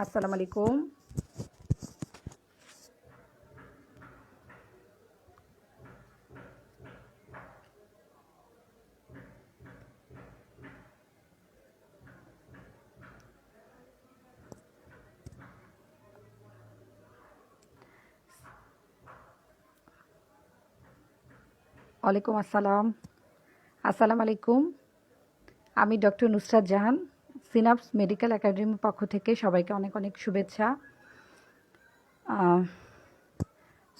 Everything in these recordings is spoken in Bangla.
আসসালামু আলাইকুম। ওয়ালাইকুম আসসালাম। আসসালামু আলাইকুম। আমি doctor Nusrat Jahan, synapse medical একাডেমির পক্ষ থেকে সবাইকে অনেক অনেক শুভেচ্ছা।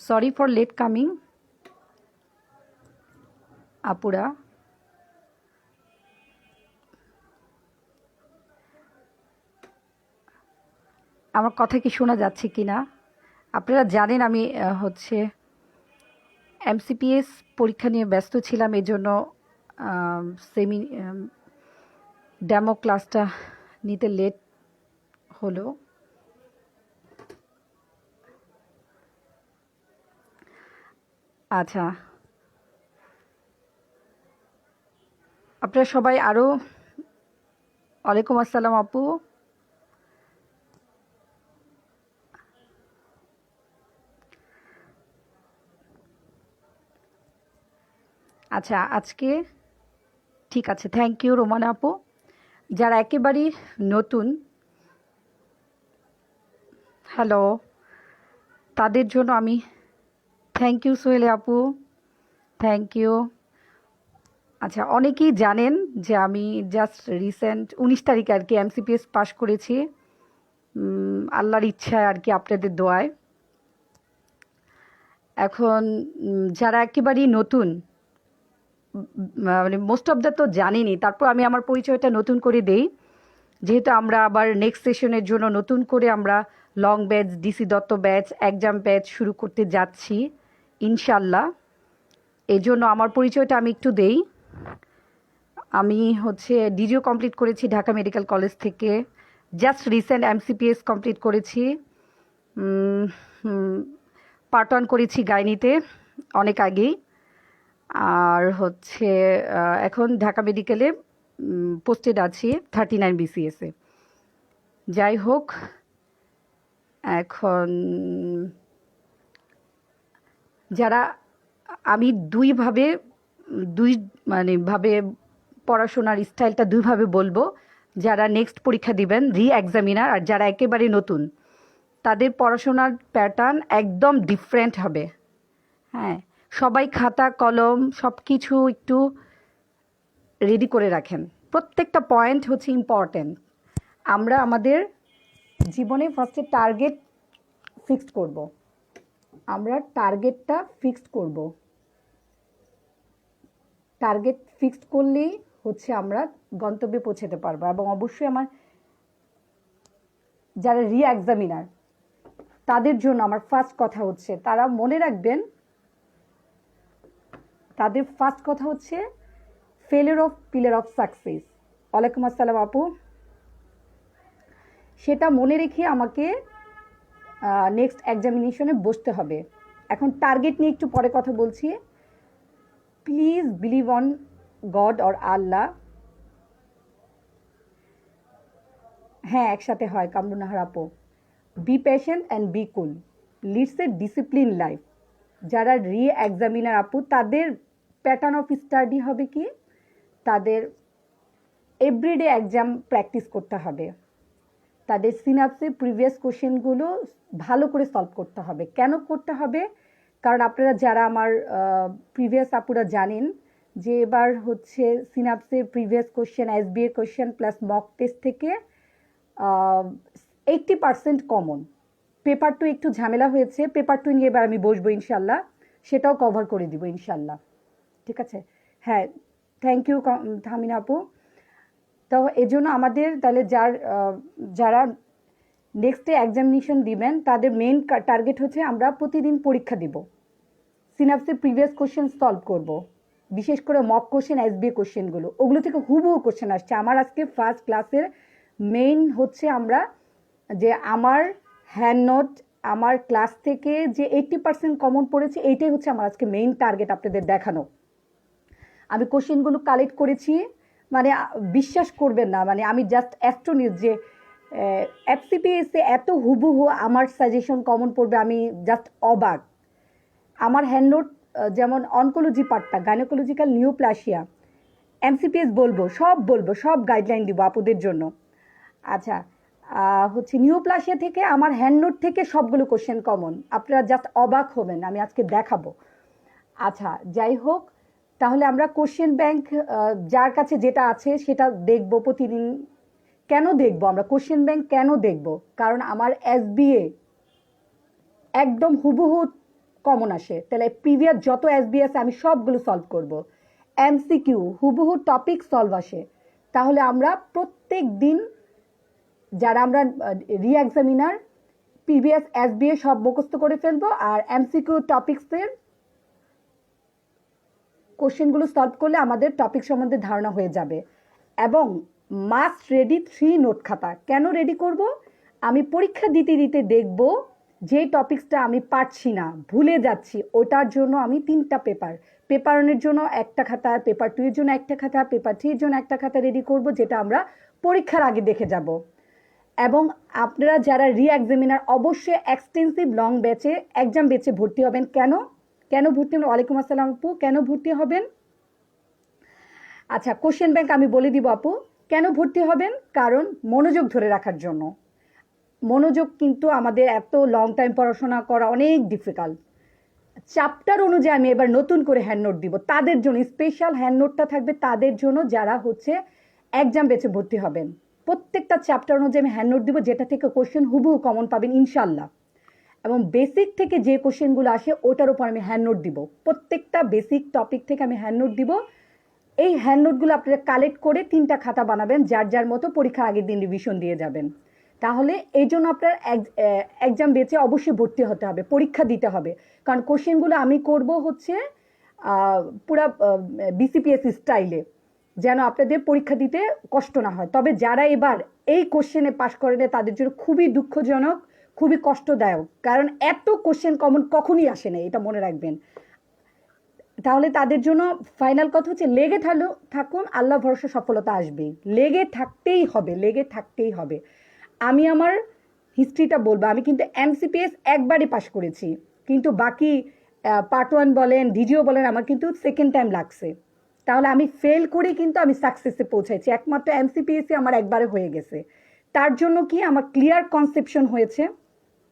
সরি ফর লেট কামিং আপুরা। আমার কথা কি শোনা যাচ্ছে কি না? আপনারা জানেন আমি হচ্ছে এমসিপিএস পরীক্ষা নিয়ে ব্যস্ত ছিলাম, এই জন্য ডেমো ক্লাসটা নিতে লেট হলো। আচ্ছা, আপনারা সবাই আরও। ওয়ালাইকুম আসসালাম আপু। আচ্ছা, আজকে ঠিক আছে, থ্যাংক ইউ রোমানা আপু। যারা একেবারেই নতুন, হ্যালো, তাদের জন্য আমি থ্যাংক ইউ সোহেলে আপু, থ্যাংক ইউ। আচ্ছা, অনেকেই জানেন যে আমি জাস্ট রিসেন্ট 19 তারিখে আর কি এমসিপিএস পাস করেছি, আল্লাহর ইচ্ছায় আর কি, আপনাদের দোয়ায়। এখন যারা একেবারেই নতুন, মানে মোস্ট অফ দ্য তো জানিনি, তারপর আমি আমার পরিচয়টা নতুন করে দেই, যেহেতু আমরা আবার নেক্সট সেশনের জন্য নতুন করে আমরা long batch, DC Dutta batch, exam batch শুরু করতে যাচ্ছি ইনশাল্লাহ। এই জন্য আমার পরিচয়টা আমি একটু দেই। আমি হচ্ছে ডিজিও কমপ্লিট করেছি ঢাকা মেডিকেল কলেজ থেকে, জাস্ট রিসেন্ট এমসিপিএস কমপ্লিট করেছি, পার্ট 1 করেছি গাইনিতে অনেক আগেই, আর হচ্ছে এখন ঢাকা মেডিকেলে পোস্টেড আছি 39 বিসিএসে। যাই হোক, এখন যারা, আমি দুই ভাবে পড়াশোনার স্টাইলটা দুইভাবে বলবো। যারা নেক্সট পরীক্ষা দিবেন, রি এক্সামিনার, আর যারা একেবারে নতুন, তাদের পড়াশোনার প্যাটার্ন একদম ডিফারেন্ট হবে। হ্যাঁ, সবাই খাতা কলম সব কিছু একটু রেডি করে রাখেন। প্রত্যেকটা পয়েন্ট হচ্ছে ইম্পর্ট্যান্ট। আমরা আমাদের জীবনে ফার্স্টে টার্গেট ফিক্সড করব। আমরা টার্গেটটা ফিক্সড করব। টার্গেট ফিক্সড করলেই হচ্ছে আমরা গন্তব্যে পৌঁছাতে পারবো। এবং অবশ্যই আমার যারা রি এক্সামিনার, তাদের জন্য আমার ফার্স্ট কথা হচ্ছে, তারা মনে রাখবেন, তাদের ফার্স্ট কথা হচ্ছে failure of pillar of success. ওয়ালাইকুম আসসালাম আপু। সেটা মনে রেখে আমাকে নেক্সট এক্সামিনেশনে বসতে হবে। এখন টার্গেট নিয়ে একটু পরে কথা বলছি। Please believe on God or Allah. হ্যাঁ, একসাথে হয় কামরুনাহার আপু। Be patient and be cool, leads a discipline life. যারা রি এক্সামিনার আপু, তাদের প্যাটার্ন অফ স্টাডি হবে কি, তাদের এভরিডে এক্সাম প্র্যাকটিস করতে হবে। তাদের সিনাপসে প্রিভিয়াস কোশ্চেনগুলো ভালো করে সলভ করতে হবে। কেন করতে হবে? কারণ আপনারা যারা আমার প্রিভিয়াস আপুরা জানেন যে এবার হচ্ছে সিনাপসের previous question, SBA question plus mock test থেকে 80% কমন। পেপার 2 একটু ঝামেলা হয়েছে, পেপার 2 নিয়ে এবার আমি বসবো ইনশাল্লাহ, সেটাও কভার করে দিব ইনশাল্লাহ। ঠিক আছে, হ্যাঁ, থ্যাংক ইউ থামিনা আপু। তো এজন্য আমাদের তাহলে যারা নেক্সটে এক্সামিনেশন দিবেন, তাদের মেইন টার্গেট হচ্ছে আমরা প্রতিদিন পরীক্ষা দিব, সিনাপসের প্রিভিয়াস কোশ্চেন সলভ করব, বিশেষ করে মক কোশ্চেন, এসবিএ কোশ্চেনগুলো, ওগুলো থেকে হুবহু কোশ্চেন আসছে। আমার আজকে ফার্স্ট ক্লাসের মেইন হচ্ছে আমরা যে আমার হ্যান্ড নোট, আমার ক্লাস থেকে যে 80% কমন পড়েছে, এইটাই হচ্ছে আমার আজকে মেইন টার্গেট আপনাদের দেখানো। আমি কোশ্চেনগুলো কালেক্ট করেছি, মানে বিশ্বাস করবেন না, মানে আমি জাস্ট অ্যাস্ট্রোনিউজ যে এফসিপিএসে এত হুবহু আমার সাজেশন কমন পড়বে, আমি জাস্ট অবাক। আমার হ্যান্ড নোট যেমন অনকোলজি পার্টটা, গাইনোকোলজিক্যাল নিউপ্লাসিয়া, এমসিপিএস বলবো, সব গাইডলাইন দিব আপুদের জন্য। আচ্ছা, হচ্ছে নিউপ্লাসিয়া থেকে আমার হ্যান্ড নোট থেকে সবগুলো কোশ্চেন কমন, আপনারা জাস্ট অবাক হবেন, আমি আজকে দেখাবো। আচ্ছা, যাই হোক, তাহলে আমরা কোশ্চেন ব্যাংক যার কাছে যেটা আছে সেটা দেখব প্রতিদিন। কেন দেখব আমরা কোশ্চেন ব্যাংক, কেন দেখব? কারণ আমার এসবিএ একদম হুবহু কমন আসে, তাহলে প্রিভিয়াস যত এসবিএ আছে আমি সবগুলো সলভ করব। এমসিকিউ হুবহু টপিক সলভ আসে, তাহলে আমরা প্রত্যেক দিন যারা আমরা রি এক্সামিনার প্রিভিয়াস এসবিএ সব মুখস্থ করে ফেলবো, আর এমসিকিউ টপিক্সের কোশ্চেনগুলো সলভ করলে আমাদের টপিক সম্বন্ধে ধারণা হয়ে যাবে। এবং মাস্ট রেডি 3 নোট খাতা। কেন রেডি করব? আমি পরীক্ষা দিতে দিতে দেখব যে টপিক্সটা আমি পারছি না, ভুলে যাচ্ছি, ওটার জন্য আমি 3টা পেপার 1-এর জন্য একটা খাতা, পেপার 2-এর জন্য একটা খাতা, পেপার 3-এর জন্য একটা খাতা রেডি করব, যেটা আমরা পরীক্ষার আগে দেখে যাব। এবং আপনারা যারা রি এক্সামিনার অবশ্যই এক্সটেন্সিভ লং ব্যাচে এক্সাম ব্যাচে ভর্তি হবেন। কেন ভর্তি হবেন? ওয়ালাইকুম আসসালাম আপু, কেন ভর্তি হবেন? আচ্ছা, কোশ্চেন ব্যাংক আমি বলে দিব আপু, কেন ভর্তি হবেন? কারণ মনোযোগ ধরে রাখার জন্য। মনোযোগ কিন্তু আমাদের এত লং টাইম পড়াশোনা করা অনেক ডিফিকাল্ট। চ্যাপ্টার অনুযায়ী আমি এবার নতুন করে হ্যান্ড নোট দিব তাদের জন্য, স্পেশাল হ্যান্ড নোটটা থাকবে তাদের জন্য যারা হচ্ছে এক্সাম বেচে ভর্তি হবেন। প্রত্যেকটা চ্যাপ্টার অনুযায়ী আমি হ্যান্ড নোট দিব, যেটা থেকে কোশ্চেন হুবহু কমন পাবেন ইনশাল্লাহ। এবং বেসিক থেকে যে কোশ্চেনগুলো আসে ওটার উপর আমি হ্যান্ড নোট দিব, প্রত্যেকটা বেসিক টপিক থেকে আমি হ্যান্ড নোট দিব। এই হ্যান্ড নোটগুলো আপনারা কালেক্ট করে 3টা খাতা বানাবেন, যার যার মতো পরীক্ষার আগের দিন রিভিশন দিয়ে যাবেন। তাহলে এই জন্য আপনার এক্সাম বেচে অবশ্যই ভর্তি হতে হবে, পরীক্ষা দিতে হবে। কারণ কোশ্চেনগুলো আমি করব হচ্ছে পুরা বিসিপিএস স্টাইলে, যেন আপনাদের পরীক্ষা দিতে কষ্ট না হয়। তবে যারা এবার এই কোশ্চেনে পাশ করে নেয় তাদের জন্য খুবই দুঃখজনক, খুবই কষ্টদায়ক, কারণ এত কোশ্চেন কমন কখনই আসে না, এটা মনে রাখবেন। তাহলে তাদের জন্য ফাইনাল কথা হচ্ছে লেগে থাকুন, আল্লাহ ভরসা সফলতা আসবেই। লেগে থাকতেই হবে। আমি আমার হিস্ট্রিটা বলবো, আমি কিন্তু এমসিপিএস একবারই পাশ করেছি, কিন্তু বাকি পার্ট 1 বলেন, ডিজিও বলেন, আমার কিন্তু সেকেন্ড টাইম লাগছে। তাহলে আমি ফেল করে কিন্তু আমি সাকসেসে পৌঁছাইছি, একমাত্র এমসিপিএসই আমার একবারে হয়ে গেছে। তার জন্য কি আমার ক্লিয়ার কনসেপশন হয়েছে,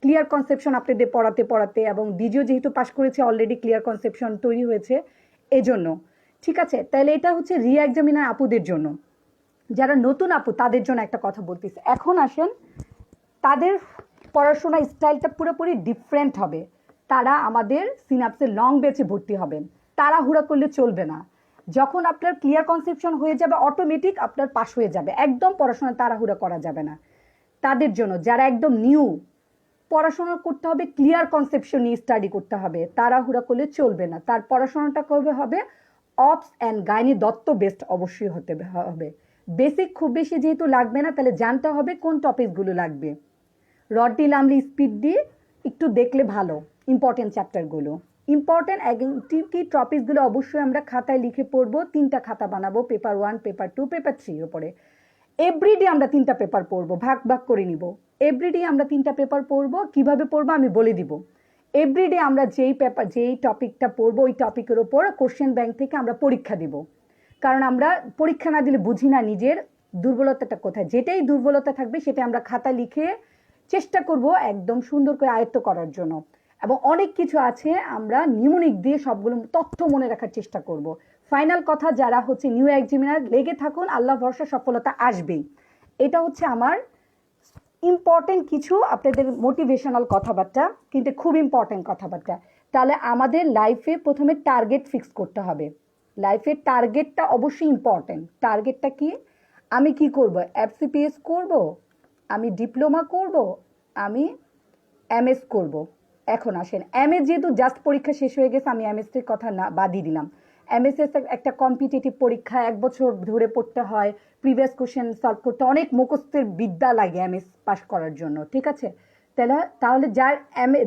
ক্লিয়ার কনসেপশন আপনাদের পড়াতে এবং ডিজিও যেহেতু পাশ করেছে অলরেডি ক্লিয়ার কনসেপশন তৈরি হয়েছে এজন্য। ঠিক আছে, তাহলে এটা হচ্ছে রি এক্সামিনার আপুদের জন্য। যারা নতুন আপু তাদের জন্য একটা কথা বলতেছে, এখন আসেন তাদের পড়াশোনা স্টাইলটা পুরোপুরি ডিফারেন্ট হবে। তারা আমাদের সিনাপসের লং ব্যাচে ভর্তি হবেন, তাড়াহুড়া করলে চলবে না। যখন আপনার ক্লিয়ার কনসেপশন হয়ে যাবে অটোমেটিক আপনার পাশ হয়ে যাবে, একদম পড়াশোনা তাড়াহুড়া করা যাবে না। তাদের জন্য যারা একদম নিউ, পড়াশোনা করতে হবে, ক্লিয়ার কনসেপশন নিয়ে স্টাডি করতে হবে, তাড়াহুড়া করলে চলবে না। তার পড়াশোনাটা করবে হবে obs and gynae Dutta best অবশ্যই হতে হবে। বেসিক খুব বেশি যেহেতু লাগবে না, তাহলে জানতে হবে কোন টপিকগুলো লাগবে। রডি লামলি স্পিড দিয়ে একটু দেখলে ভালো, ইম্পর্টেন্ট চ্যাপ্টারগুলো, ইম্পর্টেন্ট কি টপিকসগুলো অবশ্যই আমরা খাতায় লিখে পড়বো। 3টা খাতা বানাবো, পেপার 1, পেপার 2, পেপার 3 উপরে। এভরিডে আমরা 3টা পেপার পড়বো, ভাগ করে নিব। এভরিডে আমরা 3টা পেপার পড়বো, কিভাবে পড়বো আমি বলে দিব। এভরিডে আমরা যেই টপিকটা পড়বো ওই টপিকের ওপর কোশ্চেন ব্যাংক থেকে আমরা পরীক্ষা দিব। কারণ আমরা পরীক্ষা না দিলে বুঝি না নিজের দুর্বলতাটা কোথায়। যেটাই দুর্বলতা থাকবে সেটা আমরা খাতা লিখে চেষ্টা করব একদম সুন্দর করে আয়ত্ত করার জন্য। এবং অনেক কিছু আছে আমরা নিউমোনিক দিয়ে সবগুলো তথ্য মনে রাখার চেষ্টা করব। ফাইনাল কথা, যারা হচ্ছে নিউ এক্সামিনার লেগে থাকুন, আল্লাহ ভরসা সফলতা আসবেই। এটা হচ্ছে আমার ইম্পর্টেন্ট কিছু আপনাদের মোটিভেশনাল কথাবার্তা, কিন্তু খুব ইম্পর্টেন্ট কথাবার্তা। তাহলে আমাদের লাইফে প্রথমে টার্গেট ফিক্স করতে হবে। লাইফের টার্গেটটা অবশ্যই ইম্পর্টেন্ট। টার্গেটটা কি? আমি কি করব? এফসিপিএস করব, আমি ডিপ্লোমা করব, আমি এমএস করব। এখন আসেন, এমএস যেহেতু জাস্ট পরীক্ষা শেষ হয়ে গেছে, আমি এমএসটির কথা না বাদই দিলাম। এমএসএস একটা কম্পিটিটিভ পরীক্ষা, 1 বছর ধরে পড়তে হয়, প্রিভিয়াস কোশ্চেন সলভ করতে, অনেক মুখস্থের বিদ্যা লাগে এমএস পাস করার জন্য। ঠিক আছে, তাহলে যার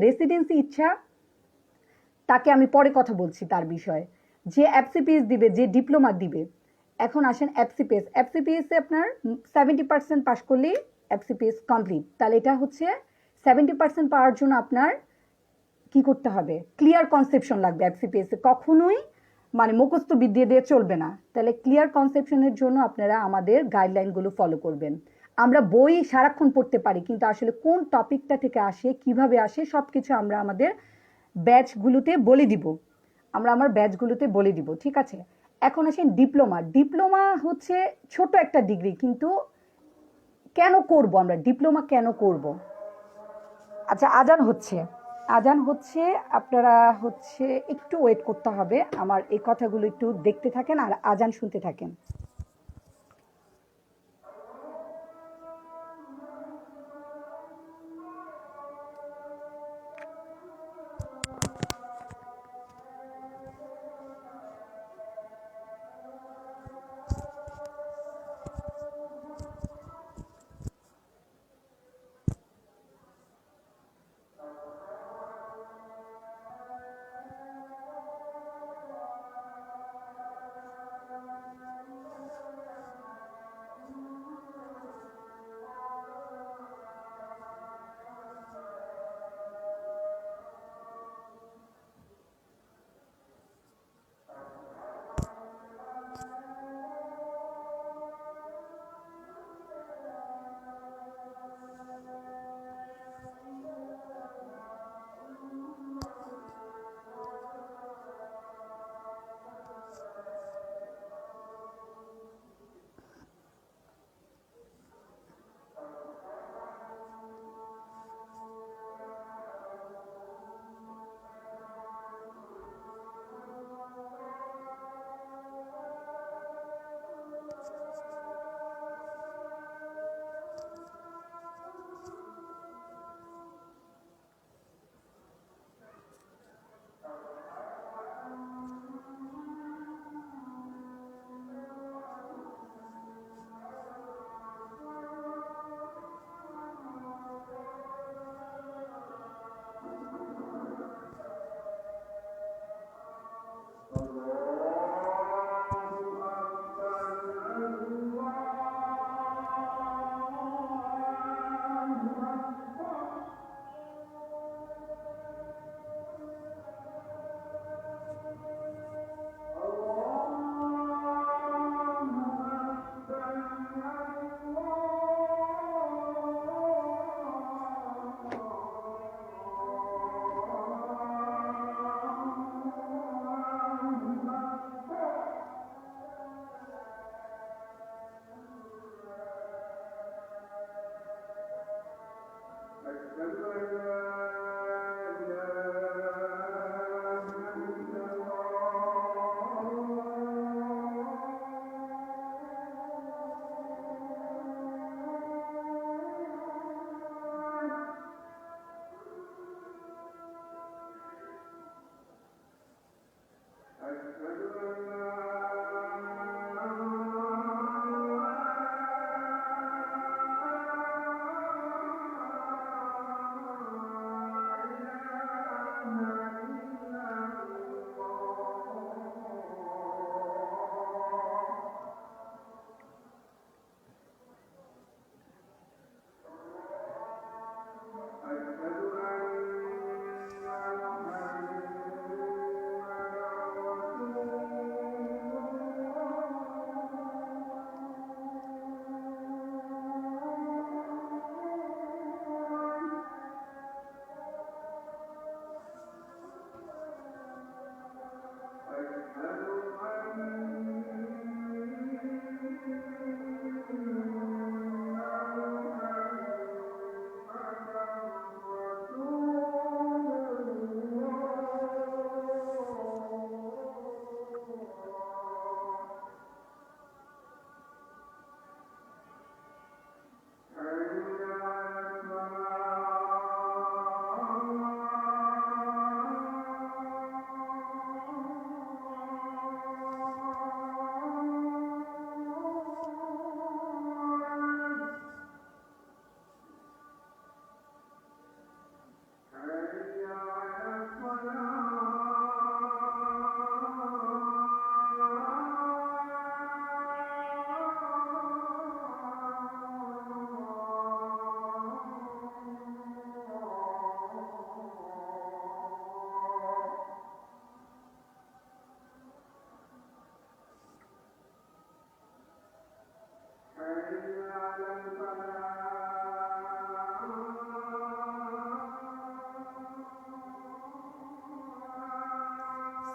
রেসিডেন্সি ইচ্ছা তাকে আমি পরে কথা বলছি তার বিষয়ে। যে এফসিপিএস দিবে, যে ডিপ্লোমা দিবে, এখন আসেন এফসিপিএস। এফসিপিএসে আপনার 70% পাস করলেই এফসিপিএস কমপ্লিট, তাহলে এটা হচ্ছে 70% পাওয়ার জন্য আপনার কি করতে হবে, ক্লিয়ার কনসেপশন লাগবে এফসিপিএস এ, কখনোই মানে মুখস্থ বিদ্যে দিয়ে চলবে না। তাহলে ক্লিয়ার কনসেপশনের জন্য আপনারা আমাদের গাইডলাইনগুলো ফলো করবেন। আমরা বই সারাক্ষণ পড়তে পারি, কিন্তু আসলে কোন টপিকটা থেকে আসে, কিভাবে আসে, সব কিছু আমরা আমাদের ব্যাচগুলোতে বলে দিব, আমরা আমার ব্যাচগুলোতে বলে দিব, ঠিক আছে। এখন আসেন ডিপ্লোমা। ডিপ্লোমা হচ্ছে ছোট একটা ডিগ্রি, কিন্তু কেন করব আমরা ডিপ্লোমা, কেন করব? আচ্ছা, আজান হচ্ছে, আজান হচ্ছে, আপনারা হচ্ছে একটু ওয়েট করতে হবে, আমার এই কথাগুলো একটু দেখতে থাকেন আর আজান শুনতে থাকেন।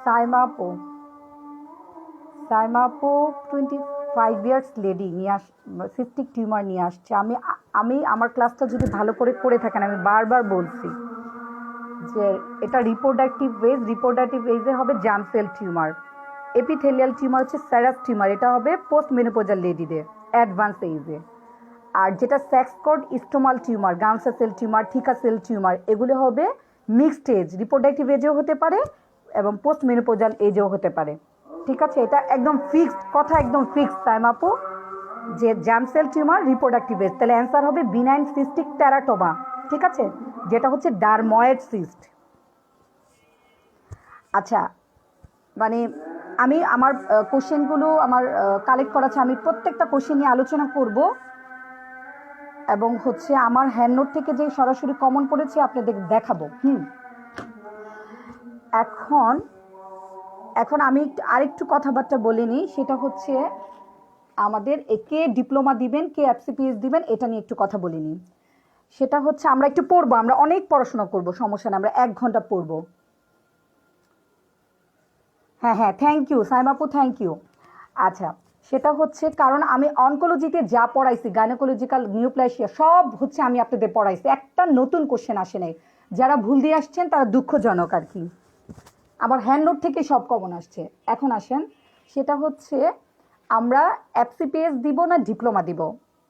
সাইমা আপু 25 ইয়ার্স লেডি নিয়ে সিস্টিক টিউমার নিয়ে আসছে। আমি আমার ক্লাসটা যদি ভালো করে থাকেন, আমি বারবার বলছি যে এটা রিপ্রোডাক্টিভ এজে হবে germ cell tumour. Epithelial tumour হচ্ছে স্যারাস টিউমার, এটা হবে পোস্ট মেনোপজাল লেডিদের অ্যাডভান্স এজে। আর যেটা sex cord stromal tumour, granulosa cell tumour, theca cell tumour, এগুলো হবে মিক্সড এজ, রিপ্রোডাক্টিভ এজেও হতে পারে এবং পোস্ট মেনোপজাল এজেও হতে পারে। ঠিক আছে, এটা একদম ফিক্সড কথা, একদম ফিক্সড সাইমা আপু, যে germ cell tumour reproductive age. তাহলে অ্যান্সার হবে বিনাইন সিস্টিক টেরাটোমা, ঠিক আছে, যেটা হচ্ছে ডারময়েড সিস্ট। আচ্ছা, মানে আমি আমার কোশ্চেনগুলো আমার কালেক্ট করা আছে, আমি প্রত্যেকটা কোশ্চেন নিয়ে আলোচনা করব এবং হচ্ছে আমার হ্যান্ড নোট থেকে যে সরাসরি কমন পড়েছে আপনাদের দেখাবো। এখন আমি আরেকটু কথাবার্তা বলে নিই, সেটা হচ্ছে আমাদের কে ডিপ্লোমা দিবেন, কে এফসিপিএস দিবেন, এটা নিয়ে একটু কথা বলে নিই। সেটা হচ্ছে আমরা একটু পড়বো, আমরা অনেক পড়াশোনা করব, সমস্যা না, আমরা 1 ঘন্টা পড়বো। হ্যাঁ, থ্যাংক ইউ সাইমাপু, থ্যাংক ইউ। আচ্ছা, সেটা হচ্ছে কারণ আমি অনকোলজিতে যা পড়াইছি, গাইনোকোলজিক্যাল নিউপ্লাসিয়া সব হচ্ছে আমি আপনাদের পড়াইছি, একটা নতুন কোশ্চেন আসে নাই। যারা ভুল দিয়ে আসছেন তারা দুঃখজনক আর কি, আমার হ্যান্ড নোট থেকে সব কমন আসছে। এখন আসেন, সেটা হচ্ছে আমরা এফসিপিএস দিব না ডিপ্লোমা দিব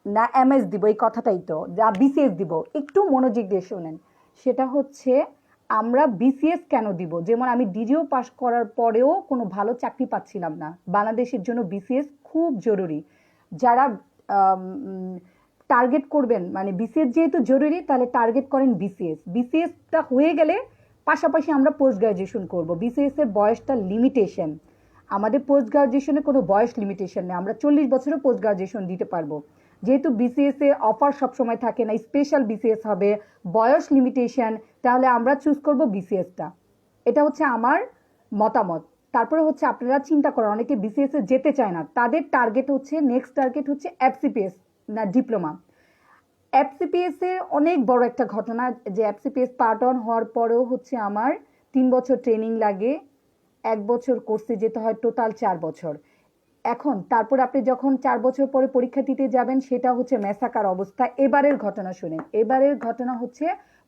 না এমএস দিব, এই কথাটাই তো, যা বিসিএস দিব, একটু মনোযোগ দিয়ে শোনেন। সেটা হচ্ছে আমরা বিসিএস কেন দিব, যেমন আমি ডিজিও পাস করার পরেও কোনো ভালো চাকরি পাচ্ছিলাম না, বাংলাদেশের জন্য বিসিএস খুব জরুরি। যারা টার্গেট করবেন, মানে বিসিএস যেহেতু জরুরি, তাহলে টার্গেট করেন বিসিএসটা হয়ে গেলে পাশাপাশি আমরা পোস্ট গ্রাজুয়েশন করবো। বিসিএস এর বয়সটা লিমিটেশন, আমাদের পোস্ট গ্রাজুয়েশনে কোনো বয়স লিমিটেশন নেই, আমরা 40 বছরও পোস্ট গ্রাজুয়েশন দিতে পারবো। যেহেতু বিসিএস এ অফার সবসময় থাকে না, স্পেশাল বিসিএস হবে, বয়স লিমিটেশন, তাহলে আমরা চুজ করব বিসিএসটা। এটা হচ্ছে আমার মতামত। তারপরে হচ্ছে আপনারা চিন্তা করেন, অনেকে বিসিএস এ যেতে চায় না, তাদের টার্গেট হচ্ছে, নেক্সট টার্গেট হচ্ছে এফসিপিএস না ডিপ্লোমা। এফসিপিএস এর অনেক বড় একটা ঘটনা, যে এফসিপিএস পার্ট 1 হওয়ার পরেও হচ্ছে আমার 3 বছর ট্রেনিং লাগে, 1 বছর কোর্সে যেতে হয়, টোটাল 4 বছর। এখন তারপর আপনি যখন 4 বছর পরে পরীক্ষা দিতে যাবেন, সেটা হচ্ছে মেসাকার অবস্থা। এবারের ঘটনা শুনেন, এবারের ঘটনা হচ্ছে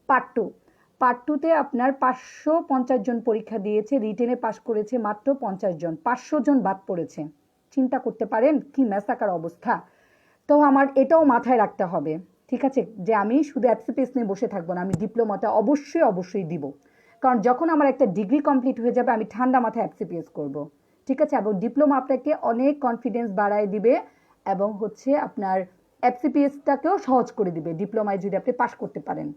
পার্ট টুতে আপনার 550 জন পরীক্ষা দিয়েছে, রিটেনে পাস করেছে মাত্র 50 জন, 500 জন বাদ পড়েছে। চিন্তা করতে পারেন কি মেসাকার অবস্থা। তো আমার এটাও মাথায় রাখতে হবে, ঠিক আছে, যে আমি শুধু এফসিপিএস নিয়ে বসে থাকবো না, আমি ডিপ্লোমাটা অবশ্যই দিব। কারণ যখন আমার একটা ডিগ্রি কমপ্লিট হয়ে যাবে, আমি ঠান্ডা মাথায় এফসিপিএস করব, ঠিক আছে। এবং ডিপ্লোমা আপনাকে অনেক কনফিডেন্স বাড়ায় দিবে এবং হচ্ছে আপনার এফসিপিএসটাকেও সহজ করে দিবে, ডিপ্লোমায় যদি আপনি পাশ করতে পারেন।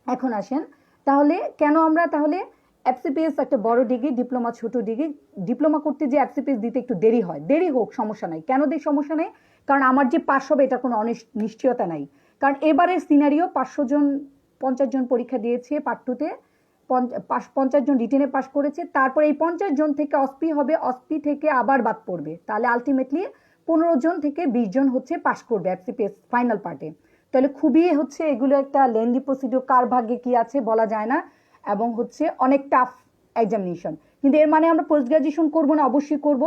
এখন আসেন, তাহলে কেন আমরা তাহলে এফসিপিএস একটা বড় ডিগ্রি, ডিপ্লোমা ছোট ডিগ্রি, ডিপ্লোমা করতে যে এফসিপিএস দিতে একটু দেরি হয়, দেরি হোক সমস্যা নাই। কেন দেরি সমস্যা নেই, কারণ আমার যে পাস হবে এটা কোনো নিশ্চয়তা নাই। কারণ এবারের সিনারিও 50 জন পরীক্ষা দিয়েছে পার্ট টুতে, 50 জন রিটেনে পাস করেছে, তারপরে এই 50 জন থেকে অসপি হবে, অসপি থেকে আবার বাদ পড়বে, তাহলে আলটিমেটলি 15 জন থেকে 20 জন হচ্ছে পাস করবে এফসিপিএস ফাইনাল পার্টে। তাহলে খুবই হচ্ছে এগুলো একটা লেন্দি প্রসিডিওর, কার ভাগ্যে কি আছে বলা যায় না, এবং হচ্ছে অনেক টাফ এক্সামিনেশন। কিন্তু এর মানে আমরা পোস্ট গ্রাজুয়েশন করবো না, অবশ্যই করব।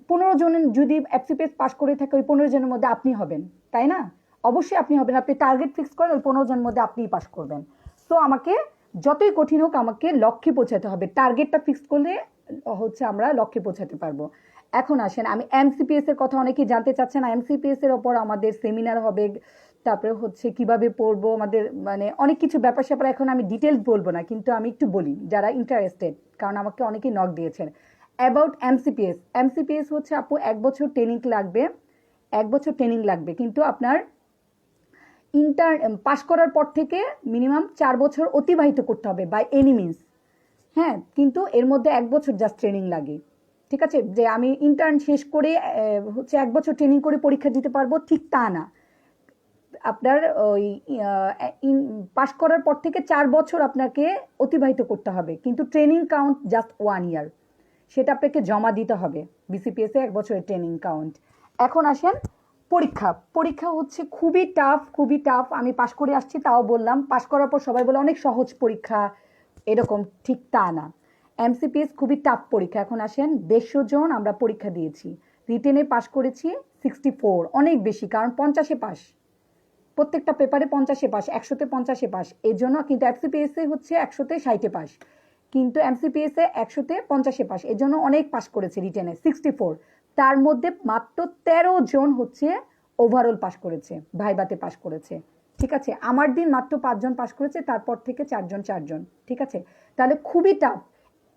15 জন যদি এফসিপিএস পাস করে থাকে, ওই 15 জনের মধ্যে আপনি হবেন, তাই না? অবশ্যই আপনি হবেন, আপনি টার্গেট ফিক্স করেন, ওই 15 জনের মধ্যে আপনিই পাস করবেন। সো আমাকে যতই কঠিন হোক, আমাকে লক্ষ্যে পৌঁছাতে হবে, টার্গেটটা ফিক্স করলে হচ্ছে আমরা লক্ষ্যে পৌঁছাতে পারবো। এখন আসেন, আমি এমসিপিএস এর কথা অনেকেই জানতে চাচ্ছেন, এমসিপিএস এর ওপর আমাদের সেমিনার হবে, তারপরে হচ্ছে কিভাবে পড়বো, আমাদের মানে অনেক কিছু ব্যাপার স্যাপার, এখন আমি ডিটেলস বলবো না, কিন্তু আমি একটু বলি যারা ইন্টারেস্টেড, কারণ আমাকে অনেকেই নক দিয়েছেন অ্যাবাউট এমসিপিএস। এমসিপিএস হচ্ছে আপু 1 বছর ট্রেনিং লাগবে, 1 বছর ট্রেনিং লাগবে, কিন্তু আপনার পাস করার পর থেকে মিনিমাম 4 বছর অতিবাহিত করতে হবে বাই এনি মিনস। হ্যাঁ, কিন্তু এর মধ্যে 1 বছর জাস্ট ট্রেনিং লাগে, ঠিক আছে। যে আমি ইন্টার্ন শেষ করে হচ্ছে 1 বছর ট্রেনিং করে পরীক্ষা দিতে পারবো, ঠিক তা না। আপনার ওই পাস করার পর থেকে 4 বছর আপনাকে অতিবাহিত করতে হবে, কিন্তু ট্রেনিং কাউন্ট জাস্ট 1 ইয়ার, সেটা আপনাকে জমা দিতে হবে বিসিপিএস এ 1 বছরের ট্রেনিং কাউন্ট। এখন আসেন পরীক্ষা হচ্ছে খুবই টাফ। আমি পাস করে আসছি, তাও বললাম, পাস করার পর সবাই বলে অনেক সহজ পরীক্ষা, এরকম ঠিক তা না। এমসিপিএস খুবই টাফ পরীক্ষা। এখন আসেন, 150 জন আমরা পরীক্ষা দিয়েছি, রিটেনে পাশ করেছি 64, অনেক বেশি, কারণ 50-এ পাস, প্রত্যেকটা পেপারে 50-এ পাস, 100-তে 50-এ পাস। এই জন্য কিন্তু এফসিপিএসে হচ্ছে 100-তে 60-এ পাস, কিন্তু এমসিপিএসে 100-তে 50-এ পাস, এই জন্য অনেক পাস করেছে রিটেনে 64। তার মধ্যে মাত্র 13 জন হচ্ছে ওভারঅল পাস করেছে, ভাইভাতে পাস করেছে। ঠিক আছে, আমার দিন মাত্র 5 জন পাস করেছে, তারপর থেকে 4 জন 4 জন। ঠিক আছে, তাহলে খুবই টাফ।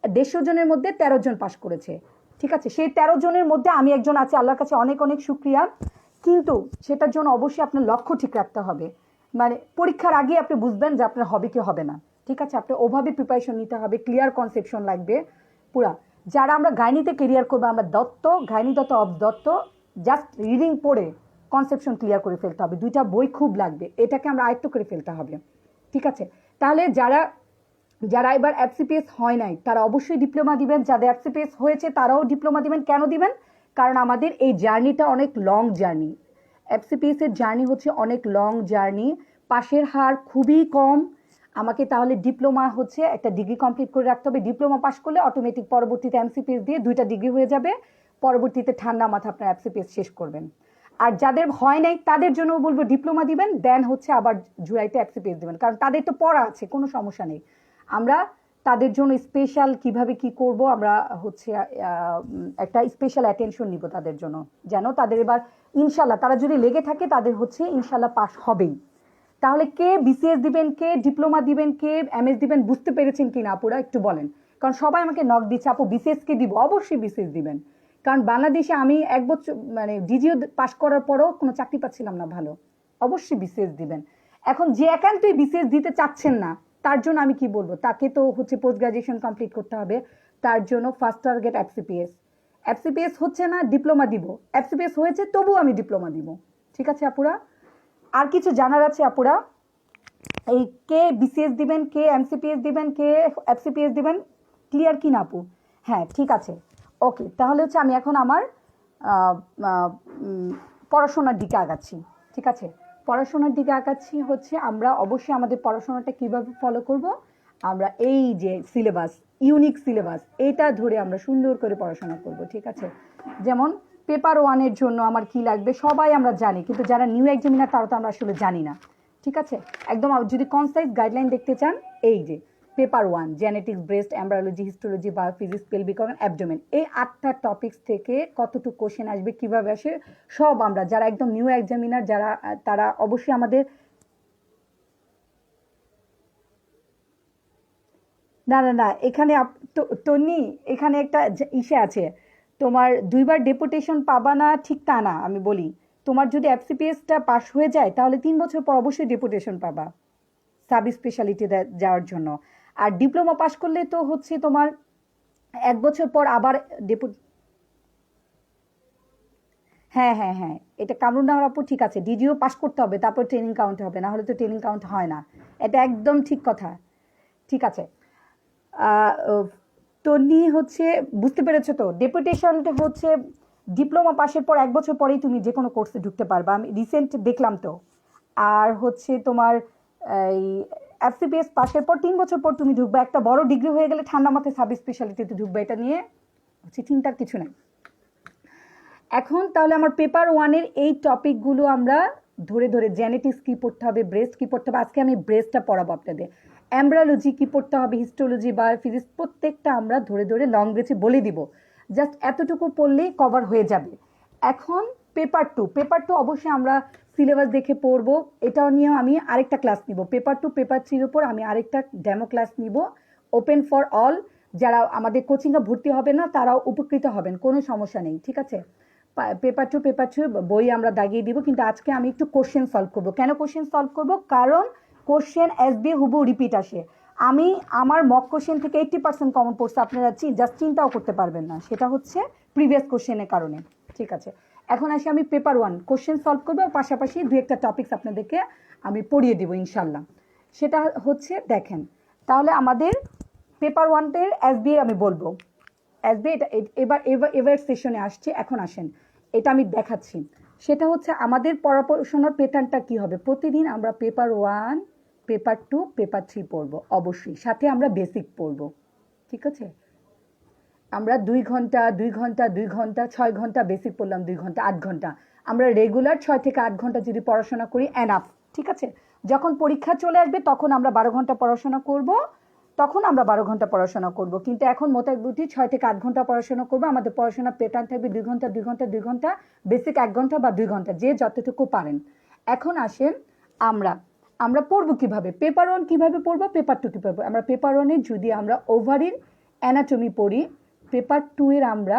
150 জনের মধ্যে 13 জন পাস করেছে। ঠিক আছে, সেই 13 জনের মধ্যে আমি একজন আছি, আল্লাহর কাছে অনেক অনেক শুক্রিয়া। কিন্তু সেটার জন্য অবশ্যই আপনার লক্ষ্য ঠিক রাখতে হবে, মানে পরীক্ষার আগে আপনি বুঝবেন যে আপনার হবে কি হবে না। ঠিক আছে, আপনার ওভাবে প্রিপারেশন নিতে হবে, ক্লিয়ার কনসেপশন লাগবে পুরা। যারা আমরা গাইনিতে কেরিয়ার করবো, আমরা Dutta, gynae Dutta, of Dutta, just reading পড়ে কনসেপশন ক্লিয়ার করে ফেলতে হবে, 2টা বই খুব লাগবে, এটাকে আমরা আয়ত্ত করে ফেলতে হবে। ঠিক আছে, তাহলে যারা যারা এবার এফসিপিএস হয় নাই তারা অবশ্যই ডিপ্লোমা দিবেন, যাদের এফসিপিএস হয়েছে তারাও ডিপ্লোমা দিবেন। কেন দিবেন? কারণ আমাদের এই জার্নিটা অনেক লং জার্নি, এফসিপিএস এর জার্নি হচ্ছে অনেক লং জার্নি, পাশের হার খুবই কম। আমাকে তাহলে ডিপ্লোমা হচ্ছে একটা ডিগ্রি কমপ্লিট করে রাখতে হবে, ডিপ্লোমা পাস করলে অটোমেটিক পরবর্তীতে এমসিপিএস দিয়ে 2টা ডিগ্রি হয়ে যাবে, পরবর্তীতে ঠান্ডা মাথা আপনার এফসিপিএস শেষ করবেন। আর যাদের হয় নাই তাদের জন্য বলবো ডিপ্লোমা দিবেন, দেন হচ্ছে আবার জুলাইতে এফসিপিএস দিবেন, কারণ তাদের তো পড়া আছে, কোনো সমস্যা নেই। আমরা তাদের জন্য স্পেশাল কিভাবে কি করব, আমরা হচ্ছে একটা স্পেশাল অ্যাটেনশন নিব তাদের জন্য, যেন তাদের এবার ইনশাল্লাহ তারা যদি লেগে থাকে তাদের হচ্ছে ইনশাল্লাহ পাস হবেই। তাহলে কে বিসিএস দিবেন, কে ডিপ্লোমা দিবেন, কে এমএস দিবেন, বুঝতে পেরেছেন কিনা আপুরা একটু বলেন? কারণ সবাই আমাকে নক দিচ্ছে, আপু বিসিএস কে দিব। অবশ্যই বিসিএস দিবেন, কারণ বাংলাদেশে আমি 1 বছর মানে ডিজিও পাস করার পরেও কোনো চাকরি পাচ্ছিলাম না ভালো, অবশ্যই বিসিএস দিবেন। এখন যে একান্তই বিসিএস দিতে চাচ্ছেন না, তার জন্য আমি কি বলবো, তাকে তো হচ্ছে পোস্ট গ্রাজুয়েশন কমপ্লিট করতে হবে, তার জন্য ফার্স্ট টার্গেট এফসিপিএস। এফসিপিএস হচ্ছে না, ডিপ্লোমা দিব, এফসিপিএস হয়েছে তবুও আমি ডিপ্লোমা দিব। ঠিক আছে আপুরা, আর কিছু জানার আছে আপুরা? এই কে বিসিএস দিবেন, কে এমসিপিএস দিবেন, কে এফসিপিএস দিবেন, ক্লিয়ার কি না আপু? হ্যাঁ ঠিক আছে, ওকে। তাহলে হচ্ছে আমি এখন আমার পড়াশোনার দিকে আগাচ্ছি। ঠিক আছে, পড়াশোনার দিকে আগাচ্ছি হচ্ছে আমরা অবশ্যই আমাদের পড়াশোনাটা কিভাবে ফলো করব, আমরা এই যে সিলেবাস, ইউনিক সিলেবাস, এটা ধরে আমরা সুন্দর করে পড়াশোনা করব। ঠিক আছে, যেমন পেপার 1-এর জন্য আমার কি লাগবে সবাই আমরা জানি, কিন্তু যারা নিউ এক্সামিনার তারা তো আমরা আসলে জানি না। ঠিক আছে, একদম যদি কনসাইজ গাইডলাইন দেখতে চান, এই যে paper 1 genetics, breast, embryology, histology, biophysics, pelvic organ, abdomen, এই 8টা টপিকস থেকে কতটুকু কোশ্চেন আসবে, কিভাবে আসে, সব আমরা যারা একদম নিউ এক্সামিনার যারা, তারা অবশ্যই আমাদের। না না না, এখানে তন্নি, এখানে একটা ইসে আছে, তোমার 2বার ডেপুটেশন পাবা না ঠিক তা না, আমি বলি তোমার যদি এফসিপিএসটা পাস হয়ে যায় তাহলে 3 বছর পর অবশ্যই ডেপুটেশন পাবা সাব স্পেশালিটি যাওয়ার জন্য। আর ডিপ্লোমা পাস করলে তো হচ্ছে তোমার 1 বছর পর আবার ডেপুট। হ্যাঁ হ্যাঁ হ্যাঁ, এটা কামরুন্নাহর আপু ঠিক আছে, ডিডিও পাস করতে হবে তারপর ট্রেনিং কাউন্ট হবে, না হলে তো ট্রেনিং কাউন্ট হয় না, এটা একদম ঠিক কথা। ঠিক আছে, তন্নি হচ্ছে বুঝতে পেরেছো তো, ডেপুটেশনটা হচ্ছে ডিপ্লোমা পাশের পর 1 বছর পরেই তুমি যে কোনো কোর্সে ঢুকতে পারবা, আমি রিসেন্ট দেখলাম তো। আর হচ্ছে তোমার এই এফসিপিএস পাশের পর 3 বছর পর তুমি ঢুকবা, একটা বড় ডিগ্রি হয়ে গেলে ঠান্ডা মাথায় সাব স্পেশালিটিতে ঢুকবা, এটা নিয়ে হচ্ছে চিন্তার কিছু নেই। এখন তাহলে আমার পেপার 1-এর এই টপিকগুলো আমরা ধরে ধরে, জেনেটিক্স কী পড়তে হবে, ব্রেস্ট কী পড়তে হবে, আজকে আমি ব্রেস্টটা পড়াবো আপনাদের, এমব্রায়োলজি কী পড়তে হবে, হিস্টোলজি, বায়োফিজিক্স, প্রত্যেকটা আমরা ধরে ধরে লং ব্রেচে বলে দিব, জাস্ট এতটুকু পড়লেই কভার হয়ে যাবে। এখন পেপার টু অবশ্যই আমরা সিলেবাস দেখে পড়বো, এটাও নিয়েও আমি আরেকটা ক্লাস নিব, পেপার 2 পেপার 3-র উপর আমি আরেকটা ডেমো ক্লাস নিব, ওপেন ফর অল, যারা আমাদের কোচিংয়ে ভর্তি হবে না তারাও উপকৃত হবেন, কোনো সমস্যা নেই। ঠিক আছে, পেপার টু বই আমরা দাগিয়ে দিব, কিন্তু আজকে আমি একটু কোশ্চেন সলভ করব। কেন কোশ্চেন সলভ করব? কারণ কোশ্চেন এসবি হুবহু রিপিট আসে, আমি আমার মক কোশ্চেন থেকে 80% কমন পড়ছে, আপনারা জাস্ট চিন্তাও করতে পারবেন না, সেটা হচ্ছে প্রিভিয়াস কোশ্চেনের কারণে। ঠিক আছে, এখন আসি আমি পেপার 1 কোশ্চেন সলভ করবো, পাশাপাশি 2-একটা টপিকস আপনাদেরকে আমি পড়িয়ে দিব ইনশাল্লাহ। সেটা হচ্ছে দেখেন, তাহলে আমাদের পেপার 1-এর এসবি আমি বলবো, এসবি এটা এবার এবার এবার সেশনে আসছে, এখন আসেন এটা আমি দেখাচ্ছি। সেটা হচ্ছে আমাদের পড়াশোনার প্যাটার্নটা কি হবে, প্রতিদিন আমরা পেপার 1, পেপার 2, পেপার 3 পড়বো, অবশ্যই সাথে আমরা বেসিক পড়বো। ঠিক আছে, আমরা 2 ঘন্টা 2 ঘন্টা 2 ঘন্টা 6 ঘন্টা বেসিক পড়লাম, 2 ঘন্টা 8 ঘন্টা, আমরা রেগুলার 6 থেকে 8 ঘন্টা যদি পড়াশোনা করি এনাফ। ঠিক আছে, যখন পরীক্ষা চলে আসবে তখন আমরা 12 ঘন্টা পড়াশোনা করব, তখন আমরা 12 ঘন্টা পড়াশোনা করব, কিন্তু এখন মোটামুটি 6 থেকে 8 ঘন্টা পড়াশোনা করব। আমাদের পড়াশোনার প্যাটার্ন থাকবে 2 ঘন্টা 2 ঘন্টা 2 ঘন্টা, বেসিক 1 ঘন্টা বা 2 ঘন্টা, যে যতটুকু পারেন। এখন আসেন আমরা আমরা পড়বো কিভাবে, পেপার 1 কিভাবে পড়বো, পেপার 2 কিভাবে। আমরা পেপার 1 এর যদি আমরা ওভারির অ্যানাটমি পড়ি, পেপার 2 এর আমরা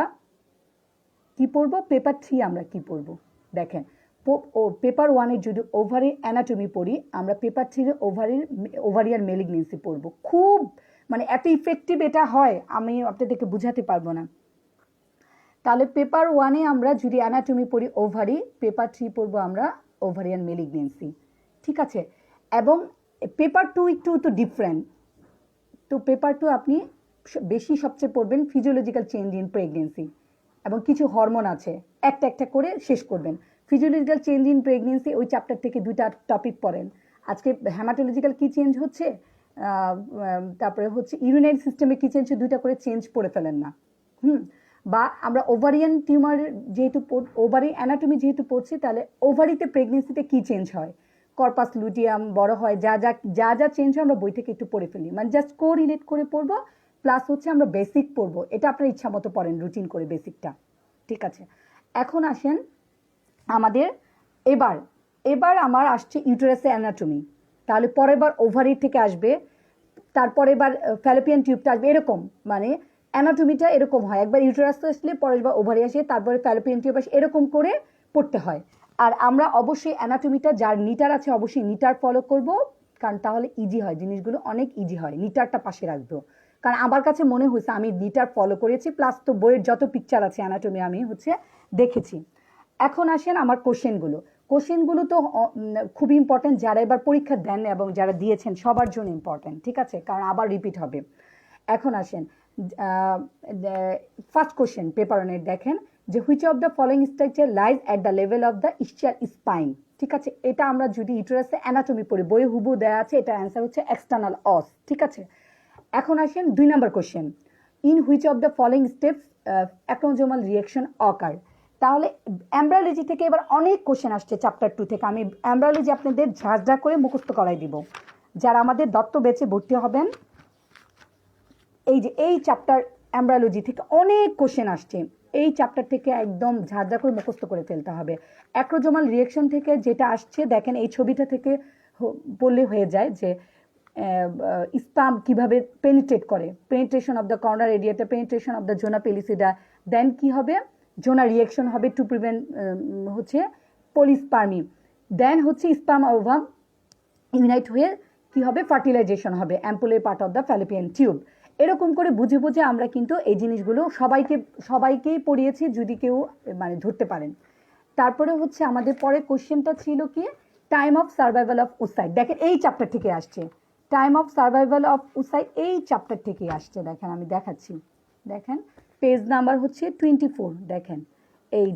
কি পড়বো, পেপার 3 আমরা কি পড়বো দেখেন। পেপার 1 এর যদি ওভারির অ্যানাটমি পড়ি, আমরা পেপার 3 এর ওভারিয়ান মেলিগনেন্সি পড়বো। খুব মানে এত ইফেক্টিভ এটা হয়, আমি আপনাদেরকে বুঝাতে পারবো না। তাহলে পেপার 1 এ আমরা যদি অ্যানাটমি পড়ি ওভারি, পেপার 3 পড়বো আমরা ওভারিয়ান মেলিগনেন্সি। ঠিক আছে, এবং পেপার 2 একটু তো ডিফারেন্ট। তো পেপার 2 আপনি বেশি সবচেয়ে পড়বেন ফিজিওলজিক্যাল চেঞ্জ ইন প্রেগনেন্সি, এবং কিছু হরমোন আছে, একটা একটা করে শেষ করবেন। ফিজিওলজিক্যাল চেঞ্জ ইন প্রেগনেন্সি ওই চ্যাপ্টার থেকে 2টা টপিক পড়েন। আজকে হেমাটোলজিক্যাল কি চেঞ্জ হচ্ছে, তারপরে হচ্ছে ইউরিনারি সিস্টেমে কি চেঞ্জ, 2টা করে চেঞ্জ পড়ে ফেলেন না। বা আমরা ওভারিয়ান টিউমার যেহেতু ওভারি অ্যানাটমি যেহেতু পড়ছি, তাহলে ওভারিতে প্রেগনেন্সিতে কি চেঞ্জ হয়, কর্পাস লুটিয়াম বড় হয়, যা যা যা যা চেঞ্জ হয় আমরা বই থেকে একটু পড়ে ফেলি, মানে জাস্ট কোরিলেট করে পড়বো। প্লাস হচ্ছে আমরা বেসিক পড়বো, এটা আপনার ইচ্ছা মতো পড়েন রুটিন করে বেসিকটা। ঠিক আছে, এখন আসেন আমাদের এবার এবার আমার আসছে ইউটেরাসের অ্যানাটমি, তাহলে পরের বার ওভারি থেকে আসবে, তারপরে এবার ফ্যালোপিয়ান টিউবটা আসবে, এরকম মানে অ্যানাটমিটা এরকম হয়, একবার ইউটেরাস আসলে পরের বার ওভারি আসে, তারপরে ফ্যালোপিয়ান টিউব আসে, এরকম করে পড়তে হয়। আর আমরা অবশ্যই অ্যানাটমিটা যার নিটার আছে অবশ্যই নিটার ফলো করব, কারণ তাহলে ইজি হয়, জিনিসগুলো অনেক ইজি হয়। নিটারটা পাশে রাখবো, কারণ আমার কাছে মনে হয়েছে আমি নিটার ফলো করেছি, প্লাস তো বইয়ের যত পিকচার আছে অ্যানাটমি আমি হচ্ছে দেখেছি। এখন আসেন আমার কোশ্চেনগুলো তো খুব ইম্পর্টেন্ট, যারা এবার পরীক্ষা দেন এবং যারা দিয়েছেন সবার জন্য ইম্পর্টেন্ট। ঠিক আছে, কারণ আবার রিপিট হবে। এখন আসেন ফার্স্ট কোশ্চেন পেপার 1 দেখেন যে which of the following structure lies at the level of the ischial spine. ঠিক আছে, এটা আমরা যদি ইউটেরাসে অ্যানাটমি পড়ি, বই হুবু দেওয়া আছে, এটা অ্যান্সার হচ্ছে এক্সটার্নাল অস। ঠিক আছে, এখন আসেন 2 নম্বর question, in which of the following steps acrosomal reaction occur. তাহলে এমব্রায়োলজি থেকে এবার অনেক কোশ্চেন আসছে চ্যাপ্টার 2 থেকে, আমি এমব্রায়োলজি আপনাদের ঝাঁঝরা করে মুখস্থ করাই দিব। যারা আমাদের দত্ত ব্যাচে ভর্তি হবেন, এই যে এই চ্যাপ্টার এমব্রায়োলজি থেকে অনেক কোশ্চেন আসছে, এই চ্যাপ্টার থেকে একদম ঝাঁঝরা করে মুখস্থ করে ফেলতে হবে। অ্যাক্রোজোমাল রিঅ্যাকশন থেকে যেটা আসছে দেখেন, এই ছবিটা থেকে বললে হয়ে যায় যে স্পাম কিভাবে পেনিট্রেট করে, পেনিট্রেশন অফ দ্য কর্নার এরিয়াটা, পেনিট্রেশন অফ দ্য জোনা পেলিসিডা, দেন কি হবে, জোনা রিঅ্যাকশন হবে টু প্রিভেন্ট হচ্ছে পলিস্পার্মি, দেন হচ্ছে স্পাম ওভাম ইউনাইট হয়ে কি হবে, ফার্টিলাইজেশন হবে অ্যাম্পুলের part of the fallopian tube. এরকম করে বুঝে বুঝে আমরা কিন্তু এই জিনিসগুলো সবাইকেই পড়িয়েছি, যদি কেউ মানে ধরতে পারেন। তারপরে হচ্ছে আমাদের পরে কোশ্চেনটা ছিল কি, time of survival of oocyte. দেখেন এই চ্যাপ্টার থেকে আসছে, time of survival of oocyte এই চ্যাপ্টার থেকে আসছে। দেখেন আমি দেখাচ্ছি, দেখেন পেজ নাম্বার হচ্ছে 24। দেখেন এই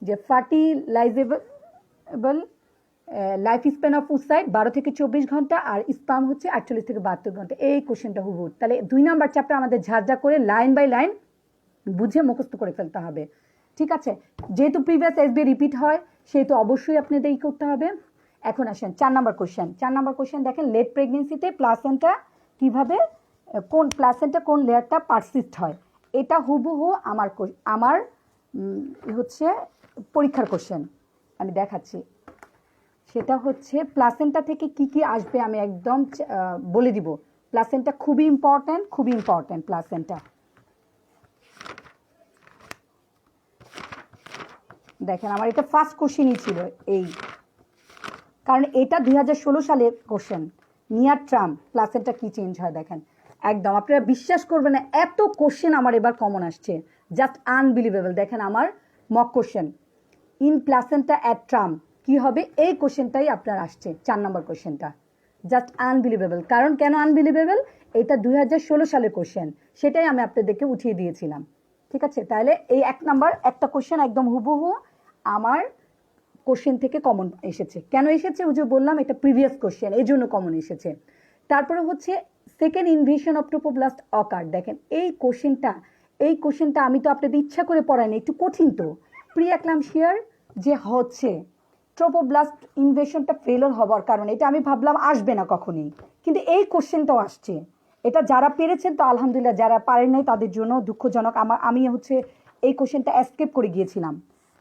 যে ফার্টিলাইজেবল লাইফ স্প্যান অফ ওসাইট 12 থেকে 24 ঘন্টা, আর স্পাম হচ্ছে 48 থেকে 72 ঘন্টা। এই কোশ্চেনটা হুবহু, তাহলে 2 নাম্বার চ্যাপ্টার আমাদের ঝাঁঝরা করে লাইন বাই লাইন বুঝে মুখস্থ করে ফেলতে হবে। ঠিক আছে, যেহেতু প্রিভিয়াস এসবি রিপিট হয় সেহেতু অবশ্যই আপনাদের এই করতে হবে। এখন আসেন 4 নাম্বার কোশ্চেন দেখেন, লেট প্রেগনেন্সিতে প্লাসেন্টা কিভাবে, কোন প্লাসেন্টা কোন লেয়ারটা পারসিস্ট হয়। এটা হুবহু আমার হচ্ছে পরীক্ষার কোশ্চেন, আমি দেখাচ্ছি। সেটা হচ্ছে প্লাসেন্টা থেকে কি কি আসবে আমি একদম বলে দিব। প্লাসেন্টা খুবই ইম্পর্টেন্ট প্লাসেন্টা। দেখেন আমার এটা ফার্স্ট কোশ্চেনই ছিল এই, কারণ এটা 2016 সালের কোশ্চেন, নিয়ার ট্রাম প্লাসেন্টা কি চেঞ্জ হয়। দেখেন একদম আপনারা বিশ্বাস করবেন না, এত কোশ্চেন আমার এবার কমন আসছে, জাস্ট আনবিলিভেবল। দেখেন আমার mock question, in placenta at tram কি হবে, এই কোশ্চেনটাই আপনার আসছে 4 নম্বর কোশ্চেনটা, জাস্ট আনবিলিভেবল। কারণ কেন আনবিলিভেবল, এটা 2016 সালের কোশ্চেন, সেটাই আমি আপনাদেরকে উঠিয়ে দিয়েছিলাম। ঠিক আছে, তাহলে এই 1 নাম্বার একটা কোশ্চেন একদম হুবহু আমার কোশ্চেন থেকে কমন এসেছে। কেন এসেছে ওই যে বললাম, এটা প্রিভিয়াস কোশ্চেন, এই জন্য কমন এসেছে। তারপরে হচ্ছে সেকেন্ড ইনভেশন অফ ট্রোপোব্লাস্ট অকার। দেখেন এই কোশ্চেনটা এই কোশ্চেনটা আমি তো আপনাদের ইচ্ছা করে পড়াইনি, একটু কঠিন তো। প্রি অ্যাক্লামশিয়ার যে হচ্ছে ট্রোপোব্লাস্ট ইনভেশনটা ফেলোর হওয়ার কারণে এটা আমি ভাবলাম আসবে না কখনই, কিন্তু এই কোশ্চেনটাও আসছে। এটা যারা পেরেছেন তো আলহামদুলিল্লাহ, যারা পারেন নাই তাদের জন্য দুঃখজনক। আমি হচ্ছে এই কোশ্চেনটা এস্কেপ করে গিয়েছিলাম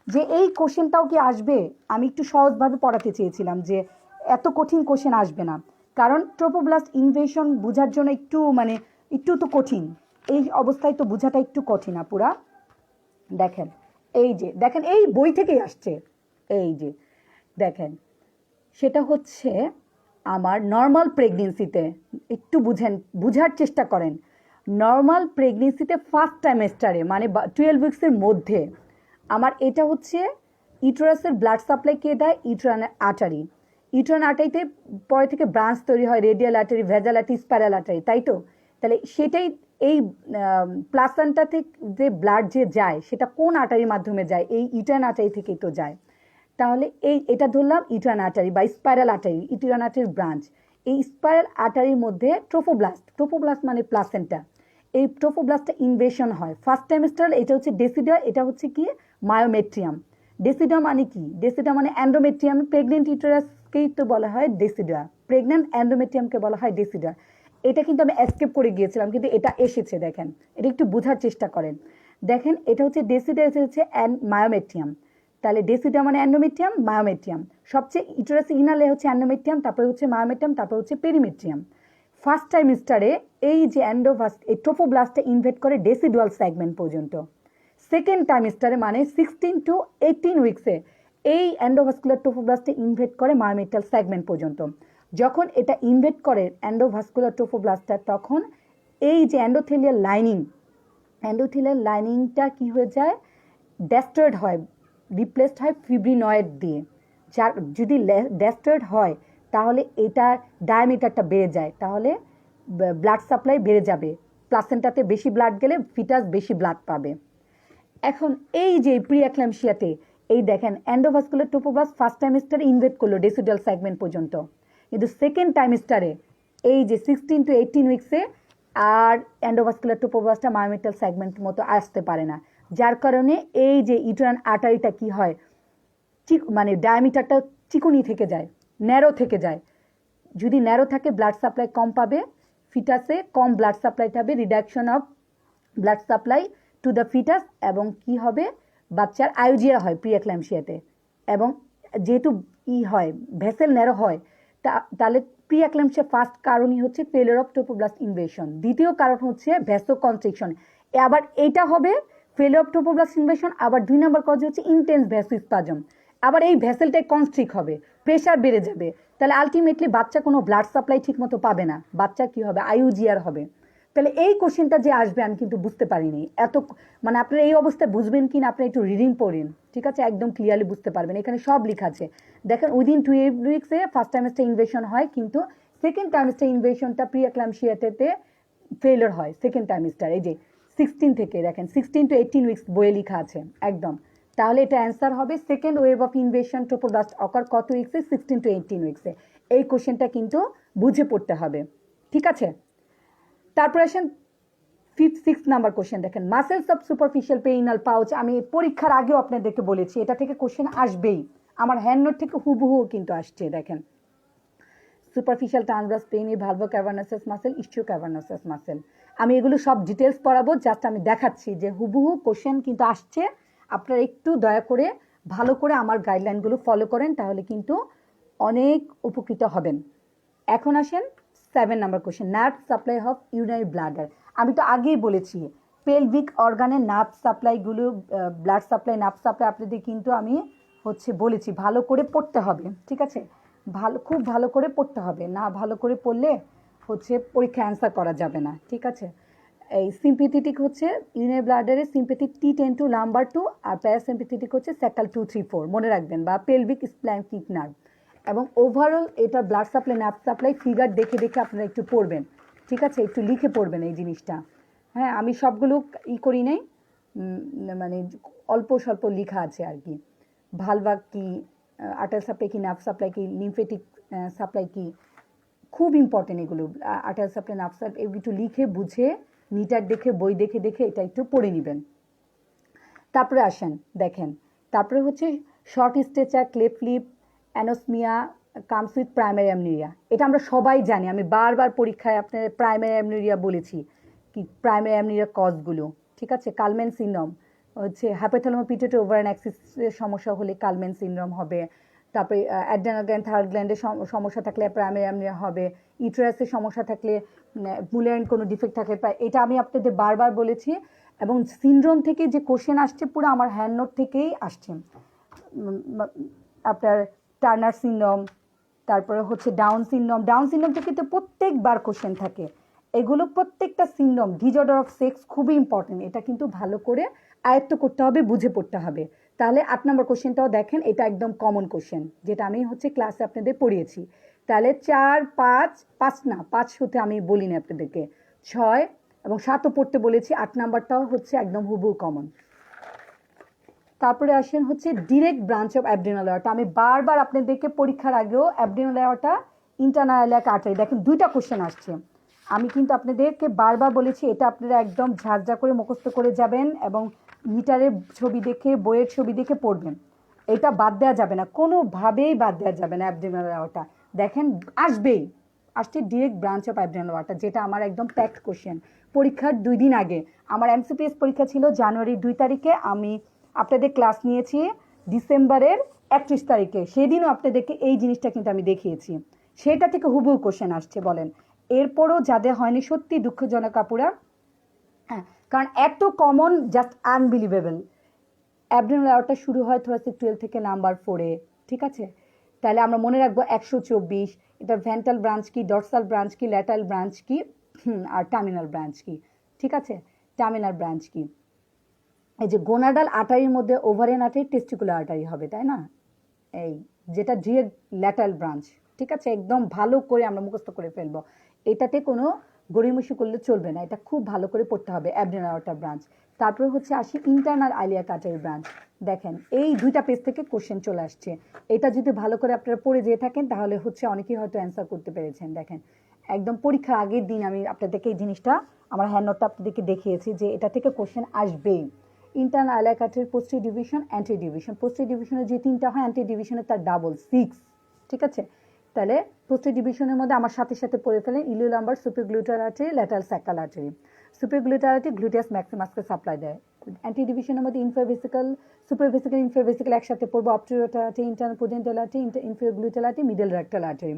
যে এই কোশ্চেনটাও কি আসবে। আমি একটু সহজভাবে পড়াতে চেয়েছিলাম যে এত কঠিন কোশ্চেন আসবে না, কারণ ট্রোপোব্লাস্ট ইনভেশন বোঝার জন্য একটু একটু তো কঠিন। এই অবস্থায় তো বোঝাটা একটু কঠিন আপুরা। দেখেন দেখেন এই বই থেকেই আসছে। এই যে দেখেন, সেটা হচ্ছে আমার নর্মাল প্রেগনেন্সিতে, একটু বুঝার চেষ্টা করেন। নর্মাল প্রেগনেন্সিতে ফার্স্ট ট্রাইমেস্টারে মানে 12 উইক্সের মধ্যে আমার এটা হচ্ছে ইউটেরাসের ব্লাড সাপ্লাই কে দেয়? Uterine artery. ইউটেরাইন আর্টারিতে পরে থেকে ব্রাঞ্চ তৈরি হয়, রেডিয়াল আর্টারি, ভেজাল আর্টারি, স্পাইরাল আর্টারি, তাই তো? তাহলে সেটাই এই প্লাসেন্টা থেকে যে ব্লাড যে যায় সেটা কোন আর্টারির মাধ্যমে যায়? এই ইউটেরাইন আর্টারি থেকেই তো যায়। তাহলে এটা ধরলাম ইউটেরাইন আর্টারি বা স্পাইরাল আর্টারি, ইউটেরাইন আর্টারির ব্রাঞ্চ। এই স্পাইরাল আর্টারির মধ্যে ট্রোফোব্লাস্ট মানে প্লাসেন্টা, এই ট্রোফোব্লাস্টটা ইনভেশন হয় ফার্স্ট ট্রাইমেস্টার। এটা হচ্ছে ডেসিডুয়া, এটা হচ্ছে কি মায়োমেট্রিয়াম। ডেসিডুয়া মানে কি? ডেসিডুয়া মানে অ্যান্ডোমেট্রিয়াম। প্রেগনেন্ট ইউটেরাসকেই তো বলা হয় ডেসিডুয়া, প্রেগনেন্ট অ্যান্ডোমেট্রিয়ামকে বলা হয় ডেসিডুয়া। এটা কিন্তু আমি এস্কেপ করে গিয়েছিলাম, কিন্তু এটা এসেছে। দেখেন, এটা একটু বোঝার চেষ্টা করেন। দেখেন, এটা হচ্ছে ডেসিডুয়া, এটা হচ্ছে মায়োমেট্রিয়াম। তাহলে ডেসিডুয়া মানে অ্যান্ডোমেট্রিয়াম, মায়োমেট্রিয়াম। সবচেয়ে ইউটেরাস ইনালে হচ্ছে অ্যান্ডোমেট্রিয়াম, তারপরে হচ্ছে মায়োমেট্রিয়াম, তারপরে হচ্ছে পেরিমেট্রিয়াম। ফার্স্ট ট্রাইমেস্টারে এই যে এই ট্রোফোব্লাস্টটা ইনভেট করে ডেসিডুয়াল সেগমেন্ট পর্যন্ত। সেকেন্ড ট্রাইমেস্টারে মানে 16 to 18 উইক্সে এই এন্ডোভাস্কুলার ট্রোফোব্লাস্টে ইনভেট করে মায়োমেটাল সেগমেন্ট পর্যন্ত। যখন এটা ইনভেট করে এন্ডোভাস্কুলার ট্রোফোব্লাস্টটা, তখন এই যে এন্ডোথেলিয়াল লাইনিংটা কি হয়ে যায়? ডেস্ট্রয়েড হয়, রিপ্লেসড হয় ফিব্রিনয়েড দিয়ে। যার যদি ডেস্ট্রয়েড হয় তাহলে এটার ডায়ামিটারটা বেড়ে যায়, তাহলে ব্লাড সাপ্লাই বেড়ে যাবে। প্লাসেন্টাতে বেশি ব্লাড গেলে ফিটাস বেশি ব্লাড পাবে। এখন এই যে প্রি অ্যাক্লামশিয়াতে এই দেখেন এন্ডোভাস্কুলার ট্রোফোব্লাস্ট ফার্স্ট ট্রাইমেস্টারে ইনভেট করলো ডেসিডুয়াল সেগমেন্ট পর্যন্ত, কিন্তু সেকেন্ড ট্রাইমেস্টারে এই যে 16 to 18 উইক্সে আর এন্ডোভাস্কুলার ট্রোফোব্লাস্টটা মায়োমেটাল সেগমেন্ট মতো আসতে পারে না। যার কারণে এই যে ইউটেরাইন আর্টারিটা কি হয়, মানে ডায়ামিটারটা চিকুনি থেকে যায়, ন্যারো থেকে যায়। যদি ন্যারো থাকে ব্লাড সাপ্লাই কম পাবে, ফিটাসে কম ব্লাড সাপ্লাই পাবে, reduction of blood supply to the foetus, এবং কি হবে? বাচ্চার আয়োজিয়া হয় প্রি অ্যাক্লামশিয়াতে। এবং যেহেতু হয় ভেসেল ন্যারো হয়, তাহলে প্রি অ্যাক্লামশিয়া ফার্স্ট কারণই হচ্ছে ফেলিওর অফ ট্রোফোব্লাস্ট ইনভেশন, দ্বিতীয় কারণ হচ্ছে ভ্যাসো কনস্ট্রিকশন। আবার এটা হবে ফেলিওর অফ ট্রোফোব্লাস্ট ইনভেশন, আবার 2 নম্বর কজ হচ্ছে ইন্টেন্স ভ্যাসোস্পাজম। আবার এই ভ্যাসেলটাই কনস্ট্রিক্ট হবে, প্রেশার বেড়ে যাবে, তাহলে আলটিমেটলি বাচ্চা কোনো ব্লাড সাপ্লাই ঠিক মতো পাবে না, বাচ্চা কি হবে? আইইউজিআর হবে। তাহলে এই কোশ্চেনটা যে আসবে আমি কিন্তু বুঝতে পারিনি এত, মানে আপনারা এই অবস্থায় বুঝবেন কিনা আপনি একটু রিডিং পড়েন, ঠিক আছে? একদম ক্লিয়ারলি বুঝতে পারবেন, এখানে সব লেখা আছে। দেখেন উইদিন 2 উইক্সে ফার্স্ট ট্রাইমেস্টার ইনভেশন হয়, কিন্তু সেকেন্ড ট্রাইমেস্টার ইনভেশনটা প্রি অ্যাক্লামশিয়াতে ফেলিওর হয় সেকেন্ড ট্রাইমেস্টার। এই যে 16 থেকে দেখেন 16 to 18 উইক্স বইয়ে লেখা আছে একদম। তাহলে এটা অ্যান্সার হবে second wave of invasion trophoblast occur কত উইক্সে? 16 to 18 উইক্সে। এই কোশ্চেনটা কিন্তু বুঝে পড়তে হবে, ঠিক আছে? তারপর আসেন 6 নাম্বার কোশ্চেন। দেখেন মাসেলস অফ সুপারফিশিয়াল পেইনাল পাউচ, আমি পরীক্ষার আগেও আপনাদেরকে বলেছি এটা থেকে কোশ্চেন আসবেই, আমার হ্যান্ড নোট থেকে হুবহু কিন্তু আসছে। দেখেন সুপারফিশিয়াল ট্রান্সভার্স পেইনি, ভালভো ক্যাভার্নাসাস মাসেল, ইস্টিও ক্যাভার্নাসাস মাসেল, আমি এগুলো সব ডিটেলস পড়াবো, জাস্ট আমি দেখাচ্ছি যে হুবহু কোশ্চেন কিন্তু আসছে। আপনারা একটু দয়া করে ভালো করে আমার গাইডলাইনগুলো ফলো করেন, তাহলে কিন্তু অনেক উপকৃত হবেন। এখন আসেন 7 number question, nerve supply of urinary bladder. আমি তো আগেই বলেছি পেলভিক অর্গানের নার্ভ সাপ্লাইগুলো, ব্লাড সাপ্লাই, নার্ভ সাপ্লাই আপনাদের কিন্তু আমি বলেছি ভালো করে পড়তে হবে, ঠিক আছে? খুব ভালো করে পড়তে হবে, না ভালো করে পড়লে পরীক্ষা অ্যান্সার করা যাবে না, ঠিক আছে? এই সিম্পেথেটিক হচ্ছে ইউরিনারি ব্লাডারের সিম্পেথিক T10 to লাম্বার 2, আর প্যারাসিম্পেথেটিক হচ্ছে স্যাকাল 2, 3, 4 মনে রাখবেন, বা পেলভিক স্প্ল্যাঙ্কিক নার্ভ। এবং ওভারঅল এটা blood supply, nerve supply figure দেখে দেখে আপনারা একটু পড়বেন, ঠিক আছে? একটু লিখে পড়বেন এই জিনিসটা। হ্যাঁ, আমি সবগুলো করি নাই, মানে অল্প স্বল্প লেখা আছে আর কি। ভালভা কি, আর্টারি সাপ্লাই কি, নার্ভ সাপ্লাই কি, লিম্ফেটিক সাপ্লাই কি, খুব ইম্পর্টেন্ট এগুলো। আর্টারি সাপ্লাই, নার্ভ সাপ্লাই এগুলো একটু লিখে বুঝে মিটার দেখে বই দেখে দেখে এটা একটু পড়ে নেবেন। তারপরে আসেন দেখেন, তারপরে হচ্ছে short stature, cleft lip, anosmia comes with primary amenorrhoea. এটা আমরা সবাই জানি, আমি বারবার পরীক্ষায় আপনার প্রাইমারি অ্যামনেরিয়া বলেছি কি প্রাইমারি অ্যামনেরিয়া কজগুলো, ঠিক আছে। কালমেন সিনড্রোম হচ্ছে হাইপোথ্যালামো পিটুইটারি ওভারিয়ান অ্যাক্সিসের সমস্যা হলে কালমেন সিনড্রোম হবে। তারপরে অ্যাড্রেনাল গ্ল্যান্ড, থাইরয়েড গ্ল্যান্ডের সমস্যা থাকলে প্রাইমারি অ্যামনেরিয়া হবে। ইউটেরাসের সমস্যা থাকলে, মুলারিন কোনো ডিফেক্ট থাকলে, এটা আমি আপনাদের বারবার বলেছি। এবং সিনড্রোম থেকে যে কোশ্চেন আসছে পুরো আমার হ্যান্ড নোট থেকেই আসছে। আপনার টার্নার সিনড্রোম, তারপরে হচ্ছে ডাউন সিনড্রোম। ডাউন সিনড্রোম থেকে তো প্রত্যেকবার কোশ্চেন থাকে। এগুলো প্রত্যেকটা সিনড্রোম, ডিসঅর্ডার অফ সেক্স খুবই ইম্পর্টেন্ট। এটা কিন্তু ভালো করে আয়ত্ত করতে হবে, বুঝে পড়তে হবে। তাহলে 8 নম্বর কোশ্চেনটাও দেখেন, এটা একদম কমন কোশ্চেন যেটা আমি হচ্ছে ক্লাসে আপনাদের পড়িয়েছি। তাহলে 4, 5 না 5 হতে আমি বলিনি আপনাদেরকে, 6 এবং 7ও পড়তে বলেছি। 8 নাম্বারটাও হচ্ছে একদম হুবহু কমন। তারপরে আসেন হচ্ছে ডিরেক্ট ব্রাঞ্চ অফ অ্যাবডোমিনাল এয়ারটা। আমি বারবার আপনাদেরকে পরীক্ষার আগেও অ্যাবডোমিনাল এয়ারটা ইন্টারনাল ইলিয়াক আর্টারি, দেখেন 2টা কোশ্চেন আসছে। আমি কিন্তু আপনাদেরকে বারবার বলেছি এটা আপনারা একদম ঝাঁঝা করে মুখস্থ করে যাবেন এবং মিটারের ছবি দেখে, বইয়ের ছবি দেখে পড়বেন। এটা বাদ দেওয়া যাবে না, কোনোভাবেই বাদ দেওয়া যাবে না। অ্যাবডোমিনাল এয়ারটা দেখেন আসবেই, আসছে ডিরেক্ট ব্রাঞ্চ অফ অ্যাবডোমিনাল এয়ারটা, যেটা আমার একদম প্যাক্ট কোশ্চেন। পরীক্ষার 2 দিন আগে আমার এমসিপিএস পরীক্ষা ছিল জানুয়ারি 2 তারিখে, আমি আপনাদের ক্লাস নিয়েছি ডিসেম্বরের 31 তারিখে। সেদিনও আপনাদেরকে এই জিনিসটা কিন্তু আমি দেখিয়েছি, সেটা থেকে হুবহু কোশ্চেন আসছে। বলেন এরপরও যাদের হয়নি সত্যি দুঃখজনক আপুরা, হ্যাঁ, কারণ এত কমন, জাস্ট আনবিলিভেবল। অ্যাবডোমিনাল এয়ারটা শুরু হয় থোরাসিক 12 থেকে নাম্বার 4-এ, ঠিক আছে। তাহলে আমরা মনে রাখবো 124, এটা ভেন্ট্রাল ব্রাঞ্চ কি, ডরসাল ব্রাঞ্চ কি, ল্যাটারাল ব্রাঞ্চ কি, আর টার্মিনাল ব্রাঞ্চ কি, ঠিক আছে। টার্মিনাল ব্রাঞ্চ কি, এই যে গোনাডাল আর্টারির মধ্যে ওভারিয়ান আর্টারি, টেস্টিকুলার আর্টারি হবে, তাই না, এই যেটা ডিরেক্ট ল্যাটারাল ব্রাঞ্চ, ঠিক আছে। একদম ভালো করে আমরা মুখস্থ করে ফেলবো, এটাতে কোনো গড়িমসি করলে চলবে না, এটা খুব ভালো করে পড়তে হবে। Abdominal artery branch. তারপরে হচ্ছে আসি ইন্টারনাল ইলিয়াক আর্টারি ব্রাঞ্চ। দেখেন এই 2টা পেজ থেকে কোশ্চেন চলে আসছে। এটা যদি ভালো করে আপনারা পড়ে যেয়ে থাকেন তাহলে হচ্ছে অনেকেই হয়তো অ্যান্সার করতে পেরেছেন। দেখেন একদম পরীক্ষার আগের দিন আমি আপনাদেরকে এই জিনিসটা, আমার হ্যান্ড নোটটা আপনাদেরকে দেখিয়েছি যে এটা থেকে কোশ্চেন আসবেই। Internal iliac artery posterior division, anterior division. Posterior ডিভিশনের যে 3টা হয়, অ্যান্টেরিয়র ডিভিশনের তার ডাবল 6, ঠিক আছে। তাহলে পোস্টেরিয়র ডিভিশনের মধ্যে আমার সাথে সাথে পড়ে ফেলেন iliolumbar, superior artery, lateral sacral artery. Superior artery gluteus ম্যাক্সিমাসকে সাপ্লাই দেয়। অ্যান্টেরিয়র ডিভিশনের মধ্যে ইনফ্রাভেসিক্যাল, সুপারভেসিক্যাল, ইনফ্রাভেসিক্যাল একসাথে পড়বো। Obturator artery, internal pudendal artery, inferior gluteal artery, middle rectal artery.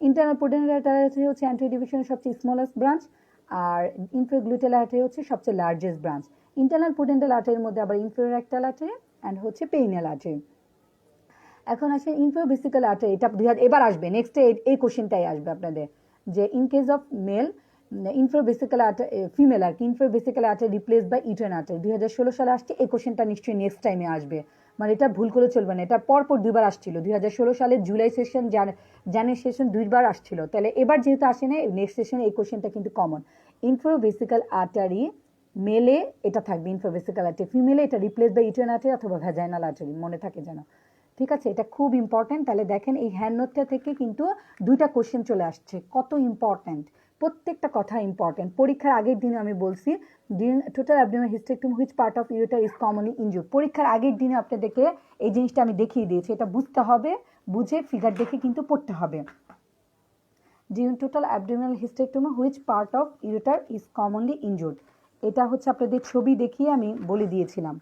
Internal pudendal artery হচ্ছে অ্যান্টেরিয়র ডিভিশনের সবচেয়ে স্মলেস্ট ব্রাঞ্চ, আর ইনফেরিয়র গ্লুটাল আর্টারি হচ্ছে সবচেয়ে লার্জেস্ট ব্রাঞ্চ। ইন্টারনাল পুডেন্টাল আর্টারির মধ্যে আবার ইনফেরিয়র রেক্টাল আর্টারি অ্যান্ড হচ্ছে পেইনিয়াল আর্টারি। এখন আসে ইনফ্রাভেসিক্যাল আর্টারি, এটা এবার আসবে নেক্সটে, এই কোশ্চেনটাই আসবে আপনাদের, যে in case of male infravesical artery, female আর কি, infravesical artery replace by uterine artery. 2016 সালে আসছে এই কোশ্চেনটা, নিশ্চয়ই নেক্সট টাইমে আসবে, মানে এটা ভুল করে চলবে না। এটা পরপর 2বার আসছিল, 2016 সালে জুলাই সেশন, জানুয়ারি সেশন 2বার আসছিল। তাহলে এবার যেহেতু আসে না, নেক্সট সেশনে এই কোশ্চেনটা কিন্তু কমন। ইনফ্রাভেসিক্যাল আর্টারি মেলে এটা থাকবে ইনফ্রাভেসিক্যাল আর্টারি, ফিমেলে এটা রিপ্লেস বাই ইউটেরাইন আর্টারি অথবা ভ্যাজাইনাল আর্টারি, মনে থাকে যেন, ঠিক আছে। এটা খুব ইম্পর্টেন্ট। তাহলে দেখেন এই হ্যান্ড নোটটা থেকে কিন্তু 2টা কোশ্চেন চলে আসছে, কত ইম্পর্টেন্ট, প্রত্যেকটা কথা ইম্পর্টেন্ট। পরীক্ষার আগের দিনে আমি বলছি total abdominal hysterectomy which part of ureter is commonly injured. পরীক্ষার আগের দিনে আপনাদেরকে এই জিনিসটা আমি দেখিয়ে দিয়েছি, এটা বুঝতে হবে, বুঝে ফিগার দেখে কিন্তু পড়তে হবে। Total abdominal hysterectomy which part of ureter is commonly injured, এটা হচ্ছে আপনাদের ছবি দেখিয়ে আমি বলে দিয়েছিলাম।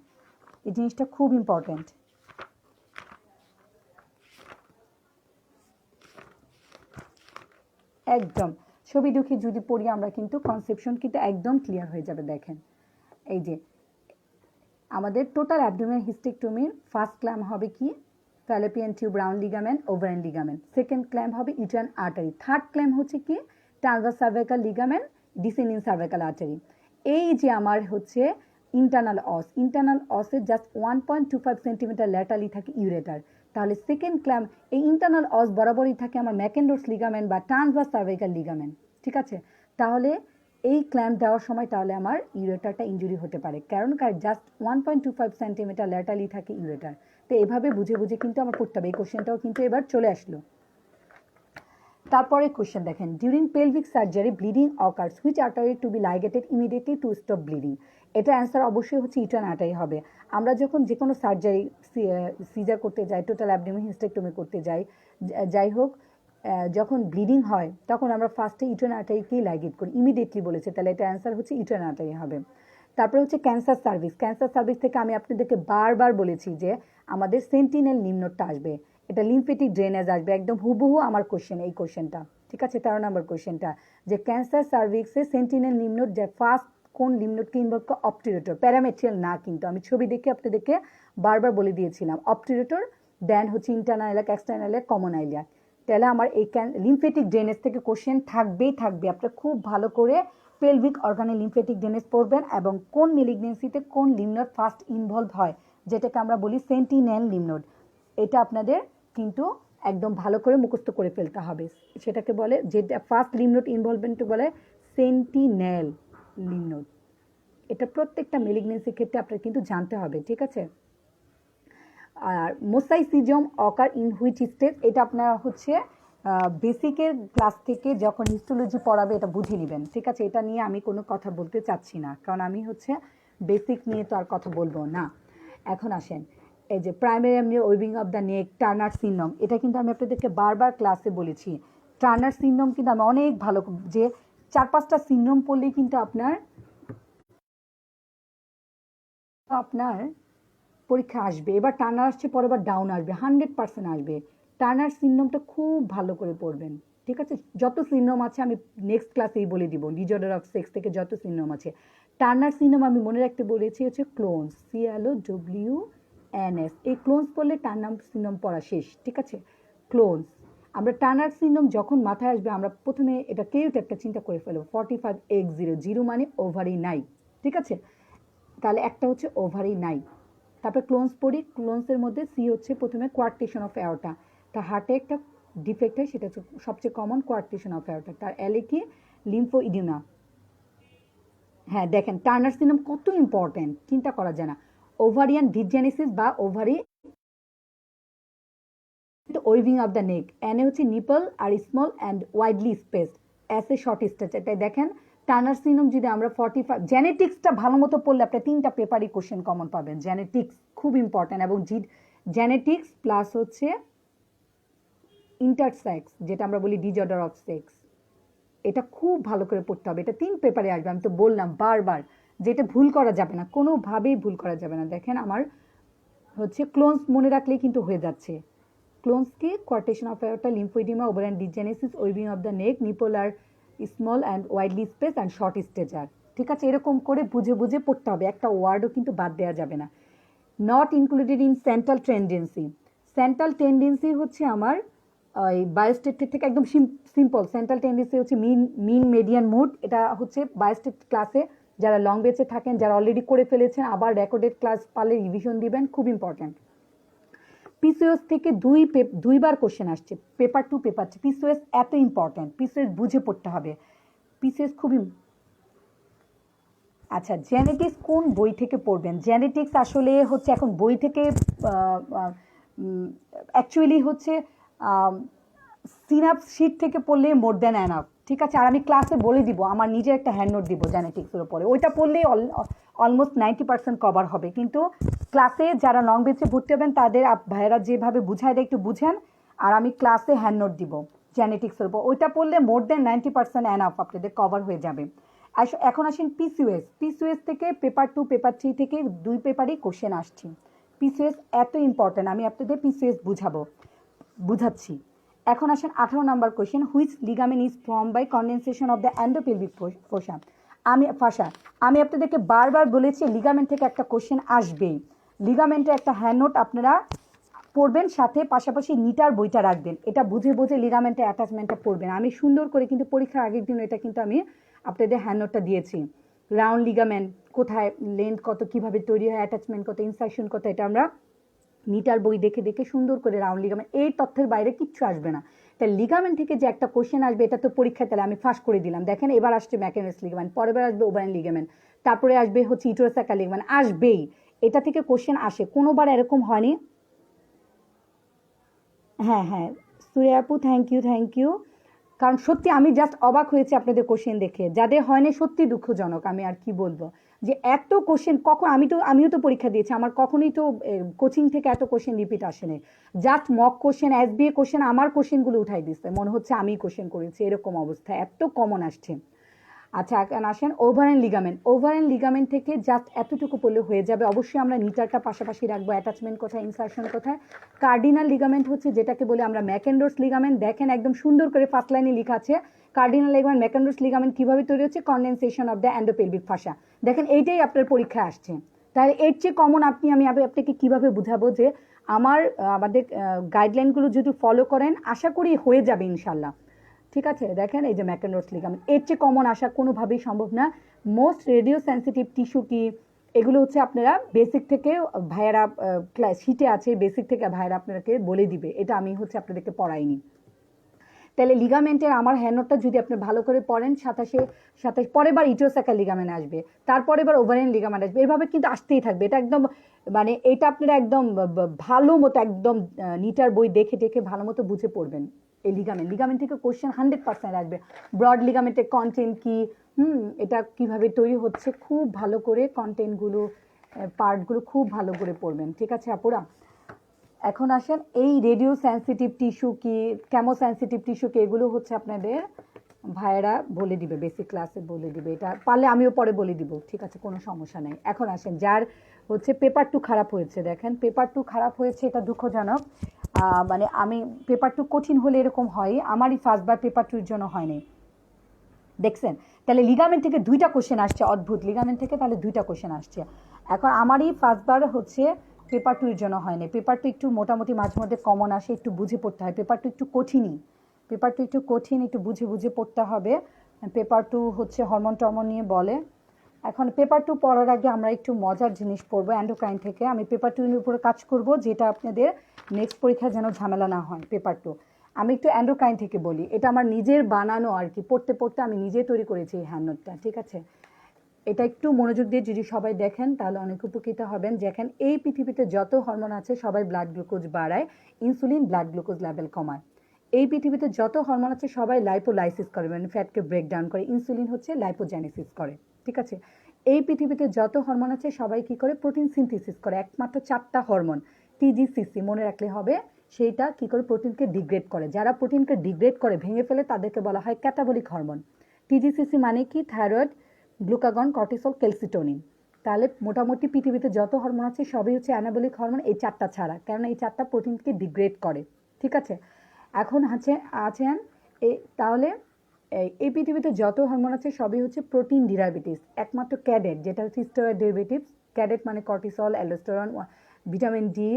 এই জিনিসটা খুব ইম্পর্টেন্ট। একদম ছবি দেখে যদি পড়ি আমরা কিন্তু কনসেপশন কিন্তু একদম ক্লিয়ার হয়ে যাবে। দেখেন এই যে আমাদের টোটাল অ্যাবডোমিনাল হিস্টেরেক্টমির ফার্স্ট ক্ল্যাম্প হবে কি, Fallopian tube round ligament, ovarian ligament. Second clamp হবে ইউটেরাইন আর্টারি। থার্ড ক্ল্যাম্প হচ্ছে কি, transverse cervical ligament, descending cervical artery. এই যে আমার হচ্ছে ইন্টারনাল অস, ইন্টারনাল অসের জাস্ট 1.25 সেন্টিমিটার ল্যাটারালি থাকে ইউরেটার। তাহলে সেকেন্ড ক্ল্যাম্প এই ইন্টারনাল অস বরাবরই থাকে আমার ম্যাকেন্ডোর্স লিগামেন্ট বা ট্রান্সভার্স সার্ভাইকাল লিগামেন্ট, ঠিক আছে। তাহলে এই ক্ল্যাম্প দেওয়ার সময় তাহলে আমার ইউরেটারটা ইনজুরি হতে পারে, কারণ জাস্ট 1.25 সেন্টিমিটার ল্যাটারালি থাকে ইউরেটার। তো এভাবে বুঝে বুঝে কিন্তু আমার পড়তে হবে। এই কোশ্চেনটাও কিন্তু এবার চলে আসলো। তারপরে কোশ্চেন দেখেন, during pelvic surgery bleeding occurs which artery to be ligated immediately to stop bleeding. এটা অ্যান্সার অবশ্যই হচ্ছে ইটার্ন আর্টারি হবে। আমরা যখন যে কোনো সার্জারি সিজার করতে যাই, টোটাল অ্যাবডোমেন হিস্টেক্টমি করতে যাই, যাই হোক, যখন ব্লিডিং হয় তখন আমরা ফার্স্টে ইটার্ন আর্টারিকেই লাইগেট করি, ইমিডিয়েটলি বলেছে, তাহলে এটা অ্যান্সার হচ্ছে ইটার্ন আর্টারি হবে। তারপরে হচ্ছে ক্যান্সার সার্ভিস। ক্যান্সার সার্ভিস থেকে আমি আপনাদেরকে বারবার বলেছি যে আমাদের সেন্টিনেল নিম্নোডটা আসবে, এটা লিম্ফেটিক ড্রেনেজ আসবে, একদম হুবহু আমার কোশ্চেন, এই কোশ্চেনটা, ঠিক আছে, 13 নম্বর কোশ্চেনটা, যে ক্যান্সার সার্ভিক্সে সেন্টিনেল নিম্নোড যে ফার্স্ট কোন লিম্নোডকে ইনভলভ করে, অপটিরেটর, প্যারামেট্রিয়াল না, কিন্তু আমি ছবি দেখে আপনাদেরকে বারবার বলে দিয়েছিলাম, অপটিরেটর, দেন হচ্ছে ইন্টারনাল এলাক, এক্সটার্নাল এলাক, কমন আইলিয়া। তাহলে আমার এই লিম্ফেটিক ড্রেনেজ থেকে কোশ্চেন থাকবেই থাকবে। আপনারা খুব ভালো করে পেলভিক অর্গানে লিম্ফেটিক ড্রেনেজ পড়বেন এবং কোন মেলিগনেন্সিতে কোন লিম্নোড ফার্স্ট ইনভলভ হয়, যেটাকে আমরা বলি সেন্টিনেল লিম্নোড, এটা আপনাদের কিন্তু একদম ভালো করে মুখস্থ করে ফেলতে হবে। সেটাকে বলে, যেটা ফার্স্ট লিম্নোড ইনভলভমেন্ট বলে সেন্টিনেল লিম্নোড। এটা প্রত্যেকটা মেলিগনেন্সির ক্ষেত্রে আপনার কিন্তু জানতে হবে, ঠিক আছে। আর মোসাইসিজম অকার ইন হুইচ স্টেজ, এটা আপনার হচ্ছে বেসিকের ক্লাস থেকে যখন হিস্টোলজি পড়াবে এটা বুঝে নেবেন, ঠিক আছে। এটা নিয়ে আমি কোনো কথা বলতে চাচ্ছি না, কারণ আমি হচ্ছে বেসিক নিয়ে তো আর কথা বলবো না। এখন আসেন, এই যে প্রাইমারি এমনি waving of the neck, Turner syndrome, এটা কিন্তু আমি আপনাদেরকে বারবার ক্লাসে বলেছি। টার্নার সিনড্রোম কিন্তু আমি অনেক ভালো, যে 4-5টা সিনড্রোম পড়লেই কিন্তু আপনার পরীক্ষা আসবে। এবার টার্নার আসছে, পরে এবার ডাউন আসবে, 100% আসবে। টার্নার সিনড্রোমটা খুব ভালো করে পড়বেন, ঠিক আছে। যত সিনড্রোম আছে আমি নেক্সট ক্লাসেই বলে দিব, ডিজঅর্ডার অফ সেক্স থেকে যত সিনড্রোম আছে। টার্নার সিনড্রোম আমি মনে রাখতে বলেছি হচ্ছে ক্লোনস, CLOWNS, এই ক্লোনস পড়লে টার্নার সিনড্রোম পড়া শেষ, ঠিক আছে। ক্লোনস, আমরা টার্নার সিনড্রোম যখন মাথায় আসবে আমরা প্রথমে এটা কেউ একটা চিন্তা করে ফেলবো, 45X0, জিরো মানে ওভারি নাই, ঠিক আছে। তাহলে একটা হচ্ছে ওভারি নাই। তারপরে ক্লোনস পড়ি, ক্লোনসের মধ্যে সি হচ্ছে প্রথমে কোয়ার্টেশন অফ অ্যাওর্টা, তার হার্টে একটা ডিফেক্ট হয়, সেটা হচ্ছে সবচেয়ে কমন কোয়ার্টেশন অফ অ্যাওর্টা। তার এলে কি লিম্ফোইডিউমা। হ্যাঁ দেখেন টার্নার সিনড্রোম কত ইম্পর্টেন্ট, চিন্তা করা যায় না। ওভারিয়ান ডিসজেনেসিস বা ওভারি ওয়েভিং অফ দ্য নেক, এনে হচ্ছে নিপল আর small and widely spaced, as a short stature. তাই দেখেন টার্নার সিনড্রোম যদি আমরা 45, জেনেটিক্সটা ভালো মতো পড়লে আপনি 3টা পেপারই কোশ্চেন কমন পাবেন। জেনেটিক্স খুব ইম্পর্টেন্ট, এবং জেনেটিক্স প্লাস হচ্ছে ইন্টারসেক্স, যেটা আমরা বলি ডিজঅর্ডার অফ সেক্স, এটা খুব ভালো করে পড়তে হবে। এটা 3 পেপারে আসবে, আমি তো বললাম বারবার, যেটা ভুল করা যাবে না, কোনোভাবেই ভুল করা যাবে না। দেখেন আমার হচ্ছে ক্লোনস মনে রাখলেই কিন্তু হয়ে যাচ্ছে। ক্লোনস কি, coarctation of aorta, lymphoedema, ovarian dysgenesis, ওয়েভিং of the neck, nipples small and widely space and short stature, ঠিক আছে। এরকম করে বুঝে বুঝে পড়তে হবে, একটা ওয়ার্ডও কিন্তু বাদ দেওয়া যাবে না। Not included in central tendency, central tendency হচ্ছে আমার ওই বায়োস্টেট থেকে একদম সিম্পল। সেন্ট্রাল টেন্ডেন্সি হচ্ছে মিন মেডিয়ান মুড, এটা হচ্ছে বায়োস্টেট ক্লাসে যারা লং বেচে থাকেন, যারা অলরেডি করে ফেলেছেন, আবার রেকর্ডেড ক্লাস পারলে রিভিশন দিবেন, খুব ইম্পর্ট্যান্ট। পিসিওএস থেকে দুইবার কোশ্চেন আসছে, পেপার 2 পেপার 3। পিসিওএস এত ইম্পর্ট্যান্ট, পিসিওএস বুঝে পড়তে হবে, পিসিওএস খুবই। আচ্ছা, জেনেটিক্স কোন বই থেকে পড়বেন? জেনেটিক্স আসলে হচ্ছে এখন বই থেকে অ্যাকচুয়ালি হচ্ছে সিনাপস শিট থেকে পড়লে মোর দ্যান অ্যানাফ, ঠিক আছে। আর আমি ক্লাসে বলে দিব, আমার নিজের একটা হ্যান্ড নোট দিব জেনেটিক্সের উপরে, ওইটা পড়লেই অলমোস্ট 90% কভার হবে। কিন্তু ক্লাসে যারা লং বেঞ্চে ভর্তি হবেন তাদের ভাইয়েরা যেভাবে বুঝায় দেয় একটু বুঝেন, আর আমি ক্লাসে হ্যান্ড নোট দিব জেনেটিক্সের উপর, ওইটা পড়লে মোর দ্যান 90% অ্যানাফ আপনাদের কভার হয়ে যাবে। এখন আসেন পিসিওএস। পিসিওএস থেকে পেপার 2 পেপার 3 থেকে 2 পেপারই কোশ্চেন আসছে। পিসিওএস এত ইম্পর্টেন্ট, আমি আপনাদের পিসিওএস বুঝাচ্ছি। এখন আসেন 18 নম্বর question, which ligament is form by condensation of the endopelvic fossa. আমি আপনাদেরকে বারবার বলেছি লিগামেন্ট থেকে একটা কোশ্চেন আসবেই। লিগামেন্টের একটা হ্যান্ড নোট আপনারা পড়বেন, সাথে পাশাপাশি নিটার বইটা রাখবেন, এটা বুঝে বুঝে লিগামেন্টের অ্যাটাচমেন্টটা পড়বেন। আমি সুন্দর করে কিন্তু পরীক্ষার আগের দিন এটা কিন্তু আমি আপনাদের হ্যান্ড নোটটা দিয়েছি। রাউন্ড লিগামেন্ট কোথায়, লেন্থ কত, কিভাবে তৈরি হয়, অ্যাটাচমেন্ট কত, ইনসার্শন কত, এটা আমরা নিটার বই দেখে দেখে সুন্দর করে রাউন্ড লিগামেন্ট, এই তথ্যের বাইরে কিচ্ছু আসবে না। তাই লিগামেন্ট থেকে যে একটা কোশ্চেন আসবে এটা তো পরীক্ষায়, তাহলে আমি ফাঁস করে দিলাম। দেখেন এবার আসছে ম্যাকেনাস লিগামেন্ট, পরের বার আসবে ওভারিয়ান লিগামেন্ট, তারপরে আসবে হচ্ছে ইউটেরোস্যাকার লিগামেন্ট, আসবেই। এটা থেকে কোশ্চেন আসে, কোনোবার এরকম হয়নি। হ্যাঁ হ্যাঁ সুরে আপু, থ্যাংক ইউ। কারণ সত্যি আমি জাস্ট অবাক হয়েছি আপনাদের কোশ্চেন দেখে, যাদের হয়নি সত্যি দুঃখজনক। আমি আর কি বলবো, যে এত কোশ্চেন কখন, আমিও তো পরীক্ষা দিয়েছি, আমার কখনোই তো কোচিং থেকে এত কোশ্চেন রিপিট আসেনি। Just mock question, SBA question, আমার কোশ্চেনগুলো উঠাই দিচ্ছে, মনে হচ্ছে আমি কোশ্চেন করেছি, এরকম অবস্থা, এত কমন আসছে। আচ্ছা এখন আসেন over and ligament. Over and ligament থেকে জাস্ট এতটুকু পড়লে হয়ে যাবে। অবশ্যই আমরা নিটারটা পাশাপাশি রাখবো, অ্যাটাচমেন্ট কোথায়, ইনসার্শন কোথায়। কার্ডিনাল লিগামেন্ট হচ্ছে যেটাকে বলে আমরা ম্যাকেন্ডোর্স লিগামেন্ট। দেখেন একদম সুন্দর করে ফার্স্ট লাইনে লেখা আছে কার্ডিনাল লিগামেন্ট, ম্যাকেন্ডোর্স লিগামেন্ট কীভাবে তৈরি হচ্ছে, কনডেনসেশন অফ দ্য এন্ডোপেলভিক ফাসা। দেখেন এইটাই আপনার পরীক্ষায় আসছে। তাহলে এর চেয়ে কমন আমি আপনাকে কীভাবে বুঝাবো যে আমাদের গাইডলাইনগুলো যদি ফলো করেন আশা করি হয়ে যাবে ইনশাল্লাহ। ঠিক আছে, দেখেন এই যে ম্যাকেন্ডোর্স লিগামেন্ট, এর চেয়ে কমন আসা কোনোভাবেই সম্ভব না। মোস্ট রেডিও সেন্সিটিভ টিস্যু কি, এগুলো হচ্ছে আপনারা বেসিক থেকে ভাইয়ারা শিটে আছে, বেসিক থেকে ভাইয়ারা আপনাকে বলে দিবে, এটা আমি হচ্ছে আপনাদেরকে পড়াইনি। তাহলে লিগামেন্টের আমার হ্যান্ডনোটটা যদি আপনি ভালো করে পড়েন, 27 পরের বার ইটিওস্যাকাল লিগামেন্ট আসবে, তারপরে এবার ওভারিয়ান লিগামেন্ট আসবে, এভাবে কিন্তু আসতেই থাকবে। এটা একদম মানে এটা আপনারা একদম ভালো মতো একদম নিটার বই দেখে দেখে ভালো মতো বুঝে পড়বেন। এই লিগামেন্ট থেকে কোশ্চেন 100% আসবে। ব্রড লিগামেন্টের কন্টেন্ট কি, এটা কিভাবে তৈরি হচ্ছে, খুব ভালো করে কন্টেন্টগুলো পার্টগুলো খুব ভালো করে পড়বেন। ঠিক আছে আপুরা, এখন আসেন এই রেডিও সেন্সিটিভ টিস্যু কি, কেমো সেন্সিটিভ টিস্যু কি, এগুলো হচ্ছে আপনাদের ভাইয়েরা বলে দিবে, বেসিক ক্লাসে বলে দিবে, এটা পারলে আমিও পরে বলে দিব। ঠিক আছে, কোনো সমস্যা নেই। এখন আসেন যার হচ্ছে পেপার 2 খারাপ হয়েছে, দেখেন পেপার 2 খারাপ হয়েছে, এটা দুঃখজনক। মানে আমি পেপার 2 কঠিন হলে এরকম হয়, আমারই ফার্স্টবার পেপার 2 এর জন্য হয়নি, দেখছেন। তাহলে লিগামেন্ট থেকে 2টা কোশ্চেন আসছে, অদ্ভুত, লিগামেন্ট থেকে তাহলে 2টা কোশ্চেন আসছে। এখন আমারই ফার্স্টবার হচ্ছে পেপার 2 এর জন্য হয়নি। পেপার 2 একটু মোটামুটি মাঝে মধ্যে কমন আসে, একটু বুঝে পড়তে হয়। পেপার 2 একটু কঠিনই, পেপার 2 একটু কঠিন, একটু বুঝে বুঝে পড়তে হবে। পেপার 2 হচ্ছে হরমোন টরমোন নিয়ে বলে। এখন পেপার 2 পড়ার আগে আমরা একটু মজার জিনিস পড়বো এন্ডোক্রাইন থেকে। আমি পেপার 2 এর উপরে কাজ করব, যেটা আপনাদের নেক্সট পরীক্ষা যেন ঝামেলা না হয়। পেপার 2 আমি একটু এন্ডোক্রাইন থেকে বলি, এটা আমার নিজের বানানো আর কি, পড়তে পড়তে আমি নিজে তৈরি করেছি এই হ্যান্ডনোটটা। ঠিক আছে, এটা একটু মনোযোগ দিয়ে যদি সবাই দেখেন তাহলে অনেক উপকৃত হবেন। দেখেন এই পৃথিবীতে যত হরমোন আছে সবাই ব্লাড গ্লুকোজ বাড়ায়, ইনসুলিন ব্লাড গ্লুকোজ লেভেল কমায়। এই পৃথিবীতে যত হরমোন আছে সবাই লাইপোলাইসিস করে, মানে ফ্যাটকে ব্রেকডাউন করে, ইনসুলিন হচ্ছে লাইপোজেনেসিস করে। ঠিক আছে, এই পৃথিবীতে যত হরমোন আছে সবাই কি করে, প্রোটিন সিনথেসিস করে। একমাত্র 4টা হরমোন, টিজিসিসি মনে রাখলে হবে, সেইটা কি করে প্রোটিনকে ডিগ্রেড করে। যারা প্রোটিনকে ডিগ্রেড করে ভেঙে ফেলে তাদেরকে বলা হয় ক্যাটাবলিক হরমোন। টিজিসিসি মানে কি, থাইরয়েড, গ্লুকাগন, কর্টিসল, ক্যালসিটোনিন। তাহলে মোটামুটি পৃথিবীতে যত হরমোন আছে সবই হচ্ছে অ্যানাবলিক হরমোন, এই 4টা ছাড়া, কারণ এই 4টা প্রোটিনকে ডিগ্রেড করে। ঠিক আছে, এখন আছেন তাহলে এই পৃথিবীতে যত হরমোন আছে সবই হচ্ছে প্রোটিন ডিরাইভেটিভস। একমাত্র ক্যাডেট, যেটা হচ্ছে স্টেরয়েড ডেরিভেটিভস। ক্যাডেট মানে cortisol, aldosterone, vitamin D,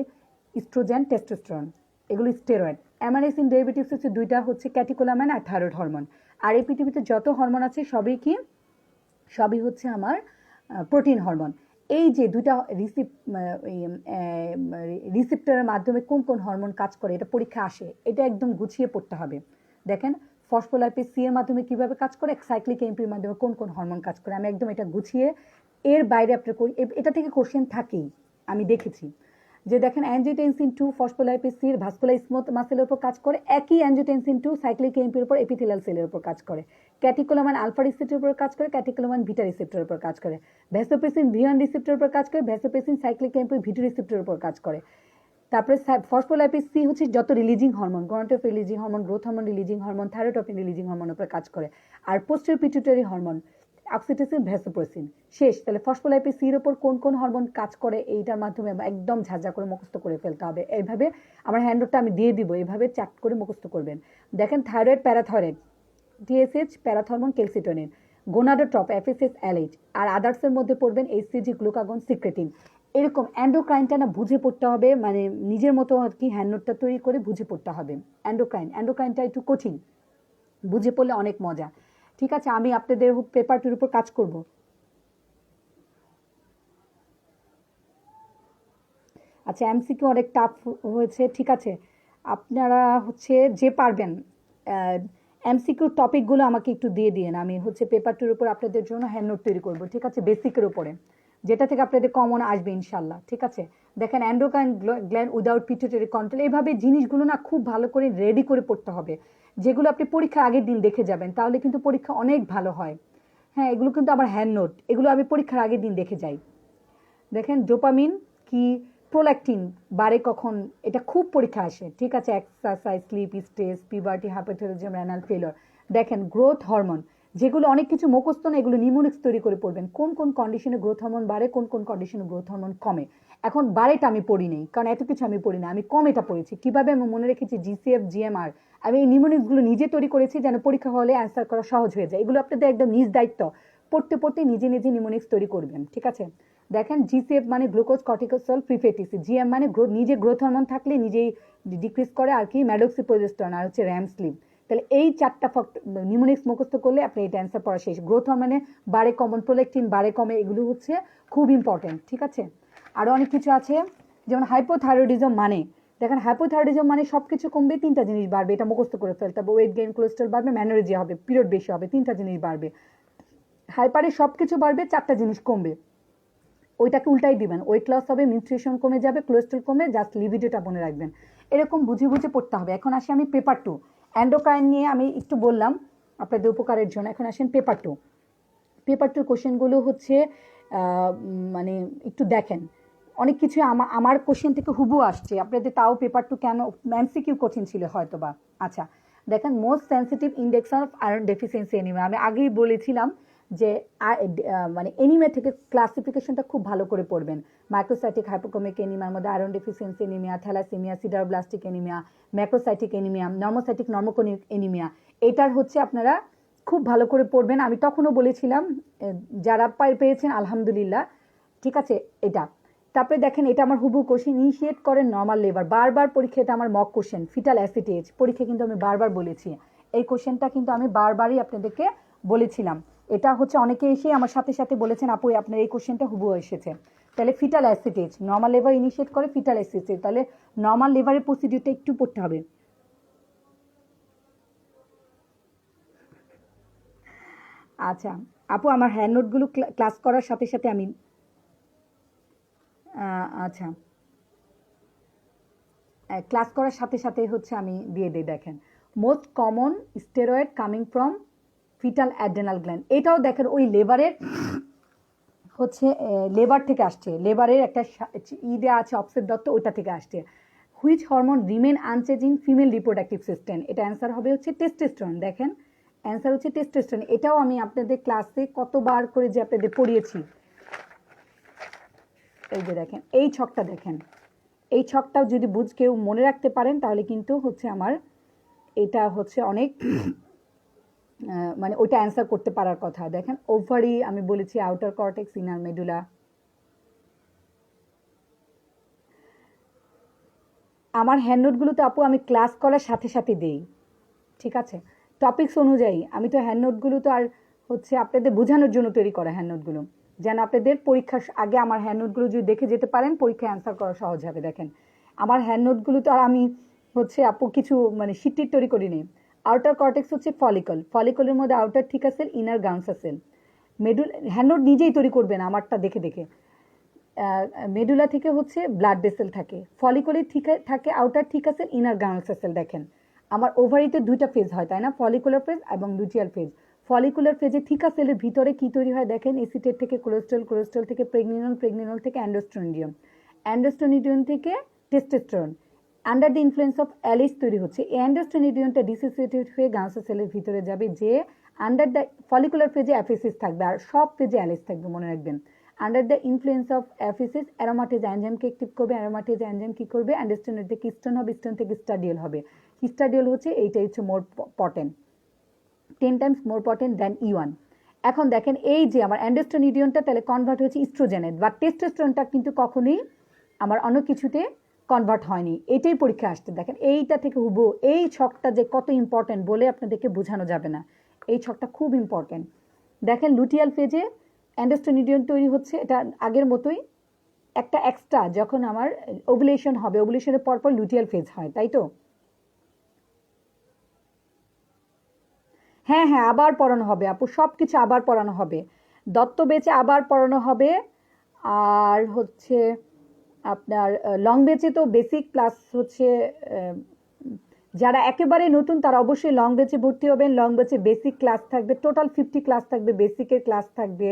oestrogen, testosterone, এগুলো স্টেরয়েড। অ্যামাইনো ডেরিভেটিভস হচ্ছে 2টা, হচ্ছে ক্যাটিকোলামাইন আর থাইরয়েড হরমোন। আর এই পৃথিবীতে যত হরমোন আছে সবই হচ্ছে আমার প্রোটিন হরমোন। এই যে 2টা রিসিপ্টরের মাধ্যমে কোন কোন হরমোন কাজ করে, এটা পরীক্ষা আসে, এটা একদম গুছিয়ে পড়তে হবে। দেখেন ফসফোলাইপেজ সি এর মাধ্যমে কিভাবে কাজ করে, সাইক্লিক এমপির মাধ্যমে কোন কোন হরমোন কাজ করে, আমি একদম এটা গুছিয়ে, এর বাইরে আপনার এটা থেকে কোশ্চেন থাকেই, আমি দেখেছি। যে দেখেন অ্যাঞ্জিওটেনসিন 2 ফসফোলাইপেজ সি এর ভাস্কুলার স্মুথ মাসেলের উপর কাজ করে, একই অ্যাঞ্জিওটেনসিন 2 সাইক্লিক এমপির উপর এপিথেলিয়াল সেলের উপর কাজ করে। ক্যাটিকোলামাইন আলফা রিসেপ্টরের উপর কাজ করে, ক্যাটিকোলামাইন বিটা রিসেপ্টরের উপর কাজ করে। ভ্যাসোপ্রেসিন ভি1 রিসেপ্টরের উপর কাজ করে, ভ্যাসোপ্রেসিন সাইক্লিক এমপি ভি2 রিসেপ্টরের উপর কাজ করে। তারপরে ফসফোলাইপেজ সি হচ্ছে যত releasing hormone, gonadotropin releasing hormone, growth hormone releasing hormone, thyrotropin releasing হরমোনের উপর কাজ করে। আর posterior pituitary hormone, oxytocin, vasopressin. শেষ। তাহলে ফসফোলাইপেজ সির উপর কোন কোন হরমোন কাজ করে, এইটার মাধ্যমে একদম ঝাঁঝা করে মুখস্থ করে ফেলতে হবে। এইভাবে আমার হ্যান্ডনোটটা আমি দিয়ে দিব, এইভাবে চাট করে মুখস্থ করবেন। দেখেন thyroid, parathyroid, TSH, parathormone, calcitonin, gonadotroph, FSH, LH. আর আদার্সের মধ্যে পড়বেন এইচসিজি, গ্লুকাগন, সিক্রেটিন। এরকম অ্যান্ডোক্রাইনটা না বুঝে পড়তে হবে, মানে নিজের মতো আর কি হ্যান্ডনোটটা তৈরি করে বুঝে পড়তে হবে। অ্যান্ডোক্রাইনটা একটু কঠিন, বুঝে পড়লে অনেক মজা। ঠিক আছে, আমি আপনাদের পেপার 2 উপর কাজ করব। আচ্ছা, এমসিকিউ অনেক টাফ হয়েছে। ঠিক আছে, আপনারা হচ্ছে যে পারবেন এমসিকিউ টপিকগুলো আমাকে একটু দিয়ে দিন, আমি হচ্ছে পেপার 2 উপর আপনাদের জন্য হ্যান্ড নোট তৈরি করব। ঠিক আছে, বেসিকের উপরে যেটা থেকে আপনাদের কমন আসবে ইনশাল্লাহ। ঠিক আছে, দেখেন endocrine gland without pituitary control, এইভাবে জিনিসগুলো না খুব ভালো করে রেডি করে পড়তে হবে, যেগুলো আপনি পরীক্ষার আগের দিন দেখে যাবেন, তাহলে কিন্তু পরীক্ষা অনেক ভালো হয়। হ্যাঁ, এগুলো কিন্তু আমার হ্যান্ড নোট, এগুলো আমি পরীক্ষার আগের দিন দেখে যাই। দেখেন ডোপামিন কি, প্রোল্যাকটিন বাড়ে কখন, এটা খুব পরীক্ষা আসে। ঠিক আছে, exercise, sleep, stress, puberty, hypothyroidism, renal failure. দেখেন গ্রোথ হরমোন, যেগুলো অনেক কিছু মুখস্থ না, এগুলো নিউমোনিক্স তৈরি করে পড়বেন, কোন কোন কন্ডিশনে গ্রোথ হরমোন বাড়ে, কোন কোন কন্ডিশনে গ্রোথ হরমোন কমে। এখন বাড়েটা আমি পড়ি নেই, কারণ এত কিছু আমি পড়ি না, আমি কমেটা পড়েছি। কিভাবে আমি মনে রেখেছি জিসিএফ, জিএমআর, আমি এই নিউমোনিক্সগুলো নিজে তৈরি করেছি যেন পরীক্ষা হলে অ্যান্সার করা সহজ হয়ে যায়। এগুলো আপনাদের একদম নিজ দায়িত্ব, পড়তে পড়তে নিজে নিজে নিউমোনিক্স তৈরি করবেন। ঠিক আছে, দেখেন জিসিএফ মানে গ্লুকোজ কর্টিকোস্টল প্রিফেটিসি, জিএম মানে নিজে গ্রোথ হরমোন থাকলে নিজেই ডিক্রিজ করে, আর কি ম্যাডক্সিপ্রোজেস্টেরন, আর হচ্ছে র্যাম স্লিপ। তাহলে এই চারটা নিউমোনিক্স মুখস্থ করলে আপনি এটা অ্যান্সার পড়া শেষ। গ্রোথ হরমোনে বাড়ে কমন, প্রোলেকটিন বাড়ে কমে, এগুলো হচ্ছে খুব ইম্পর্টেন্ট। ঠিক আছে, আরও অনেক কিছু আছে, যেমন হাইপোথাইরয়েডিজম মানে, দেখেন হাইপোথাইরয়েডিজম মানে সব কিছু কমবে, তিনটা জিনিস বাড়বে, এটা মুখস্থ করে ফেলতে হবে। ওয়েট গেইন, কোলেস্ট্রল বাড়বে, ম্যানোরেজিয়া হবে, পিরিয়ড বেশি হবে, তিনটা জিনিস বাড়বে। হাইপারে সব কিছু বাড়বে, চারটা জিনিস কমবে, ওইটাকে উল্টাই দিবেন, ওয়েট লস হবে, মেনস্ট্রুয়েশন কমে যাবে, কোলেস্ট্রল কমে, জাস্ট লিবিডোটা মনে রাখবেন। এরকম বুঝে বুঝে পড়তে হবে। এখন আসি আমি পেপার 2, অ্যান্ডোক্রাইন নিয়ে আমি একটু বললাম আপনাদের উপকারের জন্য। এখন আসেন পেপার 2। পেপার 2 কোশ্চেনগুলো হচ্ছে মানে একটু দেখেন, অনেক কিছু আমার কোশ্চেন থেকে হুবু আসছে আপনাদের, তাও পেপার 2 কেন এমসিকিউ কোশ্চেন ছিল হয়তো বা। আচ্ছা, দেখেন most sensitive index of iron deficiency anaemia, আমি আগেই বলেছিলাম যে মানে এনিমিয়া থেকে ক্লাসিফিকেশনটা খুব ভালো করে পড়বেন। মাইক্রোসাইটিক হাইপোক্রোমিক এনিমিয়ার মধ্যে iron deficiency anaemia, thalassaemia, sideroblastic anaemia, macrocytic anaemia, normocytic normochromic anaemia, এটার হচ্ছে আপনারা খুব ভালো করে পড়বেন। আমি তখনও বলেছিলাম, যারা পেয়েছেন আলহামদুলিল্লাহ। ঠিক আছে, এটা তারপরে দেখেন, এটা আমার হুবু কোশ্চেন, ইনিশিয়েট করেন নর্মাল লেবার, বারবার পরীক্ষা, এটা আমার মক কোশ্চেন। ফিটাল অ্যাসিটেজ পরীক্ষা কিন্তু আমি বারবার বলেছি, এই কোশ্চেনটা কিন্তু আমি বারবারই আপনাদেরকে বলেছিলাম। এটা হচ্ছে অনেকে এসে আমার সাথে সাথে বলেছেন আপু আপনার এই কোশ্চেনটা হুবু এসেছে। তাহলে ফিটাল অ্যাসিটেজ, নর্মাল লেবার ইনিশিয়েট করে ফিটাল অ্যাসিটেজ, তাহলে নর্মাল লেবারের প্রসিডিউরটা একটু পড়তে হবে। আচ্ছা আপু, আমার হ্যান্ড নোটগুলো ক্লাস করার সাথে সাথে আমি আচ্ছা ক্লাস করার সাথে সাথে হচ্ছে আমি দিয়ে দিই। দেখেন most common steroid coming from fetal adrenal gland, এটাও দেখেন ওই লেবারের হচ্ছে, লেবার থেকে আসছে, লেবারের একটা দেওয়া আছে অপসেট দত্ত, ওইটা থেকে আসছে। Which hormone remain unchange in female reproductive system, এটা অ্যান্সার হবে হচ্ছে টেস্টোস্টেরন। দেখেন অ্যান্সার হচ্ছে টেস্টোস্টেরন, এটাও আমি আপনাদের ক্লাসে কতবার করে যে আপনাদের পড়িয়েছি। এই যে দেখেন এই ছকটা, দেখেন এই ছকটাও যদি কেউ মনে রাখতে পারেন তাহলে কিন্তু হচ্ছে আমার এটা হচ্ছে অনেক মানে ওইটা অ্যান্সার করতে পারার কথা। দেখেন ওভারি আমি বলেছি, আউটার কর্টেক্স, ইনার মেডুলা। আমার হ্যান্ড নোটগুলো তো আপু আমি ক্লাস করার সাথে সাথে দেই। ঠিক আছে, টপিকস অনুযায়ী আমি তো হ্যান্ড নোটগুলো তো আর হচ্ছে আপনাদের বোঝানোর জন্য তৈরি করা হ্যান্ড নোটগুলো, যেন আপনাদের পরীক্ষার আগে আমার হ্যান্ড নোটগুলো যদি দেখে যেতে পারেন পরীক্ষায় অ্যান্সার করা সহজ হবে। দেখেন আমার হ্যান্ড নোটগুলো তো আর আমি হচ্ছে আপু কিছু মানে শিটটির তৈরি করি নেই। আউটার কর্টেক্স হচ্ছে ফলিকল, ফলিকলের মধ্যে outer theca cell, inner granulosa cell. Medulla hand note নিজেই তৈরি করবেন আমারটা দেখে দেখে। মেডুলা থেকে হচ্ছে ব্লাড ভেসেল থাকে, ফলিকলের থাকে outer theca cell, inner granulosa sell. দেখেন আমার ওভারিতে দুইটা ফেজ হয় তাই না, ফলিকুলার ফেজ এবং লুটিয়াল ফেজ। ফলিকুলার ফেজে থিকা সেলের ভিতরে কি তৈরি হয় দেখেন, এসিটেট থেকে কোলেস্ট্রল, কোলেস্ট্রল থেকে প্রেগনিনল, প্রেগনিনল থেকে অ্যান্ডোস্টেরনিডিয়াম, অ্যান্ডোস্টেরনিডিয়াম থেকে testosterone. Under the influence of Alice তৈরি হচ্ছে, এই অ্যান্ডোস্টেরনিডিয়ামটা ডিসোসিয়েটেড হয়ে গাউন্সা সেলের ভিতরে যাবে, যে আন্ডার দ্য ফলিকুলার ফেজে অ্যাফিসিস থাকবে আর সব ফেজে অ্যালিস থাকবে, মনে রাখবেন। Under the influence of FSH aromatase এনজাইমকে অ্যাক্টিভ করবে, অ্যারোমাটেজ এনজাইম কি করবে, অ্যান্ডোস্টেরন থেকে স্টোন হবে, স্টোন থেকে স্টাডিয়াল হবে। হিস্টাডিয়াল হচ্ছে এইটাই হচ্ছে more potent, 10 times more potent than E1। এখন দেখেন এই যে আমার অ্যান্ডোস্টেরনিডিয়ামটা তাহলে কনভার্ট হয়েছে ইস্ট্রোজেনে, বা টেস্টোস্টেরনটা কিন্তু কখনোই আমার অন্য কিছুতে কনভার্ট হয়নি, এটাই পরীক্ষা আসতে। দেখেন এইটা থেকে হুবহু এই ছকটা যে কত ইম্পর্টেন্ট বলে আপনাদেরকে বোঝানো যাবে না, এই ছকটা খুব ইম্পর্টেন্ট। দেখেন লুটিয়াল ফেজে অ্যান্ডোস্টেরনিডিয়াম তৈরি হচ্ছে, এটা আগের মতোই একটা এক্সট্রা, যখন আমার ওভুলেশন হবে, ওভুলেশনের পরপর লুটিয়াল ফেজ হয়, তাই তো? হ্যাঁ হ্যাঁ, আবার পড়ানো হবে আপু, সব কিছু আবার পড়ানো হবে, দত্ত বেচে আবার পড়ানো হবে। আর হচ্ছে আপনার লং বেচে তো বেসিক প্লাস হচ্ছে যারা একেবারে নতুন তারা অবশ্যই লং বেচে ভর্তি হবেন। লং বেচে বেসিক ক্লাস থাকবে, টোটাল 50 ক্লাস থাকবে, বেসিকের ক্লাস থাকবে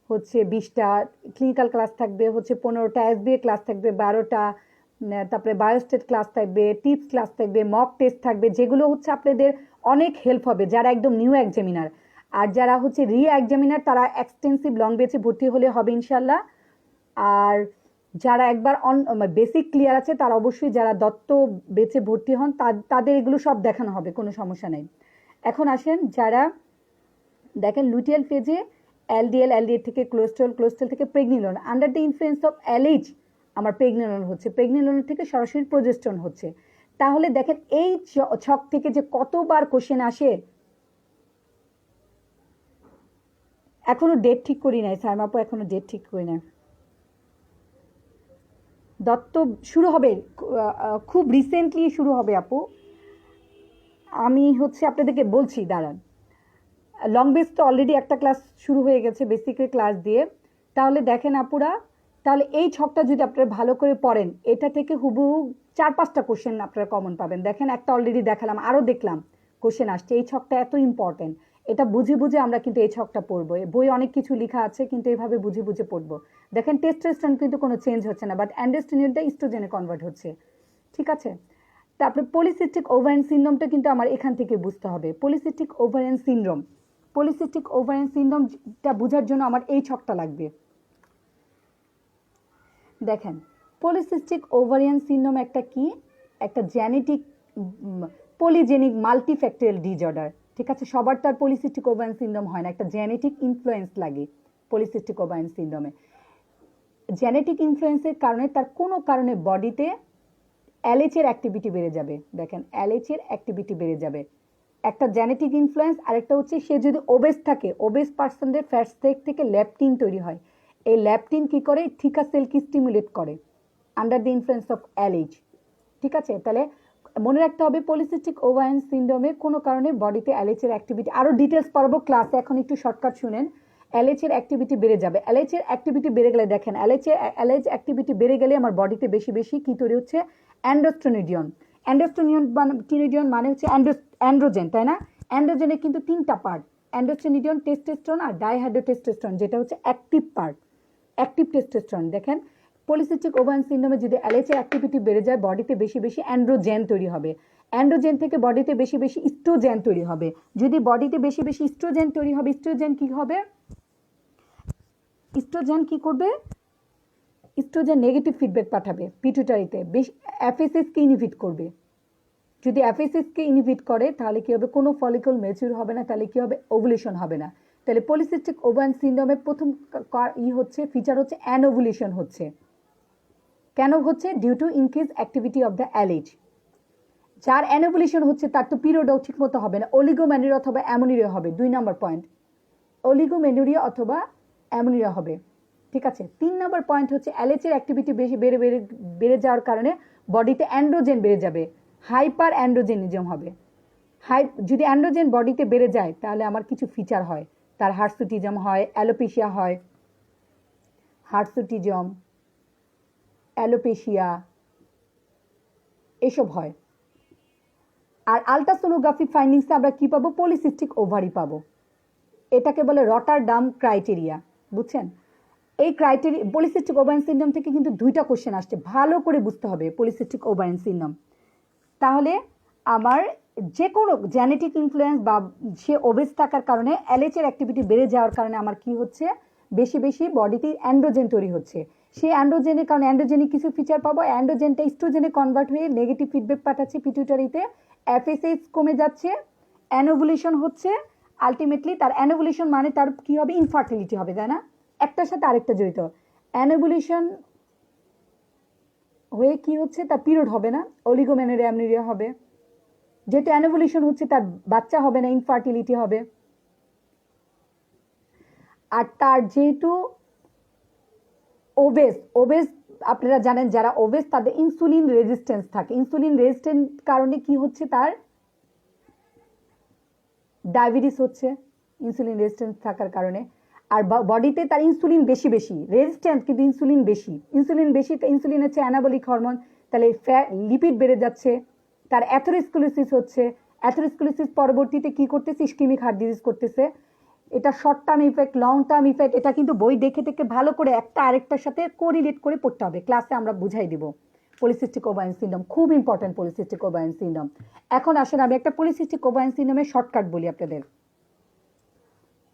হচ্ছে 20টা, ক্লিনিক্যাল ক্লাস থাকবে হচ্ছে 15টা, এসবিএ ক্লাস থাকবে 12টা, তারপরে বায়োস্টেট ক্লাস থাকবে, টিপস ক্লাস থাকবে, মক টেস্ট থাকবে, যেগুলো হচ্ছে আপনাদের অনেক হেল্প হবে যারা একদম নিউ এক্সামিনার। আর যারা হচ্ছে রি এক্সামিনার তারা এক্সটেন্সিভ লং বেচে ভর্তি হলে হবে ইনশাল্লাহ। আর যারা একবার বেসিক ক্লিয়ার আছে তারা অবশ্যই, যারা দত্ত বেচে ভর্তি হন তাদের এগুলো সব দেখানো হবে, কোনো সমস্যা নেই। এখন আসেন যারা দেখেন লুটিয়াল ফেজে এলডিএল, এলডিএল থেকে কোলেস্ট্রল, কোলেস্ট্রল থেকে pregnenolone, under the influence of LH আমার প্রেগনিলন হচ্ছে, প্রেগনিলন থেকে সরাসরি প্রোজেস্টন হচ্ছে। তাহলে দেখেন এই ছক থেকে যে কতবার কোশ্চেন আসে, এখনো ডেট ঠিক করি নাই সাইমাপু, এখনো ডেট ঠিক করি নাই। দত্ত শুরু হবে খুব রিসেন্টলি শুরু হবে আপু, আমি হচ্ছে আপনাদেরকে বলছি দাঁড়ান। লং বেস তো অলরেডি একটা ক্লাস শুরু হয়ে গেছে বেসিকের ক্লাস দিয়ে। তাহলে দেখেন আপুরা, তাহলে এই ছকটা যদি আপনারা ভালো করে পড়েন, এটা থেকে হুবহু 4-5টা কোশ্চেন আপনারা কমন পাবেন। দেখেন একটা অলরেডি দেখালাম, আরও দেখলাম কোশ্চেন আসছে। এই ছকটা এত ইম্পর্টেন্ট, এটা বুঝে বুঝে আমরা কিন্তু এই ছকটা পড়বো। বই অনেক কিছু লেখা আছে কিন্তু এইভাবে বুঝে বুঝে পড়বো। দেখেন টেস্টোস্টেরন কিন্তু কোনো চেঞ্জ হচ্ছে না, বাট অ্যান্ডোস্টেরনটা ইস্ট্রোজেনে কনভার্ট হচ্ছে, ঠিক আছে। তারপরে পলিসিস্টিক ওভারিয়ান সিনড্রোমটা কিন্তু আমার এখান থেকে বুঝতে হবে। Polycystic ovarian syndrome, polycystic ovarian সিনড্রোমটা বোঝার জন্য আমার এই ছকটা লাগবে। দেখেন পলিসিস্টিক ওভারিয়ান সিনড্রোম একটা কি, একটা জেনেটিক পলিজেনিক মাল্টিফ্যাক্টরিয়াল ডিজঅর্ডার, ঠিক আছে। সবার তার পলিসিস্টিক ওভারিয়ান সিনড্রোম হয় না, একটা জেনেটিক ইনফ্লুয়েন্স লাগে পলিসিস্টিক ওভারিয়ান সিনড্রোমে। জেনেটিক ইনফ্লুয়েন্সের কারণে তার কোনো কারণে বডিতে এলএইচের অ্যাক্টিভিটি বেড়ে যাবে। দেখেন এলএইচের অ্যাক্টিভিটি বেড়ে যাবে, একটা জেনেটিক ইনফ্লুয়েন্স। আরেকটা হচ্ছে সে যদি ওবেস থাকে, ওবেস পার্সনদের ফ্যাট থেকে ল্যাপটিন তৈরি হয়। এই ল্যাপটিন কি করে, থিকা সেলকে স্টিমুলেট করে under the influence of LH, ঠিক আছে। তাহলে মনে রাখতে হবে পলিসিস্টিক ওভারিয়ান সিনড্রোমে কোনো কারণে বডিতে এলএইচের অ্যাক্টিভিটি, আরও ডিটেলস পড়াবো ক্লাসে, এখন একটু শর্টকাট শুনেন। এলএইচের অ্যাক্টিভিটি বেড়ে যাবে। এলএইচের অ্যাক্টিভিটি বেড়ে গেলে দেখেন এলএইচ অ্যাক্টিভিটি বেড়ে গেলে আমার বডিতে বেশি বেশি কি তৈরি হচ্ছে, অ্যান্ড্রোস্টেনিডিয়ন। অ্যান্ড্রোস্টেনিডিয়ন মানে হচ্ছে অ্যান্ড্রোজেন, তাই না। অ্যান্ড্রোজেনের কিন্তু 3টা পার্ট, অ্যান্ড্রোস্টেনিডিয়ন, টেস্টোস্টেরন আর ডাইহাইড্রোটেস্টোস্টেরন, যেটা হচ্ছে অ্যাক্টিভ পার্ট, অ্যাক্টিভ টেস্টোস্টেরন। দেখেন পলিসিস্টিক ওভারিয়ান সিনড্রোমে যদি এলএইচের অ্যাক্টিভিটি বেড়ে যায় বডিতে বেশি বেশি অ্যান্ড্রোজেন তৈরি হবে, অ্যান্ড্রোজেন থেকে বডিতে বেশি বেশি ইস্ট্রোজেন তৈরি হবে। যদি বডিতে বেশি বেশি ইস্ট্রোজেন তৈরি হবে, ইস্ট্রোজেন কি হবে, ইস্ট্রোজেন কি করবে, ইস্ট্রোজেন নেগেটিভ ফিডব্যাক পাঠাবে পিটুইটারিতে, এফএসএসকে ইনহিবিট করবে। যদি এফএসএসকে ইনহিবিট করে তাহলে কি হবে, কোনো ফলিকল ম্যাচিউর হবে না, তাহলে কি হবে, ওভুলেশন হবে না। তাহলে পলিসিস্টিক ওভারিয়ান সিনড্রোমের প্রথম হচ্ছে ফিচার হচ্ছে অ্যানোভুলেশন হচ্ছে। কেন হচ্ছে, due to increase activity of the LH. যার অ্যানোভুলেশন হচ্ছে তার তো পিরিয়ডও ঠিকমতো হবে না, অলিগোম্যানুরিয়া অথবা অ্যামোনিরিয়া হবে। 2 নম্বর পয়েন্ট, অলিগোম্যানুরিয়া অথবা অ্যামোনিরিয়া হবে, ঠিক আছে। 3 নম্বর পয়েন্ট হচ্ছে এলএইচের অ্যাক্টিভিটি বেশি বেড়ে যাওয়ার কারণে বডিতে অ্যান্ড্রোজেন বেড়ে যাবে, হাইপার অ্যান্ড্রোজেনিজম হবে। যদি অ্যান্ড্রোজেন বডিতে বেড়ে যায় তাহলে আমার কিছু ফিচার হয়, তার হার্সুটিজম হয়, অ্যালোপেশিয়া হয়, হার্সুটিজম, অ্যালোপেশিয়া এসব হয়। আর আলট্রাসোনোগ্রাফি ফাইন্ডিংসে আমরা কি পাবো, পলিসিস্টিক ওভারি পাবো। এটাকে বলে রটারডাম ক্রাইটেরিয়া, বুঝছেন। এই ক্রাইটেরিয়া পলিসিস্টিক ওভারিয়ান সিনড্রোম থেকে কিন্তু 2টা কোশ্চেন আসছে, ভালো করে বুঝতে হবে পলিসিস্টিক ওভারিয়ান সিনড্রোম। তাহলে আমার যে কোনো জেনেটিক ইনফ্লুয়েন্স বা সে ওবেস থাকার কারণে এলএইচের অ্যাক্টিভিটি বেড়ে যাওয়ার কারণে আমার কি হচ্ছে, বেশি বেশি বডিতে অ্যান্ড্রোজেন তৈরি হচ্ছে। সেই অ্যান্ড্রোজেনের কারণে অ্যান্ড্রোজেনিক কিছু ফিচার পাবো, অ্যান্ড্রোজেনটা ইস্ট্রোজেনে কনভার্ট হয়ে নেগেটিভ ফিডব্যাক পাঠাচ্ছে পিটুইটারিতে, এফএসএইচ কমে যাচ্ছে, অ্যানোভুলেশন হচ্ছে। আলটিমেটলি তার অ্যানোভুলেশন মানে তার কি হবে, ইনফার্টিলিটি হবে, তাই না। একটার সাথে আরেকটা জড়িত। অ্যানোভুলেশন হয়ে কি হচ্ছে, তার পিরিয়ড হবে না, অলিগোমেনুরিয়া অ্যামনোরিয়া হবে। যেহেতু অ্যানোভুলেশন হচ্ছে তার বাচ্চা হবে না, ইনফার্টিলিটি হবে। আর তার যেহেতু ওবেস, আপনারা জানেন যারা ওবেস তাদের ইনসুলিন রেজিস্ট্যান্স থাকে, ইনসুলিন রেজিস্ট্যান্ট কারণে কি হচ্ছে, তার ডায়াবেটিস হচ্ছে ইনসুলিন রেজিস্ট্যান্স থাকার কারণে। আর বডিতে তার ইনসুলিন বেশি বেশি রেজিস্ট্যান্ট, কিন্তু ইনসুলিন বেশি, ইনসুলিন হচ্ছে অ্যানাবলিক হরমোন, তাহলে লিপিড বেড়ে যাচ্ছে, তার অ্যাথেরোস্ক্লেরোসিস হচ্ছে, অ্যাথেরোস্ক্লেরোসিস পরবর্তীতে কি করতেছে, ইসকেমিক হার্ট ডিজিজ করতেছে। এটা short term effect, long term effect, এটা কিন্তু বই দেখে দেখে ভালো করে একটা আরেকটার সাথে কোরিলেট করে পড়তে হবে, ক্লাসে আমরা বুঝাই দিব। পলিসিস্টিক ওভারিয়ান সিনড্রোম খুব ইম্পর্টেন্ট, পলিসিস্টিক ওভারিয়ান সিনড্রোম। এখন আসেন আমি একটা পলিসিস্টিক ওভারিয়ান সিনড্রোমের শর্টকাট বলি আপনাদের।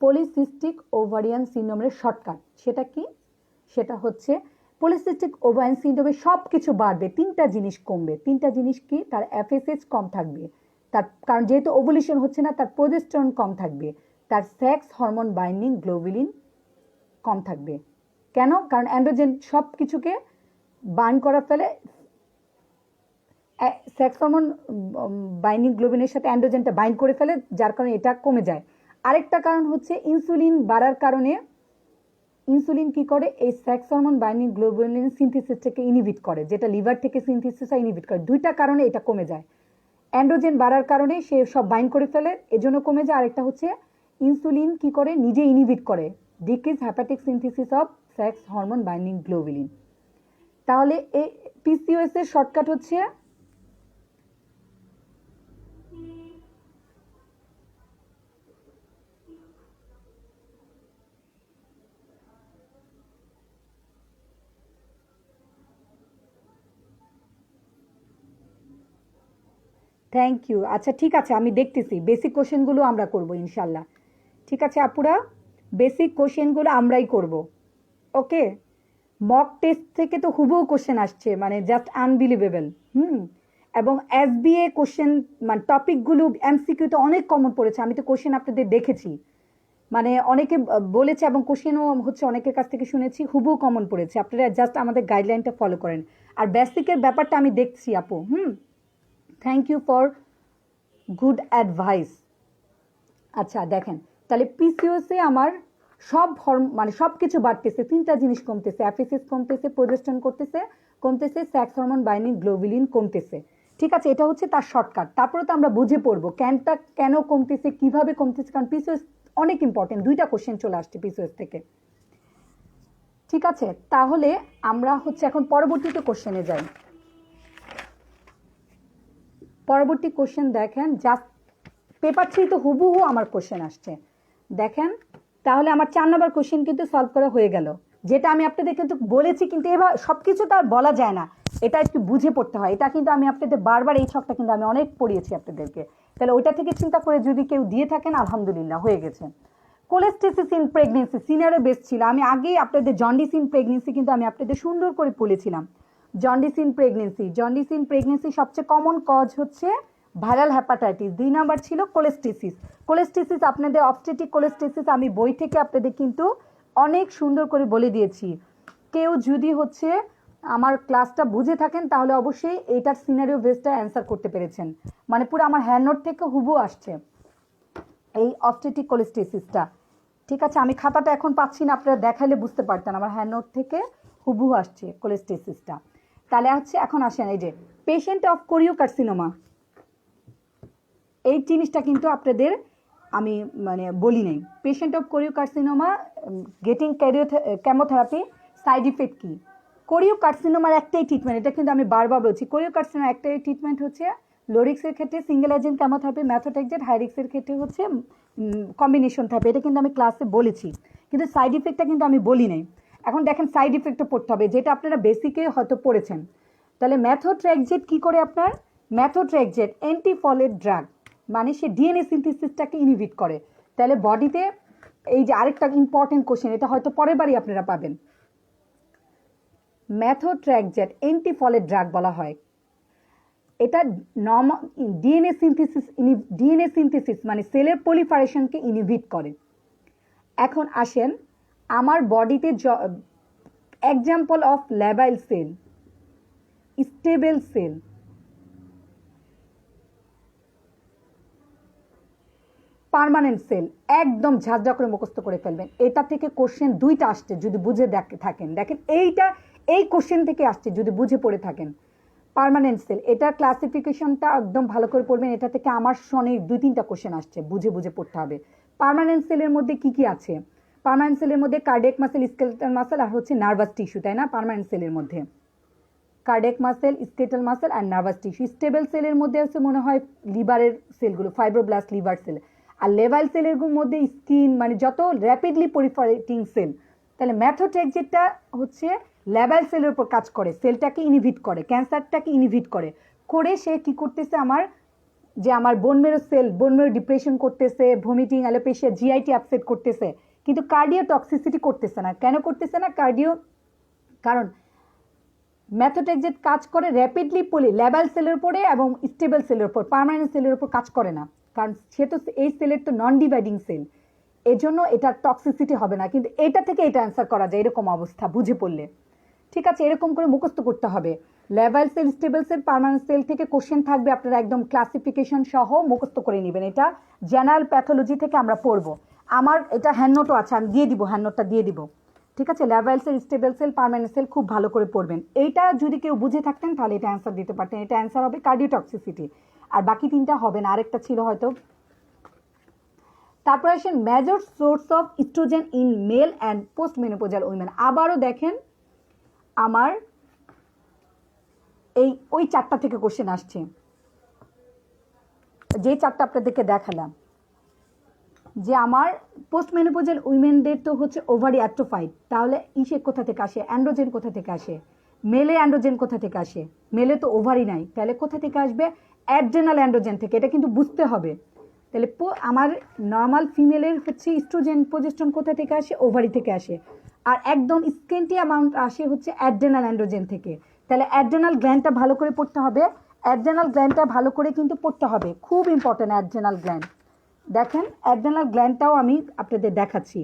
পলিসিস্টিক ওভারিয়ান সিনড্রোমের শর্টকাট সেটা কি? সেটা হচ্ছে পলিসিস্টিক ওভারিয়ান সিনড্রোমে সব কিছু বাড়বে, তিনটা জিনিস কমবে। তিনটা জিনিস কি? তার এফএসএইচ কম থাকবে, তার কারণ যেহেতু ওভুলেশন হচ্ছে না, তার প্রোজেস্টেরন কম থাকবে, তার সেক্স হরমোন বাইন্ডিং গ্লোবুলিন কম থাকবে। কেন? কারণ অ্যান্ড্রোজেন সব কিছুকে বার্ন করা ফেলে, সেক্স হরমোন বাইন্ডিং গ্লোবিনের সাথে অ্যান্ড্রোজেনটা বাইন্ড করে ফেলে, যার কারণে এটা কমে যায়। আরেকটা কারণ হচ্ছে ইনসুলিন বাড়ার কারণে, ইনসুলিন কি করে, এই সেক্স হরমোন বাইন্ডিং গ্লোবুলিন সিনথেসিসটাকে ইনহিবিট করে, যেটা লিভার থেকে সিনথেসিস ইনহিবিট করে। দুইটা কারণে এটা কমে যায়। অ্যান্ড্রোজেন বাড়ার কারণে সে সব বাইন্ড করে ফেলে, এজন্য কমে যায়। আরেকটা হচ্ছে ইনসুলিন কি করে, নিজে ইনহিবিট করে, decrease hepatic synthesis of sex hormone binding globulin. তাহলে এই পিসিওএস এর শর্টকাট হচ্ছে থ্যাংক ইউ। আচ্ছা ঠিক আছে, আমি দেখতেছি, বেসিক কোশ্চেনগুলো আমরা করব ইনশাল্লাহ। ঠিক আছে আপুরা, বেসিক কোশ্চেনগুলো আমরাই করব। ওকে, মক টেস্ট থেকে তো হুবহু কোশ্চেন আসছে, মানে জাস্ট আনবিলিভেবল। এবং এসবিএ কোশ্চেন, মানে টপিকগুলো এমসিকিউতে অনেক কমন পড়েছে, আমি তো কোশ্চেন আপনাদের দেখেছি, মানে অনেকে বলেছে এবং কোশ্চেনও হচ্ছে অনেকের কাছ থেকে শুনেছি, হুবহু কমন পড়েছে। আপনারা জাস্ট আমাদের গাইডলাইনটা ফলো করেন। আর বেসিকের ব্যাপারটা আমি দেখছি আপু। Thank you for good advice. আচ্ছা দেখেন, তাহলে পিসিওসে আমার সব মানে সব কিছু বাড়তেছে, তিনটা জিনিস কমতেছে, এফএসএস কমতেছে, প্রোজেস্টেরন কমতেছে, সেক্স হরমোন বাইন্ডিং গ্লোবুলিন কমতেছে। ঠিক আছে, এটা হচ্ছে তার শর্টকাট। তারপরে তো আমরা বুঝে পড়বো কেন কমতেছে, কিভাবে কমতেছে, কারণ পিসিওএস অনেক ইম্পর্টেন্ট। দুইটা কোশ্চেন চলে আসছে পিসিওএস থেকে। ঠিক আছে, তাহলে আমরা হচ্ছে এখন পরবর্তীতে কোশ্চেনে যাই। পরবর্তী কোশ্চেন দেখেন, জাস্ট পেপার 3 তো হুবহু আমার কোশ্চেন আসছে। দেখেন, তাহলে আমার 4 নম্বর কোশ্চেন কিন্তু সলভ করা হয়ে গেল, যেটা আমি আপনাদের কিন্তু বলেছি, কিন্তু এবার সব কিছু তো আর বলা যায় না, এটা একটু বুঝে পড়তে হয়। এটা কিন্তু আমি আপনাদের বারবার, এই ছকটা কিন্তু আমি অনেক পড়িয়েছি আপনাদেরকে। তাহলে ওইটা থেকে চিন্তা করে যদি কেউ দিয়ে থাকেন, আলহামদুলিল্লাহ হয়ে গেছে। কোলেস্টেসিস ইন প্রেগনেন্সি সিনিয়রে বেস্ট ছিল, আমি আগেই আপনাদের জন্ডিস ইন প্রেগনেন্সি কিন্তু আমি আপনাদের সুন্দর করে বলেছিলাম। জন্ডিস ইন প্রেগনেন্সি সবচেয়ে কমন কজ হচ্ছে ভাইরাল হ্যাপাটাইটিস। 2 নাম্বার ছিল কোলেস্টেসিস আপনাদের অবস্টেটিক কোলেস্টেসিস আমি বই থেকে আপনাদের কিন্তু অনেক সুন্দর করে বলে দিয়েছি। কেউ যদি হচ্ছে আমার ক্লাসটা বুঝে থাকেন, তাহলে অবশ্যই এটার সিনারিও বেসটা অ্যান্সার করতে পেরেছেন, মানে পুরো আমার হ্যান্ড নোট থেকে হুবহু আসছে এই অবস্টেটিক কোলেস্টেসিসটা। ঠিক আছে, আমি খাতাটা এখন পাচ্ছি না, আপনারা দেখাইলে বুঝতে পারতেন, আমার হ্যান্ড নোট থেকে হুবহু আসছে কোলেস্টেসিসটা। তাহলে হচ্ছে এখন আসেন, এই যে পেশেন্ট অফ কোরিওকার্সিনোমা, এই জিনিসটা কিন্তু আপনাদের আমি মানে বলি নাই। Patient of choriocarcinoma getting chemotherapy, side effect কী? কোরিওকার্সিনোমার একটাই ট্রিটমেন্ট, এটা কিন্তু আমি বারবার বলছি, কোরিওকার্সিনোমার একটাই ট্রিটমেন্ট হচ্ছে লোরিক্সের ক্ষেত্রে সিঙ্গেল এজেন্ট কেমোথেরাপি, ম্যাথোট্রেক্সেট, হাইরিক্সের ক্ষেত্রে হচ্ছে কম্বিনেশন থেরাপি। এটা কিন্তু আমি ক্লাসে বলেছি, কিন্তু সাইড ইফেক্টটা কিন্তু আমি বলি নাই। এখন দেখেন সাইড ইফেক্টটা পড়তে হবে, যেটা আপনারা বেসিকে হয়তো পড়েছেন। তাহলে ম্যাথোট্রেক্সেট কি করে আপনার? ম্যাথোট্রেক্সেট অ্যান্টিফলেট ড্রাগ, মানে সে ডিএনএ সিনথেসিসটাকে ইনহিবিট করে। তাহলে বডিতে, এই যে আরেকটা ইম্পর্টেন্ট কোশ্চেন, এটা হয়তো পরের বারই আপনারা পাবেন। ম্যাথোট্রেক্সেট অ্যান্টিফলেট ড্রাগ বলা হয়। এটা ডিএনএ সিনথেসিস মানে সেলের পলিফারেশনকে ইনহিবিট করে। এখন আসেন আমার বডিতে example of labile cell, stable cell, permanent cell, একদম ঝাঁঝরা করে মুখস্থ করে ফেলবেন। এটা থেকে কোশ্চেন 2টা আসছে যদি বুঝে থাকেন। দেখেন এই কোশ্চেন থেকে আসছে যদি বুঝে পড়ে থাকেন। পার্মানেন্ট সেল, এটার ক্লাসিফিকেশনটা একদম ভালো করে পড়বেন, এটা থেকে আমার সনে 2-3টা কোশ্চেন আসছে, বুঝে পড়তে হবে। পার্মানেন্ট সেলের মধ্যে কি কি আছে? পার্মানেন্ট সেলের মধ্যে কার্ডিয়াক মাসেল, স্কেলেটাল মাসেল আর হচ্ছে নার্ভাস টিস্যু, তাই না? পার্মানেন্ট সেলের মধ্যে কার্ডিয়াক মাসেল, স্কেলেটাল মাসেল আর নার্ভাস টিস্যু। স্টেবল সেলের মধ্যে আছে মনে হয় লিভারের সেলগুলো, ফাইব্রোব্লাস্ট, লিভার সেল। আর লেভাইল সেলের মধ্যে স্কিন, মানে যত র্যাপিডলি পরিফারেটিং সেল। তাহলে ম্যাথোট্রেক্সেটটা হচ্ছে লেভাইল সেলের উপর কাজ করে, সেলটাকে ইনহিবিট করে, ক্যান্সারটাকে ইনহিবিট করে। করে সে কি করতেছে, আমার বোন মেরো সেল, বোন মেরো ডিপ্রেশন করতেছে, ভমিটিং, অ্যালোপেশিয়া, জিআইটি আপসেট করতেছে, কিন্তু কার্ডিও টক্সিসিটি করতেছে না। কেন করতেছে না কার্ডিও? কারণ ম্যাথোট্রেক্সেট কাজ করে র্যাপিডলি লেভাইল সেলের উপরে এবং স্টেবল সেলের উপর, পার্মানেন্ট সেলের উপর কাজ করে না। কারণ সে তো এই সেলের তো নন ডিভাইডিং সেল, এজন্য এটার টক্সিসিটি হবে না। কিন্তু এটা থেকে এটা অ্যান্সার করা যায় এরকম অবস্থা বুঝে পড়লে। ঠিক আছে, এরকম করে মুখস্থ করতে হবে। লেভাইল cell, stable cell, permanent cell থেকে কোশ্চেন থাকবে, আপনারা একদম ক্লাসিফিকেশন সহ মুখস্থ করে নেবেন। এটা জেনারেল প্যাথোলজি থেকে আমরা পড়বো। আমার এটা হ্যান্ডনোটও আছে, আমি দিয়ে দিব, হ্যান্ডনোটটা দিয়ে দিব। ঠিক আছে, লেভাইল cell, stable cell, permanent cell খুব ভালো করে পড়বেন। এইটা যদি কেউ বুঝে থাকতেন তাহলে এটা অ্যান্সার দিতে পারতেন। এটা অ্যান্সার হবে কার্ডিওটক্সিসিটি, আর বাকি তিনটা হবে না, আরেকটা ছিল হয়তো। তারপরে আসেন major source of oestrogen in male and post menopausal women. আবারও দেখেন আমার ওই চারটা থেকে কোশ্চেন আসছে, যে চারটা আপনাদেরকে দেখালাম। যে আমার পোস্ট মেনোপোজাল উইমেনদের তো হচ্ছে ওভারি অ্যাট্রোফাইড, তাহলে ইসে কোথা থেকে আসে, অ্যান্ড্রোজেন কোথা থেকে আসে? মেলে অ্যান্ড্রোজেন কোথা থেকে আসে? মেলে তো ওভারি নাই, তাহলে কোথা থেকে আসবে? অ্যাড্রেনাল অ্যান্ড্রোজেন থেকে। এটা কিন্তু বুঝতে হবে। তাহলে আমার নর্মাল ফিমেলের হচ্ছে ইস্ট্রোজেন, প্রোজেস্টেরন কোথা থেকে আসে? ওভারি থেকে আসে। আর একদম স্কেন্টি অ্যামাউন্ট আসে হচ্ছে অ্যাড্রেনাল অ্যান্ড্রোজেন থেকে। তাহলে অ্যাড্রেনাল গ্ল্যান্ডটা ভালো করে পড়তে হবে, অ্যাড্রেনাল গ্ল্যান্ডটা ভালো করে কিন্তু পড়তে হবে, খুব ইম্পর্টেন্ট অ্যাড্রেনাল গ্ল্যান্ড। দেখেন অ্যাড্রেনাল গ্ল্যান্ডটাও আমি আপনাদের দেখাচ্ছি।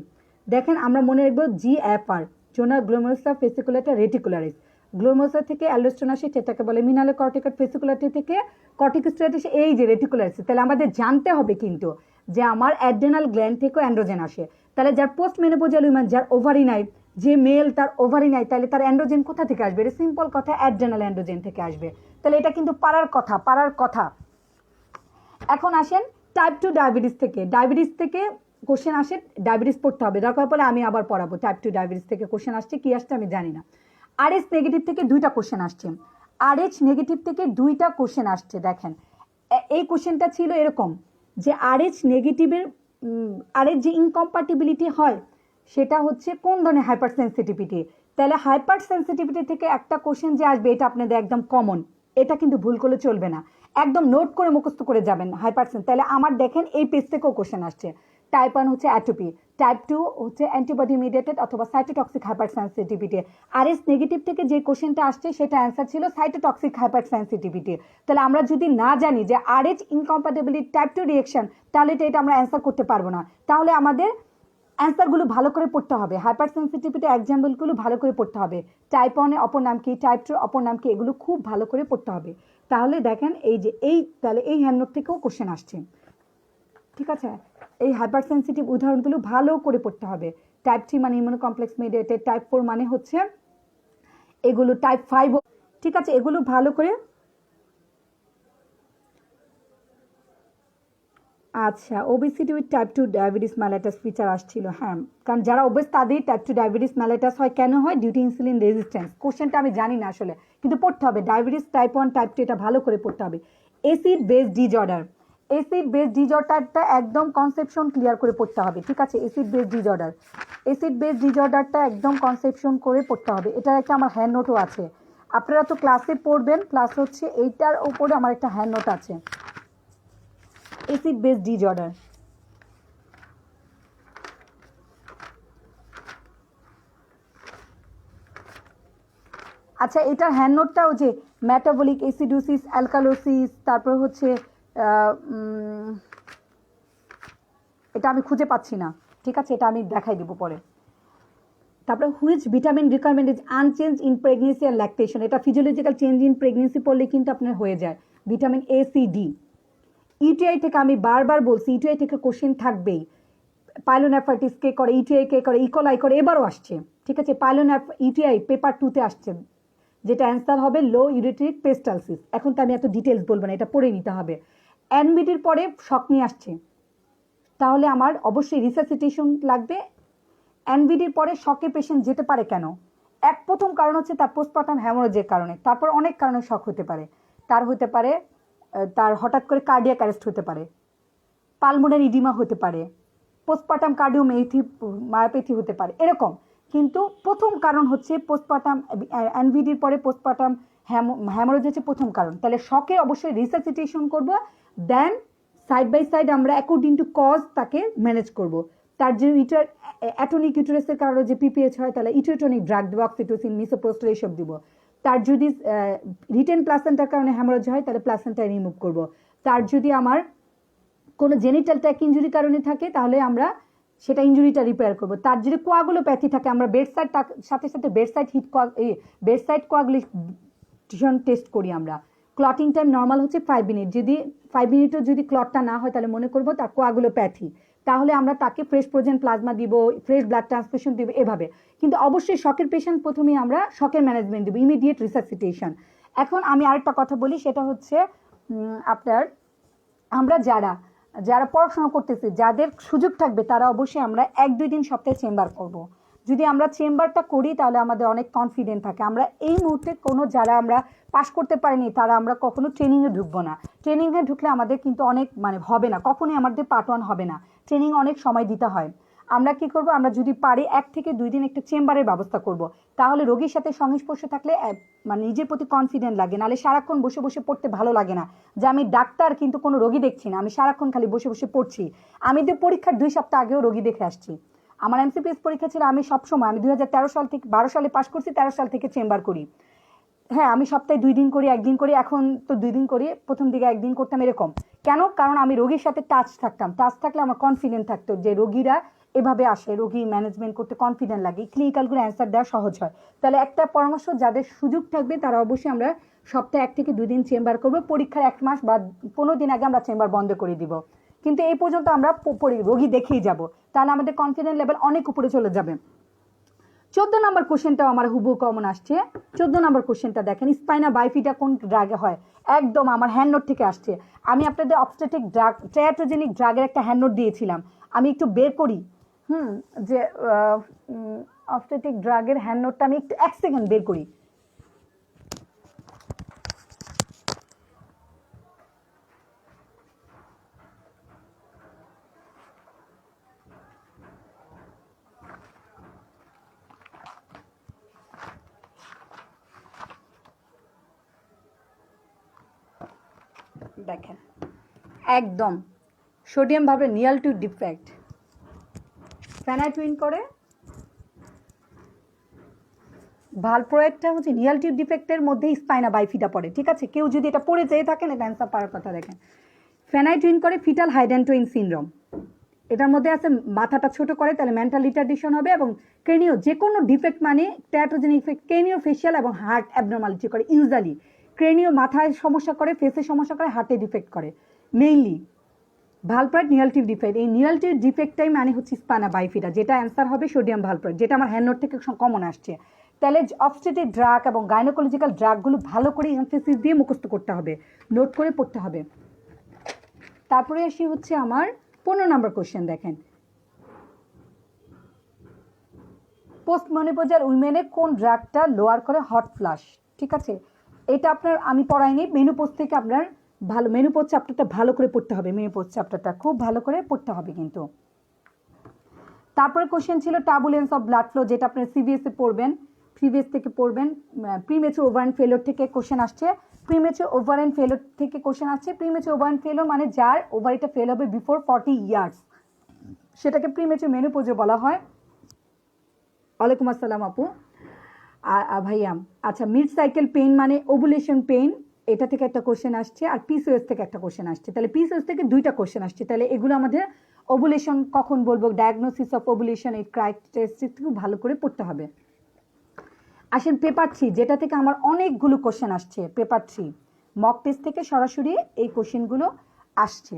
দেখেন আমরা মনে রাখবো GFR, zona glomerulosa fasciculata reticularis. Glomerulosa থেকে অ্যালডোস্টেরন আসে, সেটাকে বলে মিনালো কর্টিকয়েড, ফেসিকুলাটি থেকে কর্টিকোস্টেরাস আসে, এই যে রেটিকুলারিস। তাহলে আমাদের জানতে হবে কিন্তু যে আমার অ্যাড্রেনাল গ্ল্যান্ড থেকেও অ্যান্ড্রোজেন আসে। তাহলে যার পোস্ট মেনোপোজাল উইমেন, যার ওভারি নাই, যে মেল তার ওভারি নাই, তাহলে তার অ্যান্ড্রোজেন কোথা থেকে আসবে? এটা সিম্পল কথা, অ্যাড্রেনাল অ্যান্ড্রোজেন থেকে আসবে। তাহলে এটা কিন্তু পারার কথা। এখন আসেন টাইপ 2 ডায়াবেটিস থেকে। ডায়াবেটিস থেকে কোশ্চেন আসে, ডায়াবেটিস পড়তে হবে, দরকার পড়লে আমি আবার পড়াবো। টাইপ 2 ডায়াবেটিস থেকে কোশ্চেন আসছে, কি আসছে আমি জানি না। আরএইচ নেগেটিভ থেকে 2টা কোশ্চেন আসছে, আরএইচ নেগেটিভ থেকে 2টা কোশ্চেন আসছে। দেখেন এই কোশ্চেনটা ছিল এরকম যে আরএইচ নেগেটিভের আরএইচ যে ইনকম্পাটিবিলিটি হয় সেটা হচ্ছে কোন ধরনের হাইপার সেন্সিটিভিটি। তাহলে হাইপার সেন্সিটিভিটি থেকে একটা কোশ্চেন যে আসবে, এটা আপনাদের একদম কমন, এটা কিন্তু ভুল করলে চলবে না, একদম নোট করে মুখস্থ করে যাবেন হাইপারসেন। তাহলে আমার দেখেন এই পেজ থেকেও কোশ্চেন আসছে। টাইপ 1 হচ্ছে অ্যাটোপি, টাইপ 2 হচ্ছে অ্যান্টিবডি মিডিয়েটেড অথবা cytotoxic hyper sensitivity. RS negative থেকে যে কোশ্চেনটা আসছে সেটা অ্যান্সার ছিল সাইটোটক্সিক হাইপার সেন্সিটিভিটি। তাহলে আমরা যদি না জানি যে আরএইচ ইনকম্প্যাটিবিলিটি টাইপ 2 রিঅ্যাকশন, তাহলে এটা আমরা অ্যান্সার করতে পারবো না। তাহলে আমাদের অ্যান্সারগুলো ভালো করে পড়তে হবে, হাইপার সেন্সিটিভিটি এক্সাম্পলগুলো ভালো করে পড়তে হবে। টাইপ 1 এর অপর নাম কি, টাইপ 2 অপর নাম কি, এগুলো খুব ভালো করে পড়তে হবে। তাহলে দেখেন তাহলে এই হ্যান্ডনোট থেকেও কোশ্চেন আসছে। ঠিক আছে, এই হাইপার সেন্সিটিভ উদাহরণগুলো ভালো করে পড়তে হবে। টাইপ 3 মানে ইমিউনো কমপ্লেক্স মিডিয়েটেড, টাইপ 4 মানে হচ্ছে এগুলো, টাইপ 5। ঠিক আছে, এগুলো ভালো করে। আচ্ছা, obesity with type 2 diabetes mellitus feature আসছিল। হ্যাঁ, কারণ যারা ওবেস তাদের টাইপ 2 ডায়াবেটিস মেলাইটাস হয়। কেন হয়? Due to insulin resistance. কোশ্চেনটা আমি জানি না আসলে, কিন্তু পড়তে হবে। ডায়াবেটিস টাইপ 1 টাইপ 2 এটা ভালো করে পড়তে হবে। Acid base disorder, acid base ডিজঅর্ডারটা একদম কনসেপশন ক্লিয়ার করে পড়তে হবে। ঠিক আছে, acid base disorder, acid base ডিজঅর্ডারটা একদম কনসেপশন করে পড়তে হবে। এটার একটা আমার হ্যান্ড নোটও আছে, আপনারা তো ক্লাসে পড়বেন, ক্লাস হচ্ছে এইটার উপরে আমার একটা হ্যান্ড নোট আছে, অ্যাসিড বেস ডিজঅর্ডার। আচ্ছা, এটার হ্যান্ড নোটটাও যে মেটাবলিক অ্যাসিডোসিস, অ্যালকালোসিস, তারপর হচ্ছে এটা আমি খুঁজে পাচ্ছি না। ঠিক আছে, এটা আমি দেখাই দিব পরে। তারপরে which vitamin requirement is unchange in pregnancy আর ল্যাকটেশন। এটা ফিজিওলজিক্যাল চেঞ্জ ইন প্রেগনেন্সি পড়লে কিন্তু আপনার হয়ে যায়। Vitamin A, C, D. UTI থেকে আমি বারবার বলছি, ইউটিআই থেকে কোশ্চেন থাকবেই। পাইলোনেফ্রাইটিস কে করে, ইউটিআই কে করে, ইকোলাই করে, এবারও আসছে। ঠিক আছে, ইউটিআই পেপার 2-তে আসছে, যেটা অ্যান্সার হবে লো ইউরেট্রিক পেস্টালসিস। এখন তো আমি এত ডিটেলস বলবো না, এটা পড়ে নিতে হবে। এনবিডির পরে শক নিয়ে আসছে, তাহলে আমার অবশ্যই রিসাসিটেশন লাগবে, এনভিডির পরে শকে পেশেন্ট যেতে পারে কেন? প্রথম কারণ হচ্ছে তার পোস্টপার্টাম হ্যামোরেজের কারণে। তারপর অনেক কারণে শক হতে পারে। তার হতে পারে তার হঠাৎ করে কার্ডিয়াক অ্যারেস্ট হতে পারে, পালমোনারি ইডিমা হতে পারে, পোস্টপার্টাম মায়োপ্যাথি হতে পারে, এরকম। কিন্তু প্রথম কারণ হচ্ছে পোস্টপার্টাম এনভিডির পরে পোস্টপার্টাম হ্যামোরেজ হচ্ছে প্রথম কারণ। তাহলে শকে অবশ্যই রিসাসিটেশন করব, দেন সাইড বাই সাইড আমরা অ্যাকর্ডিং টু কজ তাকে ম্যানেজ করব। তার যে অ্যাটনিক ইউটেরাসের কারণে যে পিপিএইচ হয়, তাহলে ইটোটনিক ড্রাগ দেবো, অক্সিটোসিন, মিসোপ্রোস্টল এইসব দিব। তার যদি রিটেন প্লাসেন্টার কারণে হ্যামোরেজ হয়, তাহলে প্লাসেন্টা রিমুভ করব। তার যদি আমার কোনো জেনিটাল ট্র্যাক ইঞ্জুরি কারণে থাকে, তাহলে আমরা সেটা ইঞ্জুরিটা রিপেয়ার করব। তার যদি কোয়াগুলোপ্যাথি থাকে, আমরা সাথে সাথে বেডসাইড কোয়াগুলেশন টেস্ট করি আমরা। ক্লটিং টাইম নর্মাল হচ্ছে 5 মিনিট। যদি 5 মিনিটও যদি ক্লটটা না হয়, তাহলে মনে করবো তার কোয়াগুলোপ্যাথি। তাহলে আমরা তাকে ফ্রেশ ফ্রোজেন প্লাজমা দিব, ফ্রেশ ব্লাড ট্রান্সফিউশন দিব, এভাবে। কিন্তু অবশ্যই শকের পেশেন্ট প্রথমেই আমরা শকের ম্যানেজমেন্ট দিব, ইমিডিয়েট রিসাসিটেশন। এখন আমি আরেকটা কথা বলি, সেটা হচ্ছে আপনার আমরা যারা পড়াশোনা করতেছি, যাদের সুযোগ থাকবে, তারা অবশ্যই আমরা 1-2 দিন সপ্তাহে চেম্বার করব। যদি আমরা চেম্বারটা করি, তাহলে আমাদের অনেক কনফিডেন্ট থাকে। আমরা এই মুহূর্তে যারা আমরা পাস করতে পারিনি, তারা আমরা কখনো ট্রেনিংয়ে ঢুকবো না। ট্রেনিংয়ে ঢুকলে আমাদের কিন্তু অনেক হবে না, কখনোই আমাদের পার্ট 1 হবে না। ট্রেনিং অনেক সময় দিতে হয়। আমরা কি করব, আমরা যদি পারি 1 থেকে 2 দিন একটা চেম্বারের ব্যবস্থা করব। তাহলে রোগীর সাথে সংস্পর্শে থাকলে নিজের প্রতি কনফিডেন্ট লাগে। নাহলে সারাক্ষণ বসে বসে পড়তে ভালো লাগে না, যে আমি ডাক্তার কিন্তু কোনো রোগী দেখছি না, আমি সারাক্ষণ খালি বসে বসে পড়ছি। আমি পরীক্ষার 2 সপ্তাহ আগেও রোগী দেখে আসছি। আমার এমসিপিএস পরীক্ষা ছিল, আমি সবসময় 2013 সাল থেকে 12 সালে পাস করছি, 13 সাল থেকে চেম্বার করি। হ্যাঁ, আমি সপ্তাহে 2 দিন করি, 1 দিন করি। এখন তো 2 দিন করি, প্রথম দিকে 1 দিন করতাম, এরকম। কেন? কারণ আমি রোগীর সাথে টাচ থাকলে আমার কনফিডেন্ট থাকতো যে রোগীরা এভাবে আসে, রোগী ম্যানেজমেন্ট করতে কনফিডেন্ট লাগে, ক্লিনিক্যালগুলো অ্যান্সার দেওয়া সহজ হয়। তাহলে একটা পরামর্শ, যাদের সুযোগ থাকবে তারা অবশ্যই আমরা সপ্তাহে 1 থেকে 2 দিন চেম্বার করবো। পরীক্ষার 1 মাস বা 15 দিন আগে আমরা চেম্বার বন্ধ করে দিব। কিন্তু এই পর্যন্ত আমরা রোগী দেখেই যাব, তাহলে আমাদের কনফিডেন্ট লেভেল অনেক উপরে চলে যাবে। 14 নম্বর কোশ্চেনটাও আমার হুবহু কমন আসছে। 14 নম্বর কোশ্চেনটা দেখেন, স্পাইনা বাইফিটা কোন ড্রাগে হয়? একদম আমার হ্যান্ড নোট থেকে আসছে। আমি আপনাদের অবস্টেটিক ড্রাগ, ট্রায়াটোজেনিক ড্রাগের একটা হ্যান্ড নোট দিয়েছিলাম। আমি একটু বের করি, যে অবস্টেটিক ড্রাগের হ্যান্ড নোটটা আমি একটু 1 সেকেন্ড বের করি। দেখেন, একদম সোডিয়াম ভাবে নিয়াল টু ডিফেক্ট ফেনাইটুইন করে ভালপ্রয়েডটা হচ্ছে নিয়াল টিউব ডিফেক্টের মধ্যে স্পাইনা বাইফিটা পড়ে। ঠিক আছে, কেউ যদি এটা পড়ে যেয়ে থাকেন, এটা অ্যান্সার পাওয়ার কথা। দেখেন, ফেনাইটুইন করে ফিটাল হাইড্যান্টোইন সিনড্রোম। এটার মধ্যে আছে মাথাটা ছোট করে, তাহলে মেন্টাল রিটার্ডেশন হবে, এবং ক্রেনিও যে কোনো ডিফেক্ট মানে ট্যাটোজেনিক ইফেক্ট, ক্রেনিও ফেশিয়াল এবং হার্ট অ্যাবনর্মালিটি করে। ইউজুয়ালি ক্রেনিও মাথায় সমস্যা করে, ফেসে সমস্যা করে, হার্টে ডিফেক্ট করে মেইনলি। ভালপ্রয়েড নিয়াল টিউব ডিফেক্ট, এই নিয়াল টিউব ডিফেক্টটাই মানে হচ্ছে স্পাইনা বাইফিটা, যেটা অ্যান্সার হবে সোডিয়াম ভালপ্রয়েড, যেটা আমার হ্যান্ড নোট থেকে কমন আসছে। তাহলে অবস্টেটিক ড্রাগ এবং গাইনোকোলজিক্যাল ড্রাগগুলো ভালো করে এমফেসিস দিয়ে মুখস্থ করতে হবে, নোট করে পড়তে হবে। তারপরে আসি হচ্ছে আমার 15 নম্বর কোশ্চেন। দেখেন, পোস্ট মেনোপজাল উইমেনে কোন ড্রাগটা লোয়ার করে হট ফ্লাশ? ঠিক আছে, এটা আপনার আমি পড়াইনি। মেনোপজ থেকে আপনার মেনোপজ চ্যাপ্টারটা ভালো করে পড়তে হবে, মেনোপজ চ্যাপ্টারটা খুব ভালো করে পড়তে হবে কিন্তু। তারপরে কোশ্চেন ছিল টার্বুলেন্স অফ ব্লাড ফ্লো, যেটা আপনার সিবিএসে পড়বেন, প্রিভিয়াস থেকে পড়বেন। প্রিমেচুর ওভারিয়ান ফেলোর থেকে কোশ্চেন আসছে, প্রিমেচুর ওভারিয়ান ফেলোর থেকে কোশ্চেন আসছে। প্রিমেচুর ওভারিয়ান ফেলোর মানে যার ওভারিটা ফেল হবে বিফোর 40 ইয়ার্স, সেটাকে প্রিমেচুর মেনোপজে বলা হয়। ওয়ালাইকুম আসসালাম আপু, ভাইয়া। আচ্ছা, মিড সাইকেল পেইন মানে ওভুলেশন পেইন, এটা থেকে একটা কোশ্চেন আসছে। আর পিসিওএস থেকে একটা কোশ্চেন আসছে। তাহলে পিসিওএস থেকে 2টা কোশ্চেন আসছে। তাহলে এগুলো আমাদের ওভুলেশন কখন বলবো, ডায়াগনোসিস অফ ওভুলেশন, এই ক্রাইটেরিস্টিক খুব ভালো করে পড়তে হবে। আসেন পেপার 3, যেটা থেকে আমার অনেকগুলো কোশ্চেন আসছে। পেপার 3 মক টেস্ট থেকে সরাসরি এই কোশ্চেনগুলো আসছে।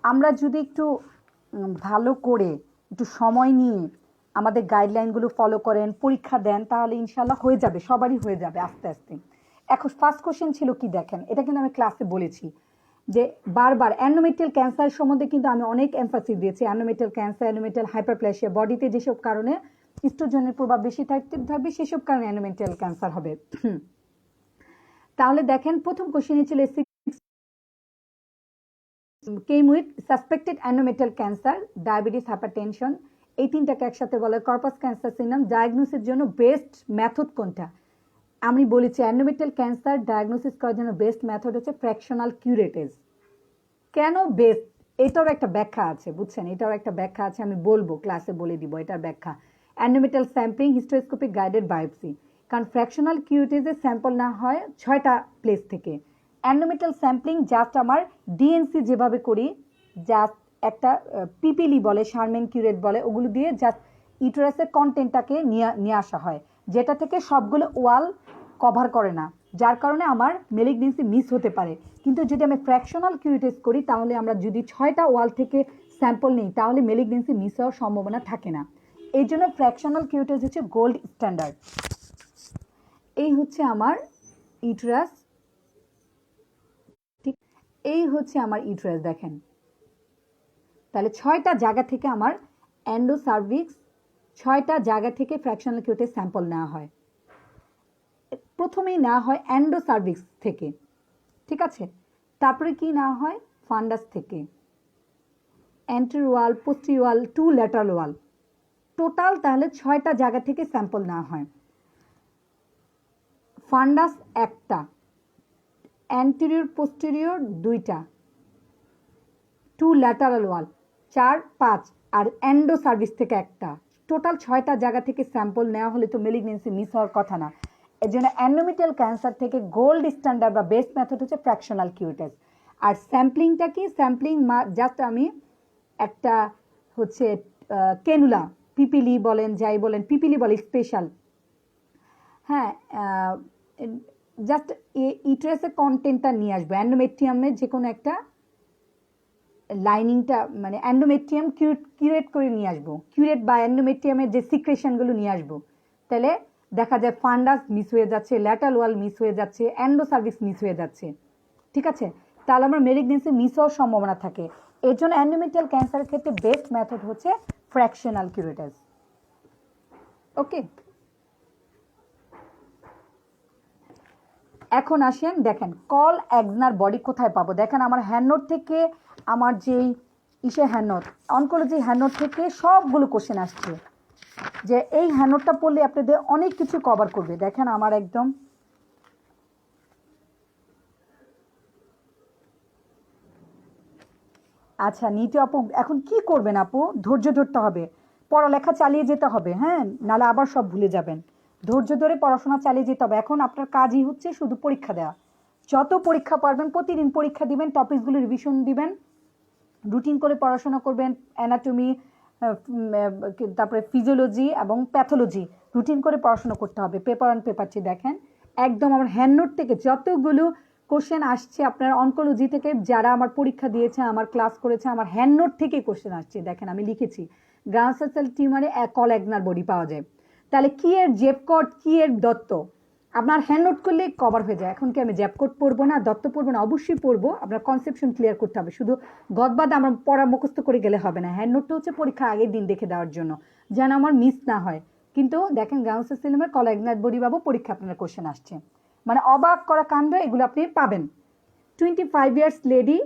আমরা যদি একটু ভালো করে একটু সময় নিয়ে আমাদের গাইডলাইনগুলো ফলো করেন, পরীক্ষা দেন, তাহলে ইনশাল্লাহ হয়ে যাবে, সবারই হয়ে যাবে আস্তে আস্তে। এখন ফার্স্ট কোশ্চেন ছিল কি দেখেন, এটা কিন্তু আমি ক্লাসে বলেছি যে বারবার অ্যানোমেটাল ক্যান্সার সম্বন্ধে কিন্তু আমি অনেক এমফাসিস দিয়েছি। অ্যানোমেটাল ক্যান্সার, অ্যানোমেটাল হাইপারপ্লেসিয়া, বডিতে যেসব কারণে ইস্ট্রোজেনের প্রভাব বেশি থাকবে সেসব কারণে অ্যানোমেট্রিয়াল ক্যান্সার হবে। তাহলে দেখেন প্রথম কোশ্চেনে ছিল came with suspected endometrial cancer, diabetes, hypertension, এই তিনটাকে একসাথে বলে কর্পাস ক্যান্সার সিনড্রোম। ডায়াগনোসিসের জন্য বেস্ট মেথড কোনটা? আমি বলেছি অ্যানোমেট্রিয়াল ক্যান্সার ডায়াগনোসিস করার জন্য বেস্ট মেথড হচ্ছে ফ্র্যাকশনাল কিউরেটিভ। কেন বেস্ট? এটারও একটা ব্যাখ্যা আছে, বুঝছেন? এটারও একটা ব্যাখ্যা আছে, আমি বলবো, ক্লাসে বলে দিব এটার ব্যাখ্যা। অ্যানোমেট্রিয়াল স্যাম্পলিং, হিস্টোস্কোপিক গাইডেড বায়োপসি। কারণ ফ্র্যাকশনাল কিউরেটিভে স্যাম্পল না হয় 6টা প্লেস থেকে। অ্যানোমেট্রিয়াল স্যাম্পলিং জাস্ট আমার ডিএনসি যেভাবে করি, জাস্ট একটা পিপিলি বলে, শারমেন কিউরেট বলে, ওগুলো দিয়ে জাস্ট ইউটেরাসের কন্টেন্টটাকে নিয়ে আসা হয়, যেটা থেকে সবগুলো ওয়াল কভার করে না, যার কারণে আমার মেলিগনেন্সি মিস হতে পারে। কিন্তু যদি আমি ফ্র্যাকশনাল কিউরেটিভ করি, তাহলে আমরা যদি 6টা ওয়াল থেকে স্যাম্পল নিই, তাহলে মেলিগনেন্সি মিস হওয়ার সম্ভাবনা থাকে না। এই জন্য ফ্র্যাকশনাল কিউরেটিভ হচ্ছে গোল্ড স্ট্যান্ডার্ড। এই হচ্ছে আমার ইউটেরাস, ঠিক এই হচ্ছে আমার ইউটেরাস, দেখেন। তাহলে 6টা জায়গা থেকে আমার এন্ডোসার্ভিক্স, 6টা জায়গা থেকে ফ্র্যাকশনাল কিউরেটিভ স্যাম্পল নেওয়া হয়। প্রথমেই নেওয়া হয় এন্ডোসার্ভিক্স থেকে, ঠিক আছে? তারপরে কি নেওয়া হয়? ফান্ডাস থেকে, অ্যান্টেরিয়র ওয়াল, পোস্টেরিয়র ওয়াল, 2 ল্যাটারাল ওয়াল, টোটাল তাহলে 6টা জায়গা থেকে স্যাম্পল নেওয়া হয়। ফান্ডাস একটা, অ্যান্টেরিয়র পোস্টেরিয়র 2টা, 2 ল্যাটারাল ওয়াল 4 5, আর এন্ডোসার্ভিক্স থেকে একটা, টোটাল 6টা জায়গা থেকে স্যাম্পল নেওয়া হলে তো মেলিগনেন্সি মিস হওয়ার কথা না। এর জন্য অ্যানোমেট্রিয়াল ক্যান্সার থেকে গোল্ড স্ট্যান্ডার্ড বা বেস্ট মেথড হচ্ছে ফ্র্যাকশনাল কিউরেটিভ। আর স্যাম্পলিংটা কি? স্যাম্পলিং জাস্ট আমি একটা হচ্ছে কেনুলা, পিপিলি বলেন, যাই বলেন, পিপিলি বলে স্পেশাল, হ্যাঁ, জাস্ট ইউটেরাসের কন্টেন্টটা নিয়ে আসবো, অ্যান্ডোমেট্রিয়ামের যে কোনো একটা লাইনিংটা, মানে অ্যান্ডোমেট্রিয়াম কিউরেট করে নিয়ে আসবো, কিউরেট বা অ্যান্ডোমেট্রিয়ামের যে সিক্রেশনগুলো নিয়ে আসবো। তাহলে দেখা যায় ফান্ডাস মিস হয়ে যাচ্ছে, ল্যাটারাল ওয়াল মিস হয়ে যাচ্ছে, এন্ডোসার্ভিক্স মিস হয়ে যাচ্ছে, ঠিক আছে? তাহলে আমার মেলিগনেন্সি মিস হওয়ার সম্ভাবনা থাকে। এর জন্য অ্যানোমেট্রিয়াল ক্যান্সারের ক্ষেত্রে বেস্ট মেথড হচ্ছে ফ্র্যাকশনাল কিউরেটিভ। ওকে, এখন আসেন, দেখেন কল এগনার বডি কোথায় পাবো। দেখেন আমার হ্যান্ডনোট থেকে, আমার যেই হ্যান্ডনোট, অনকোলজি হ্যান্ডনোট থেকে সবগুলো কোশ্চেন আসছে, যে এই হ্যান্ডনোটটা পড়লে আপনাদের অনেক কিছু কভার করবে। দেখেন আমার একদম, আচ্ছা নিতু আপু, এখন কি করবেন আপু? ধৈর্য ধরতে হবে, পড়ালেখা চালিয়ে যেতে হবে, হ্যাঁ, নাহলে আবার সব ভুলে যাবেন। ধৈর্য ধরে পড়াশোনা চালিয়ে যেতে হবে। এখন আপনার কাজই হচ্ছে শুধু পরীক্ষা দেওয়া। যত পরীক্ষা পারবেন প্রতিদিন পরীক্ষা দিবেন, টপিকসগুলো রিভিশন দিবেন, রুটিন করে পড়াশোনা করবেন। অ্যানাটমি, তারপরে ফিজিওলজি এবং প্যাথোলজি রুটিন করে পড়াশোনা করতে হবে। পেপার অন পেপারটি দেখেন, একদম আমার হ্যান্ডনোট থেকে যতগুলো কোশ্চেন আসছে আপনার অনকোলজি থেকে, যারা আমার পরীক্ষা দিয়েছে, আমার ক্লাস করেছে, আমার হ্যান্ডনোট থেকে কোশ্চেন আসছে। দেখেন আমি লিখেছি গ্রাউন্ড সেল টিউমারে কল এগনার বডি পাওয়া যায়। তাহলে কি এর জেপকট, কি এর দত্ত, আপনার হ্যান্ডনোট করলে কভার হয়ে যায়। এখন কি আমি জ্যাপকোট পড়বো না, দত্ত পড়বো না? অবশ্যই পড়বো। আপনার কনসেপশন ক্লিয়ার করতে হবে, শুধু গদবাদ আমরা পড়া মুখস্থ করে গেলে হবে না। হ্যান্ডনোটটা হচ্ছে পরীক্ষা আগের দিন দেখে দেওয়ার জন্য, যেন আমার মিস না হয়। কিন্তু দেখেন গ্রাউন্ড সিস্টেমের কলাইগনার বডি পাবো, পরীক্ষা আপনার কোশ্চেন আসছে, মানে অবাক করা কাণ্ড, এগুলো আপনি পাবেন। 25 ইয়ার্স লেডি,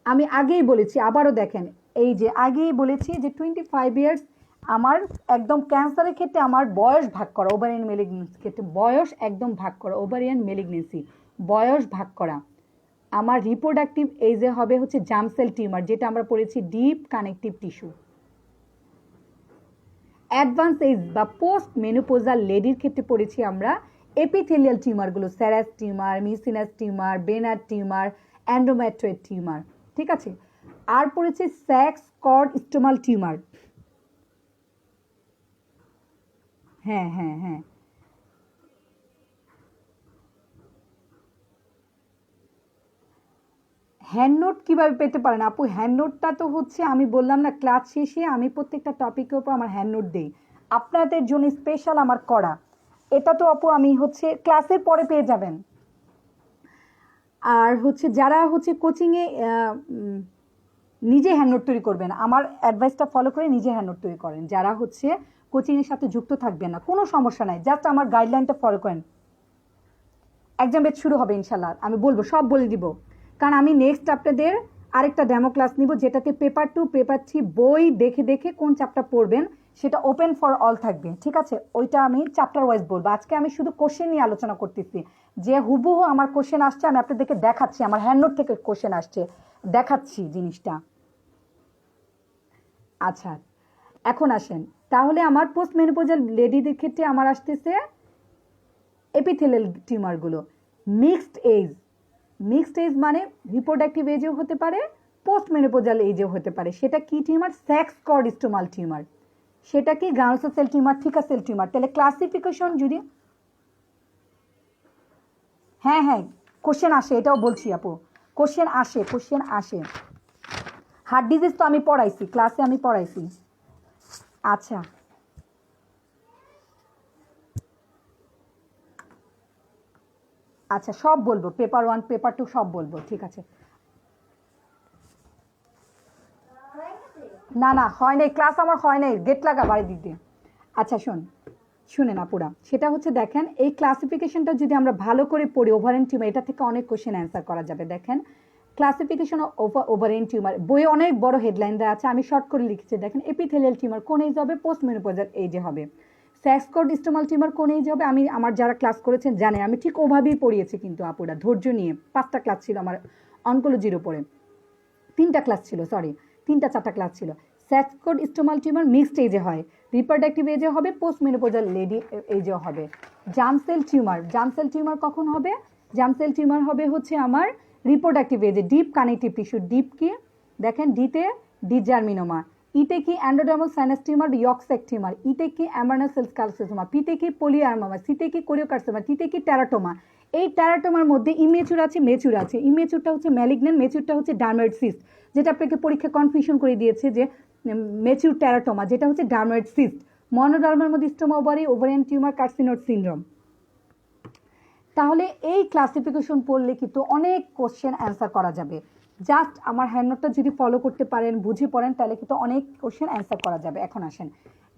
আমি আগেই বলেছি, আবারও দেখেন, এই যে আগেই বলেছি যে 25 ইয়ার্স, আমার একদম ক্যান্সারের ক্ষেত্রে আমার বয়স ভাগ করা, ওভারিয়ান মেলিগনেন্সির ক্ষেত্রে বয়স একদম ভাগ করা, ওভারিয়ান মেলিগনেন্সি বয়স ভাগ করা। আমার রিপ্রোডাক্টিভ এজে হবে হচ্ছে জার্ম সেল টিউমার, যেটা আমরা পড়েছি deep connective tissue. Advance age বা পোস্ট মেনোপোজাল লেডির ক্ষেত্রে পড়েছি আমরা এপিথেলিয়াল টিউমারগুলো, serous tumour, mucinous tumour, Brenner tumour, endometrioid tumour, ঠিক আছে? আর পড়েছে সেক্স কর্ড স্টোমাল টিউমার। হ্যাঁ হ্যাঁ হ্যাঁ, হ্যান্ডনোট কিভাবে পেতে পারেন আপু? হ্যান্ডনোটটা তো হচ্ছে আমি বললাম না, ক্লাস শেষে আমি প্রত্যেকটা টপিকের উপর আমার হ্যান্ডনোট দিই, আপনাদের জন্য স্পেশাল আমার করা। এটা তো আপু আমি হচ্ছে ক্লাসের পরে পেয়ে যাবেন। আর হচ্ছে যারা হচ্ছে কোচিংয়ে নিজে হ্যান্ডনোট তৈরি করবেন, আমার অ্যাডভাইসটা ফলো করে নিজে হ্যান্ডনোট তৈরি করেন। যারা হচ্ছে কোচিংয়ের সাথে যুক্ত থাকবেন না, কোনো সমস্যা নাই, জাস্ট আমার গাইডলাইনটা ফলো করেন। এক্সাম ব্যাচ শুরু হবে ইনশাল্লাহ, আমি বলবো, সব বলে দিব। কারণ আমি নেক্সট আপনাদের আরেকটা ডেমো ক্লাস নিব, যেটাতে পেপার 2 পেপার 3 বই দেখে দেখে কোন চ্যাপ্টার পড়বেন সেটা ওপেন ফর অল থাকবে, ঠিক আছে? ওইটা আমি চ্যাপ্টার ওয়াইজ বলবো। আজকে আমি শুধু কোশ্চেন নিয়ে আলোচনা করতেছি, যে হুবহু আমার কোশ্চেন আসছে, আমি আপনাদেরকে দেখাচ্ছি, আমার হ্যান্ড নোট থেকে কোশ্চেন আসছে, দেখাচ্ছি জিনিসটা। আচ্ছা, এখন আসেন তাহলে আমার পোস্ট মেনোপজাল লেডিদের ক্ষেত্রে আমার আসতেছে এপিথেলিয়াল টিউমারগুলো। মিক্সড এজ মানে রিপ্রোডাক্টিভ এজেও হতে পারে, পোস্ট মেনোপজাল এজেও হতে পারে। সেটা কি টিউমার? Sex কর্ডিস্টোমাল tumour. সেটা কি? Granulosa cell tumour, theca cell tumour. তাহলে ক্লাসিফিকেশন যদি, হ্যাঁ হ্যাঁ কোশ্চেন আসে, এটাও বলছি আপু, কোশ্চেন আসে। হার্ট ডিজিজ তো আমি পড়াইছি, ক্লাসে আমি পড়াইছি। আচ্ছা, আচ্ছা সব বলবো, পেপার 1 পেপার 2 সব বলবো, ঠিক আছে। না না হয় নাই, ক্লাস আমার হয় নাই, গেট লাগা বাড়ি দিতে। আচ্ছা শুনেন আপুরা, সেটা হচ্ছে দেখেন এই ক্লাসিফিকেশনটা যদি আমরা ভালো করে পড়ি, ওভারেন টিউমার, এটা থেকে অনেক কোশ্চেন অ্যান্সার করা যাবে। দেখেন ক্লাসিফিকেশন অফ ওভারেন টিউমার, বইয়ে অনেক বড় হেডলাইন দেওয়া আছে, আমি শর্ট করে লিখেছি। দেখেন এপিথেলিয়াল টিউমার কোন এজ হবে? পোস্ট মেনোপজাল এজে হবে। সেক্স কর্ডিস্টোমাল টিউমার কোন এজ হবে? আমি আমার যারা ক্লাস করেছেন জানেন, আমি ঠিক ওভাবেই পড়িয়েছি কিন্তু আপুরা, ধৈর্য নিয়ে। 5টা ক্লাস ছিল আমার অনকোলজির উপরে, 3টা ক্লাস ছিল, সরি 3টা 4টা ক্লাস ছিল। সেক্স কর্ডিস্টোমাল টিউমার মিক্সড এজে হয়, রিপ্রোডাক্টিভ এজে হবে, পোস্ট মেনোপজাল লেডি এজেও হবে। জার্ম সেল টিউমার কখন হবে? জার্ম সেল টিউমার হবে হচ্ছে আমার রিপ্রোডাক্টিভ এজে, ডিপ কানেকটিভ টিস্যু। ডিপ কি? দেখেন ডিতে ডিজার্মিনোমা, ইতে কি অ্যান্ডোডার্মাল সাইনাস টিউমার, ইয়ক্সেক টিউমার, ইতে কি অ্যামার্নাস সেল কার্সিনোমা, পিতে কি পলিআরমামা, সিতে কি কোরিওকার্সিনোমা, টিতে কি টেরাটোমা। এই টেরাটোমার মধ্যে ইমেচুর আছে, মেচুর আছে। ইমেচুরটা হচ্ছে ম্যালিগন্যান্ট, মেচুরটা হচ্ছে ডার্ময়েড সিস্ট, যেটা আপনাকে পরীক্ষা কনফিউশন করে দিয়েছে যে মেচুর টেরাটোমা, যেটা হচ্ছে ডার্ময়েড সিস্ট। মনোডার্মার মধ্যে struma ovary, ovarian tumour, carcinoid syndrome. তাহলে এই ক্লাসিফিকেশন পড়লে কিন্তু অনেক কোশ্চেন অ্যান্সার করা যাবে। জাস্ট আমার হ্যান্ডনোটটা যদি ফলো করতে পারেন, বুঝে পড়েন, তাহলে কিন্তু অনেক কোশ্চেন অ্যান্সার করা যাবে। এখন আসেন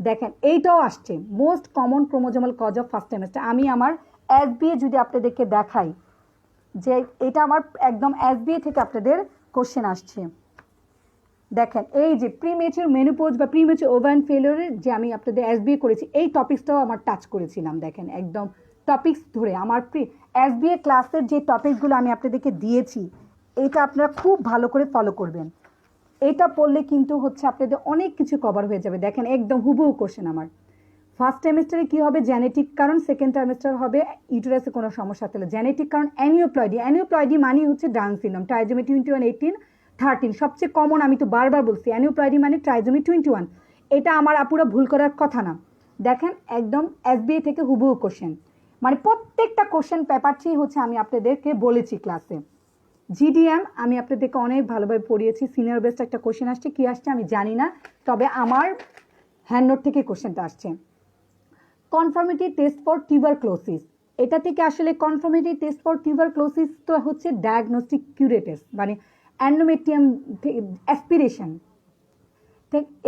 দেখেন, এইটাও আসছে most common chromosomal cause of first trimester. আমি আমার এসবিএ যদি আপনাদেরকে দেখাই, যে এটা আমার একদম এসবিএ থেকে আপনাদের কোশ্চেন আসছে। দেখেন এই যে প্রিমেচুর মেনোপজ বা প্রিমেচুর ওভারিয়ান ফেলিওরের যে আমি আপনাদের এসবিএ করেছি, এই টপিক্সটাও আমার টাচ করেছিলাম। দেখেন একদম টপিক্স ধরে আমার এসবিএ ক্লাসের যে টপিকগুলো আমি আপনাদেরকে দিয়েছি, এটা আপনারা খুব ভালো করে ফলো করবেন। এটা পড়লে কিন্তু হচ্ছে আপনাদের অনেক কিছু কভার হয়ে যাবে। দেখেন একদম হুবহু কোশ্চেন আমার। ফার্স্ট সেমিস্টারে কি হবে? জেনেটিক কারণ। সেকেন্ড সেমিস্টার হবে ইউটেরাসে কোনো সমস্যা থাকলে জেনেটিক কারণ। অ্যানিওপ্লয়েডি মানে হচ্ছে ডাউন সিনড্রোম, ট্রাইজোমি 21, 18, 13 সবচেয়ে কমন। আমি তো বারবার বলছি অ্যানিওপ্লয়েডি মানে ট্রাইজোমি 21। এটা আমার আপুরা ভুল করার কথা না। দেখেন একদম এসবিআই থেকে হুবহু কোশ্চেন, মানে প্রত্যেকটা কোশ্চেন পেপারটি হচ্ছে আমি আপনাদেরকে বলেছি ক্লাসে। জিডিএম আমি আপনাদেরকে অনেক ভালোভাবে পড়িয়েছি। সিনিয়র বেস্ট একটা কোশ্চেন আসছে, কি আসছে আমি জানি না, তবে আমার হ্যান্ডনোট থেকে কোশ্চেনটা আসছে। কনফার্মিটি টেস্ট ফর টিউবারক্লোসিস, এটা থেকে আসলে কনফার্মিটি টেস্ট ফর টিউবারক্লোসিস তো হচ্ছে ডায়াগনস্টিক কিউরেটেস, মানে অ্যান্ডোমেট্রিয়াম অ্যাসপিরেশন।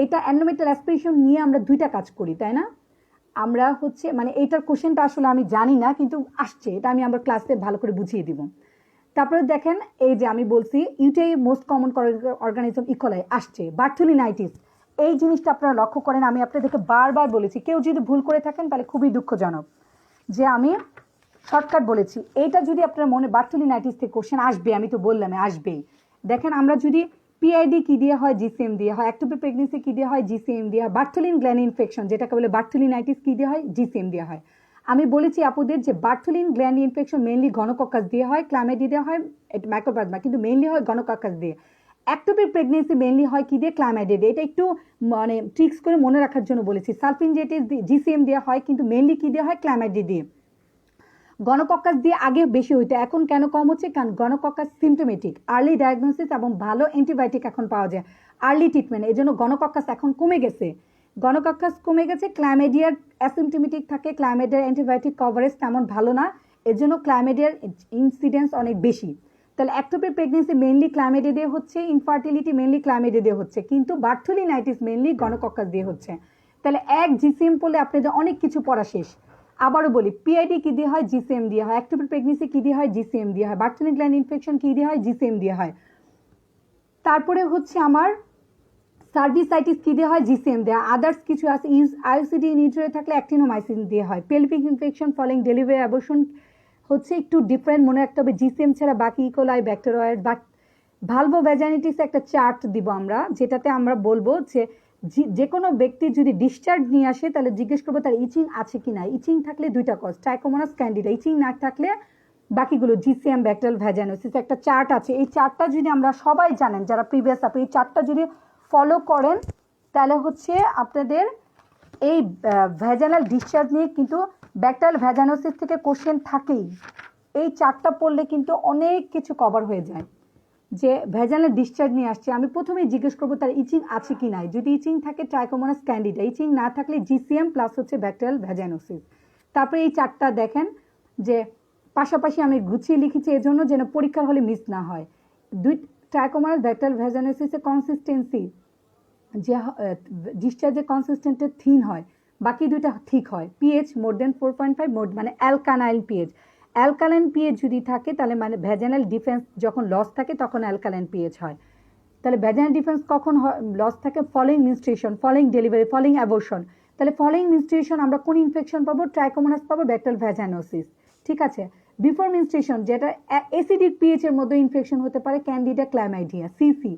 এটা অ্যান্ডোমেট্রিয়াল অ্যাসপিরেশন নিয়ে আমরা 2টা কাজ করি, তাই না? আমরা হচ্ছে মানে এইটার কোশ্চেনটা আসলে আমি জানি না, কিন্তু আসছে, এটা আমি আমার ক্লাসে ভালো করে বুঝিয়ে দিব। তারপরে দেখেন এই যে আমি বলছি UTI most common organism E. coli আসছে। বার্থেলিনাইটিস, এই জিনিসটা আপনারা লক্ষ্য করেন, আমি আপনাদেরকে বারবার বলেছি, কেউ যদি ভুল করে থাকেন তাহলে খুবই দুঃখজনক যে আমি শর্টকাট বলেছি। এইটা যদি আপনার মনে, বার্থেলিনাইটিস থেকে কোশ্চেন আসবে, আমি তো বললাম আসবেই। দেখেন আমরা যদি পিআইডি কি দিয়ে হয়? জিসিএম দিয়ে হয়। অ্যাক্টোপিক প্রেগনেন্সি কি দিয়ে হয়? জিসিএম দিয়ে হয়। বার্থেলিন গ্ল্যান্ড ইনফেকশন যেটাকে বলে বার্থেলিনাইটিস কি দিয়ে হয়? জিসিএম দিয়ে হয়। আমি বলেছি আপুদের যে বার্থেলিন গ্ল্যান্ড ইনফেকশন মেইনলি গনোকক্কাস দিয়ে হয়, ক্লামেডি দিয়ে হয়, মাইক্রোপ্লাজমা, কিন্তু মেইনলি হয় গনোকক্কাস দিয়ে। অ্যাক্টোপিক প্রেগনেন্সি মেইনলি হয় কি দিয়ে? ক্লামেডি দিয়ে। এটা একটু মানে ট্রিক্স করে মনে রাখার জন্য বলেছি। সালফিনজেটিস জিসিএম দিয়ে হয়, কিন্তু মেইনলি কি দিয়ে হয়? ক্লামেডি দিয়ে। গনোকক্কাস দিয়ে আগে বেশি হইতো, এখন কেন কম হচ্ছে? কারণ গনোকক্কাস সিমটোমেটিক, আর্লি ডায়াগনোসিস এবং ভালো অ্যান্টিবায়োটিক এখন পাওয়া যায়, আর্লি ট্রিটমেন্ট, এই জন্য গনোকক্কাস এখন কমে গেছে। গনোকক্কাস কমে গেছে, ক্লাইমেডিয়ার অ্যাসিমটোমেটিক থাকে, ক্লাইমেডিয়ার অ্যান্টিবায়োটিক কভারেজ তেমন ভালো না, এর জন্য ক্লাইমেডিয়ার ইনসিডেন্স অনেক বেশি। তাহলে অ্যাক্টোপিক প্রেগনেন্সি মেইনলি ক্লাইমেডি দিয়ে হচ্ছে, ইনফার্টিলিটি মেইনলি ক্লাইমেডি দিয়ে হচ্ছে, কিন্তু বার্থেলিনাইটিস মেইনলি গনোকক্কাস দিয়ে হচ্ছে। তাহলে এক জিসিএম পড়লে আপনাদের অনেক কিছু পড়া শেষ। আবারও বলি, পিআইডি কি দিয়ে হয়? জিসিএম দিয়ে হয়। অ্যাক্টিভ প্রেগনেন্সি কি দিয়ে হয়? জিসিএম দিয়ে হয়। বার্থনিক গ্ল্যান্ড ইনফেকশন কি দিয়ে হয়? জিসিএম দিয়ে হয়। তারপরে হচ্ছে আমার সার্ভিসাইটিস কি দিয়ে হয়? জিসিএম দেওয়া। আদার্স কিছু আছে, আইওসিডি নিউট্রিয়ে থাকলে অ্যাক্টিনোমাইসিন দিয়ে হয়। Pelvic infection following delivery abortion হচ্ছে একটু ডিফারেন্ট মনে রাখতে হবে, জিসিএম ছাড়া বাকি ইকোলাই ব্যাকটেরিয়েড। বাট ভালভো ভ্যাজাইনিটিস একটা চার্ট দিব আমরা, যেটাতে আমরা বলবো যে কোনো ব্যক্তি যদি ডিসচার্জ নিয়ে আসে তাহলে জিজ্ঞেস করবো তার ইচিং আছে কি না। ইচিং থাকলে দুইটা কজ, ট্রাইকোমোনাস ক্যান্ডিডা। ইচিং না থাকলে বাকিগুলো জিসিএম ব্যাকটেরিয়াল ভ্যাজাইনোসিস। একটা চার্ট আছে, এই চার্টটা যদি আমরা সবাই জানেন যারা প্রিভিয়াস আপনি এই চার্টটা যদি ফলো করেন তাহলে হচ্ছে আপনাদের এই ভ্যাজাইনাল ডিসচার্জ নিয়ে কিন্তু ব্যাকটেরিয়াল ভ্যাজাইনোসিস থেকে কোশ্চেন থাকেই। এই চার্টটা পড়লে কিন্তু অনেক কিছু কভার হয়ে যায়। যে ভ্যাজাইনাল ডিসচার্জ নিয়ে আসছে, আমি প্রথমেই জিজ্ঞেস করবো তার ইচিং আছে কি নাই। যদি ইচিং থাকে ট্রাইকোমোনাস ক্যান্ডিডা, ইচিং না থাকলে জিসিএম প্লাস হচ্ছে ব্যাকটেরিয়াল ভ্যাজাইনোসিস। তারপরে এই চার্টটা দেখেন যে পাশাপাশি আমি গুছিয়ে লিখেছি এজন্য যেন পরীক্ষার হলে মিস না হয়। দুই ট্রাইকোমোনাস ব্যাকটেরিয়াল ভ্যাজাইনোসিসের কনসিস্টেন্সি যে ডিসচার্জের কনসিস্টেন্টে থিন হয়, বাকি দুইটা ঠিক হয়। পিএইচ মোর দেন 4.5 মানে অ্যালকানাইল পিএইচ। অ্যালকালাইন পিএইচ যদি থাকে তাহলে মানে ভ্যাজাইনাল ডিফেন্স যখন লস থাকে তখন অ্যালকালাইন পিএইচ হয়। তাহলে ভ্যাজাইনাল ডিফেন্স কখন লস থাকে? Following menstruation, following delivery, following abortion. তাহলে ফলোইং মেনস্ট্রুয়েশন আমরা কোন ইনফেকশন পাবো? ট্রাইকোমোনাস পাবো, ব্যাকটেরিয়াল ভ্যাজাইনোসিস। ঠিক আছে। বিফোর মেনস্ট্রুয়েশন যেটা অ্যাসিডিক পিএইচ এর মধ্যে ইনফেকশন হতে পারে, ক্যান্ডিডা ক্ল্যামাইডিয়া, সিসি।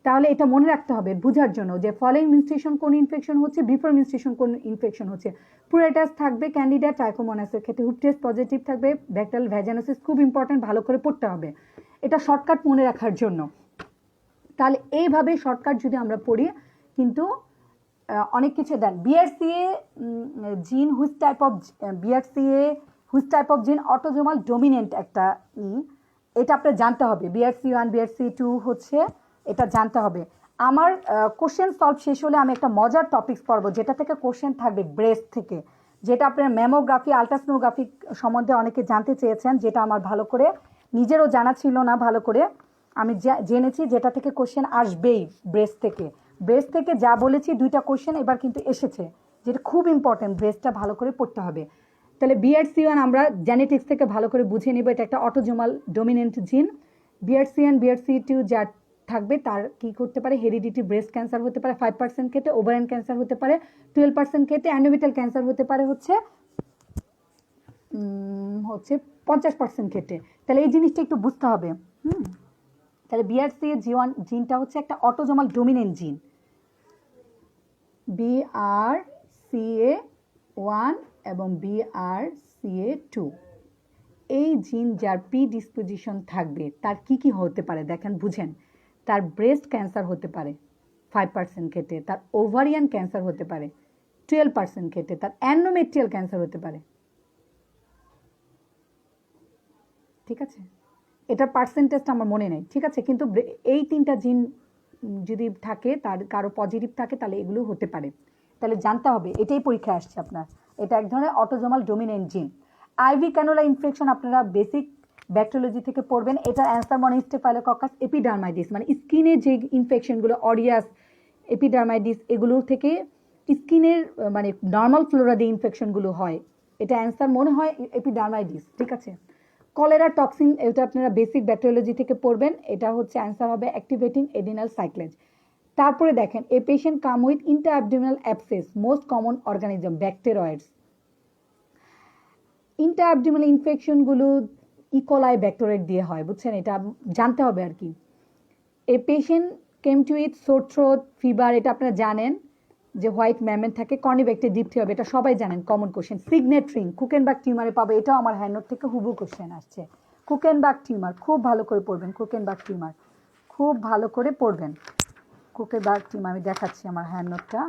তাহলে এটা মনে রাখতে হবে বোঝার জন্য যে ফলোইং মেনস্ট্রুয়েশন কোন ইনফেকশন হচ্ছে, বিফোর মেনস্ট্রুয়েশন কোন ইনফেকশন হচ্ছে। পুরেটাস থাকবে ক্যান্ডিডা ট্রাইকোমোনাসের ক্ষেত্রে, হুপ টেস্ট পজিটিভ থাকবে, ব্যাকটেরিয়াল ভ্যাজাইনোসিস। খুব ইম্পর্টেন্ট, ভালো করে পড়তে হবে এটা শর্টকাট মনে রাখার জন্য। তাহলে এইভাবে শর্টকাট যদি আমরা পড়ি কিন্তু অনেক কিছু দেন। বিআরসিএ জিন which type of BRCA which type of জিন অটোজোমাল ডোমিনেন্ট একটা এটা আপনার জানতে হবে। বিআরসি1 বিআরসি2 হচ্ছে এটা জানতে হবে। আমার কোশ্চেন সলভ শেষ হলে আমি একটা মজার টপিকস পড়বো যেটা থেকে কোশ্চেন থাকবে ব্রেস্ট থেকে, যেটা আপনার ম্যামোগ্রাফি আলট্রাসোনোগ্রাফি সম্বন্ধে অনেকে জানতে চেয়েছেন, যেটা আমার ভালো করে নিজেরও জানা ছিল না। ভালো করে আমি জেনেছি যেটা থেকে কোশ্চেন আসবেই ব্রেস্ট থেকে। ব্রেস্ট থেকে যা বলেছি দুইটা কোশ্চেন এবার কিন্তু এসেছে, যেটা খুব ইম্পর্টেন্ট, ব্রেস্টটা ভালো করে পড়তে হবে। তাহলে বিআরসি1 আমরা জেনেটিক্স থেকে ভালো করে বুঝে নিব, এটা একটা অটোজোমাল ডোমিনেন্ট জিন। বিআরসি1 বিআরসি2 যা থাকবে তার কি করতে পারে? হেরিডিটি ব্রেস্ট ক্যান্সার হতে পারে 5% ক্ষেত্রে, ওভারিয়ান ক্যান্সার হতে পারে 12% ক্ষেত্রে, অ্যান্ডোমেট্রিয়াল ক্যান্সার হতে পারে হচ্ছে 50% ক্ষেত্রে। তাহলে এই জিনিসটা একটু বুঝতে হবে। তাহলে বিআরসিএ জিনটা হচ্ছে একটা অটোজোমাল ডোমিনেন্ট জিন। BRCA1 এবং BRCA2 এই জিন যার প্রিডিসপোজিশন থাকবে তার কি কি হতে পারে দেখেন, বুঝেন। তার ব্রেস্ট ক্যান্সার হতে পারে 5% ক্ষেত্রে, তার ওভারিয়ান ক্যান্সার হতে পারে 12% ক্ষেত্রে, তার অ্যান্ডোমেট্রিয়াল ক্যান্সার হতে পারে। ঠিক আছে, এটার পার্সেন্টেজটা আমার মনে নেই। ঠিক আছে, কিন্তু এই তিনটা জিন যদি থাকে, তার কারো পজিটিভ থাকে, তাহলে এগুলো হতে পারে। তাহলে জানতে হবে, এটাই পরীক্ষা আসছে আপনার। এটা এক ধরনের অটোজোমাল ডোমিনেন্ট জিন। আইভি ক্যানুলা ইনফেকশন আপনারা বেসিক ব্যাকটেরিওলজি থেকে পড়বেন। এটা অ্যানসারমনিস স্টেফাইলোককাস এপিডার্মাইটিস, মানে স্কিনের যে ইনফেকশনগুলো, অরিয়াস, এপিডার্মাইটিস, এগুলো থেকে স্কিনের মানে নর্মাল ফ্লোরা দিয়ে ইনফেকশনগুলো হয়। এটা অ্যান্সার মনে হয় এপিডার্মাইটিস। ঠিক আছে। কলেরা টক্সিন, এটা আপনারা বেসিক ব্যাকটেরিওলজি থেকে পড়বেন। এটা হচ্ছে অ্যান্সার হবে অ্যাক্টিভেটিং এডিনাল সাইক্লেজ। তারপরে দেখেন, a patient come with intraabdominal abscess, most common organism bacteroides. Intraabdominal ইনফেকশনগুলো ইকোলাই ব্যাকটেরিয়েড দিয়ে হয়, বুঝছেন, এটা জানতে হবে আর কি। A patient came to with sore throat, fever, এটা আপনারা জানেন যে হোয়াইট ম্যামেন থাকে, কর্নিব্যাক্টের ডিপথিয়া হবে, এটা সবাই জানেন, কমন কোশ্চেন। সিগনেট রিং কুকেনবার্গ টিউমারে পাবো, এটাও আমার হ্যান্ডনোট থেকে হুবু কোশ্চেন আসছে। কুকেনবার্গ টিউমার খুব ভালো করে পড়বেন, কুকেনবার্গ টিউমার খুব ভালো করে পড়বেন। কুকেনবার্গ টিউমার আমি দেখাচ্ছি আমার হ্যান্ডনোটটা।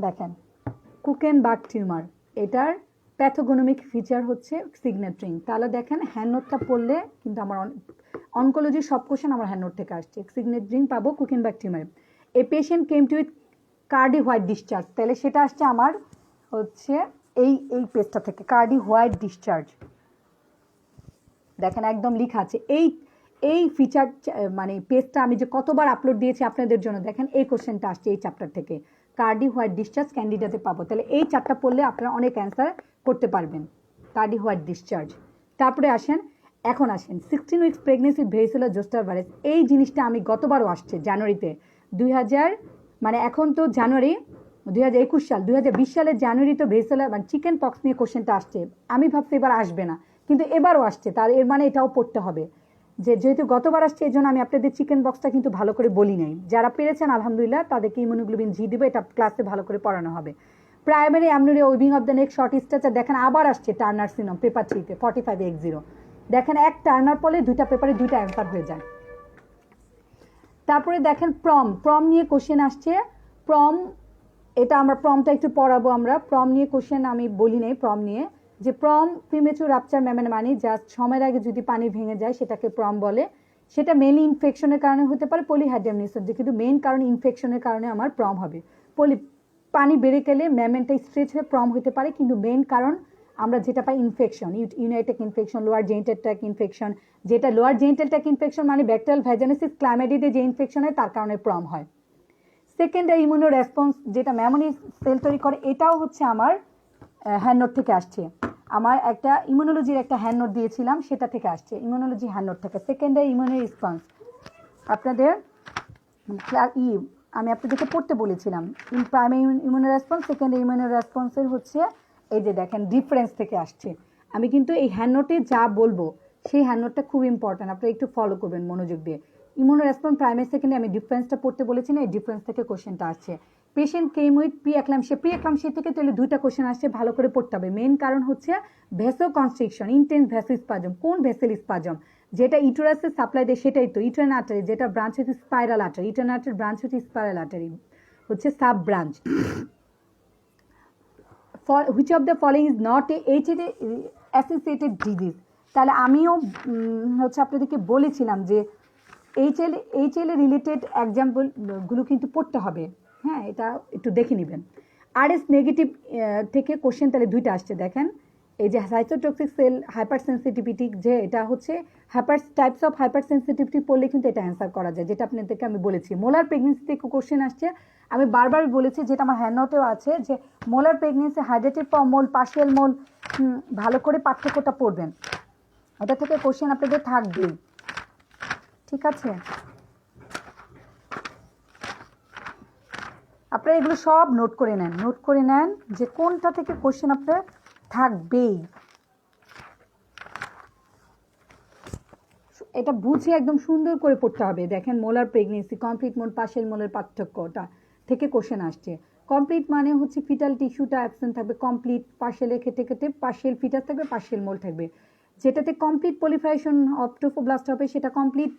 দেখেন, কুকেনবার্গ টিউমার, এটার প্যাথোগনোমিক ফিচার হচ্ছে সিগনেট রিং। তাহলে দেখেন হ্যান্ডনোটটা পড়লে কিন্তু আমার অনকোলজির সব কোশ্চেন আমার হ্যান্ডনোট থেকে আসছে। সিগনেট রিং পাবো কুকেনবার্গ টিউমারে। A patient came to with curdy white discharge, তাহলে সেটা আসছে আমার হচ্ছে এই পেজটা থেকে, কার্ডি হোয়াইট ডিসচার্জ। দেখেন একদম লেখা আছে, এই ফিচার মানে পেজটা আমি যে কতবার আপলোড দিয়েছি আপনাদের জন্য, দেখেন এই কোশ্চেনটা আসছে এই চ্যাপ্টার থেকে, কার্ডি হোয়াইট ডিসচার্জ ক্যান্ডিডেটে পাবো। তাহলে এই চারটা পড়লে আপনারা অনেক অ্যান্সার করতে পারবেন। Cardi white discharge. তারপরে এখন আসেন 16 উইকস প্রেগনেন্সি ভেরিসেলার জোস্টার ভাইরাস। এই জিনিসটা আমি গতবারও আসছে জানুয়ারিতে 2000, মানে এখন তো জানুয়ারি 2021 সাল, 2020 সালের জানুয়ারিতে ভেরিসেলার মানে চিকেন পক্স নিয়ে কোশ্চেনটা আসছে। আমি ভাবছি এবার আসবে না, কিন্তু এবারও আসছে। তার এর মানে এটাও পড়তে হবে, যেহেতু গতবার আসছে এই জন্য আমি আপনাদের চিকেন বক্সটা কিন্তু ভালো করে বলি নাই। যারা পেরেছেন আলহামদুলিল্লাহ, তাদেরকে ইমিউনোগ্লোবিন জি দিবে, এটা ক্লাসে ভালো করে পড়ানো হবে। প্রাইমারি অ্যামনোরিয়া উইভিং of the neck short structure, দেখেন আবার আসছে টার্নার সিনড্রোম পেপার 3-তে 45X0। দেখেন এক টার্নার পরে দুইটা পেপারে দুইটা অ্যান্সার হয়ে যায়। তারপরে দেখেন প্রম নিয়ে কোশ্চেন আসছে। এটা আমরা প্রমটা একটু পড়াবো। আমরা প্রম নিয়ে কোশ্চেন আমি বলি নাই। প্রম নিয়ে যে প্রিমেচুর রাপচার মানে জাস্ট সময়ের আগে যদি পানি ভেঙে যায় সেটাকে প্রম বলে। সেটা মেনলি ইনফেকশনের কারণে হতে পারে, পলিহাইড্রামনিসিস, কিন্তু মেইন কারণ ইনফেকশনের কারণে আমার প্রম হবে। পানি বেড়ে গেলে ম্যামেনটা স্ট্রেচ হয়ে প্রম হতে পারে, কিন্তু মেইন কারণ আমরা যেটা পাই ইনফেকশন, ইউনাইটেক infection, lower genital tract infection. যেটা লোয়ার জেনিটাল ট্র্যাক্ট ইনফেকশন মানে ব্যাকটেরিয়াল ভ্যাজাইনাসিস, ক্লাইমাইডিতে যে ইনফেকশন হয় তার কারণে প্রম হয়। সেকেন্ডারি ইমিউনো রেসপন্স যেটা মেমোরি সেল তৈরি করে, এটাও হচ্ছে আমার হ্যান্ড নোট থেকে আসছে। আমার একটা ইমিউনোলজির একটা হ্যান্ড নোট দিয়েছিলাম, সেটা থেকে আসছে, ইমিউনোলজি হ্যান্ড নোট থেকে। সেকেন্ডারি ইমিউনো রেসপন্স আপনাদের আমি আপনাদেরকে পড়তে বলেছিলাম। Primary immuno response, secondary immuno রেসপন্সের হচ্ছে এই যে দেখেন ডিফারেন্স থেকে আসছে। আমি কিন্তু এই হ্যান্ড নোটে যা বলবো সেই হ্যান্ড নোটটা খুব ইম্পর্টেন্ট, আপনারা একটু ফলো করবেন মনোযোগ দিয়ে। ইমিউনো রেসপন্স প্রাইমারি সেকেন্ডে আমি ডিফারেন্সটা পড়তে বলেছি না, এই ডিফারেন্স থেকে কোশ্চেনটা আসছে। পেশেন্ট কেম উইথ প্রি-এক্লাম্পসিয়া থেকে তাহলে দুইটা কোশ্চেন আসছে, ভালো করে পড়তে হবে। মেন কারণ হচ্ছে ভেসো কনস্ট্রিকশন, ইন্টেন্স ভেসো স্পাজম। কোন ভেসেল স্পাজম? যেটা ইউটেরাসে সাপ্লাই দেয় সেটাই তো ইউটেরাইন আর্টারি, যেটা ব্রাঞ্চ হচ্ছে spiral artery. Uterine artery branch হচ্ছে স্পাইরাল আর্টারি, হচ্ছে sub branch. Which of the following is not a HLA associated disease? তাহলে আমিও হচ্ছে আপনাদেরকে বলেছিলাম যে এইচএলএ রিলেটেড এক্সাম্পলগুলো কিন্তু পড়তে হবে। হ্যাঁ, এটা একটু দেখে নেবেন। আরএস নেগেটিভ থেকে কোশ্চেন তাহলে দুইটা আসছে, দেখেন এই যে সাইটোটক্সিক সেল হাইপার সেন্সিটিভিটি, যে এটা হচ্ছে টাইপস অফ হাইপার সেন্সিটিভিটি পড়লে কিন্তু এটা অ্যান্সার করা যায়, যেটা আপনাদেরকে আমি বলেছি। মোলার প্রেগনেন্সি থেকে কোশ্চেন আসছে, আমি বারবার বলেছি, যেটা আমার হ্যান্ড নোটেও আছে, যে মোলার প্রেগনেন্সি হাইড্রেটেড মোল, পার্শিয়াল মোল, ভালো করে পার্থক্যটা পড়বেন। এটা থেকে কোশ্চেন আপনাদের থাকবেই, ঠিক আছে? আপনারা এগুলো সব নোট করে নেন যে কোনটা থেকে কোশ্চেন আপনার থাকবেই। এটা বুঝে একদম সুন্দর করে পড়তে হবে। দেখেন মোলার প্রেগনেন্সি, কমপ্লিট মোল, পার্শিয়াল মোলের পার্থক্যটা থেকে কোশ্চেন আসছে। কমপ্লিট মানে হচ্ছে ফিটাল টিস্যুটা অ্যাবসেন্ট থাকবে, কমপ্লিট। পার্শিয়ালের ক্ষেত্রে পার্শিয়াল ফিটাস থাকবে, পার্শিয়াল মোল থাকবে। যেটাতে কমপ্লিট পলিফারেশন অফ ট্রোফোব্লাস্ট হবে সেটা কমপ্লিট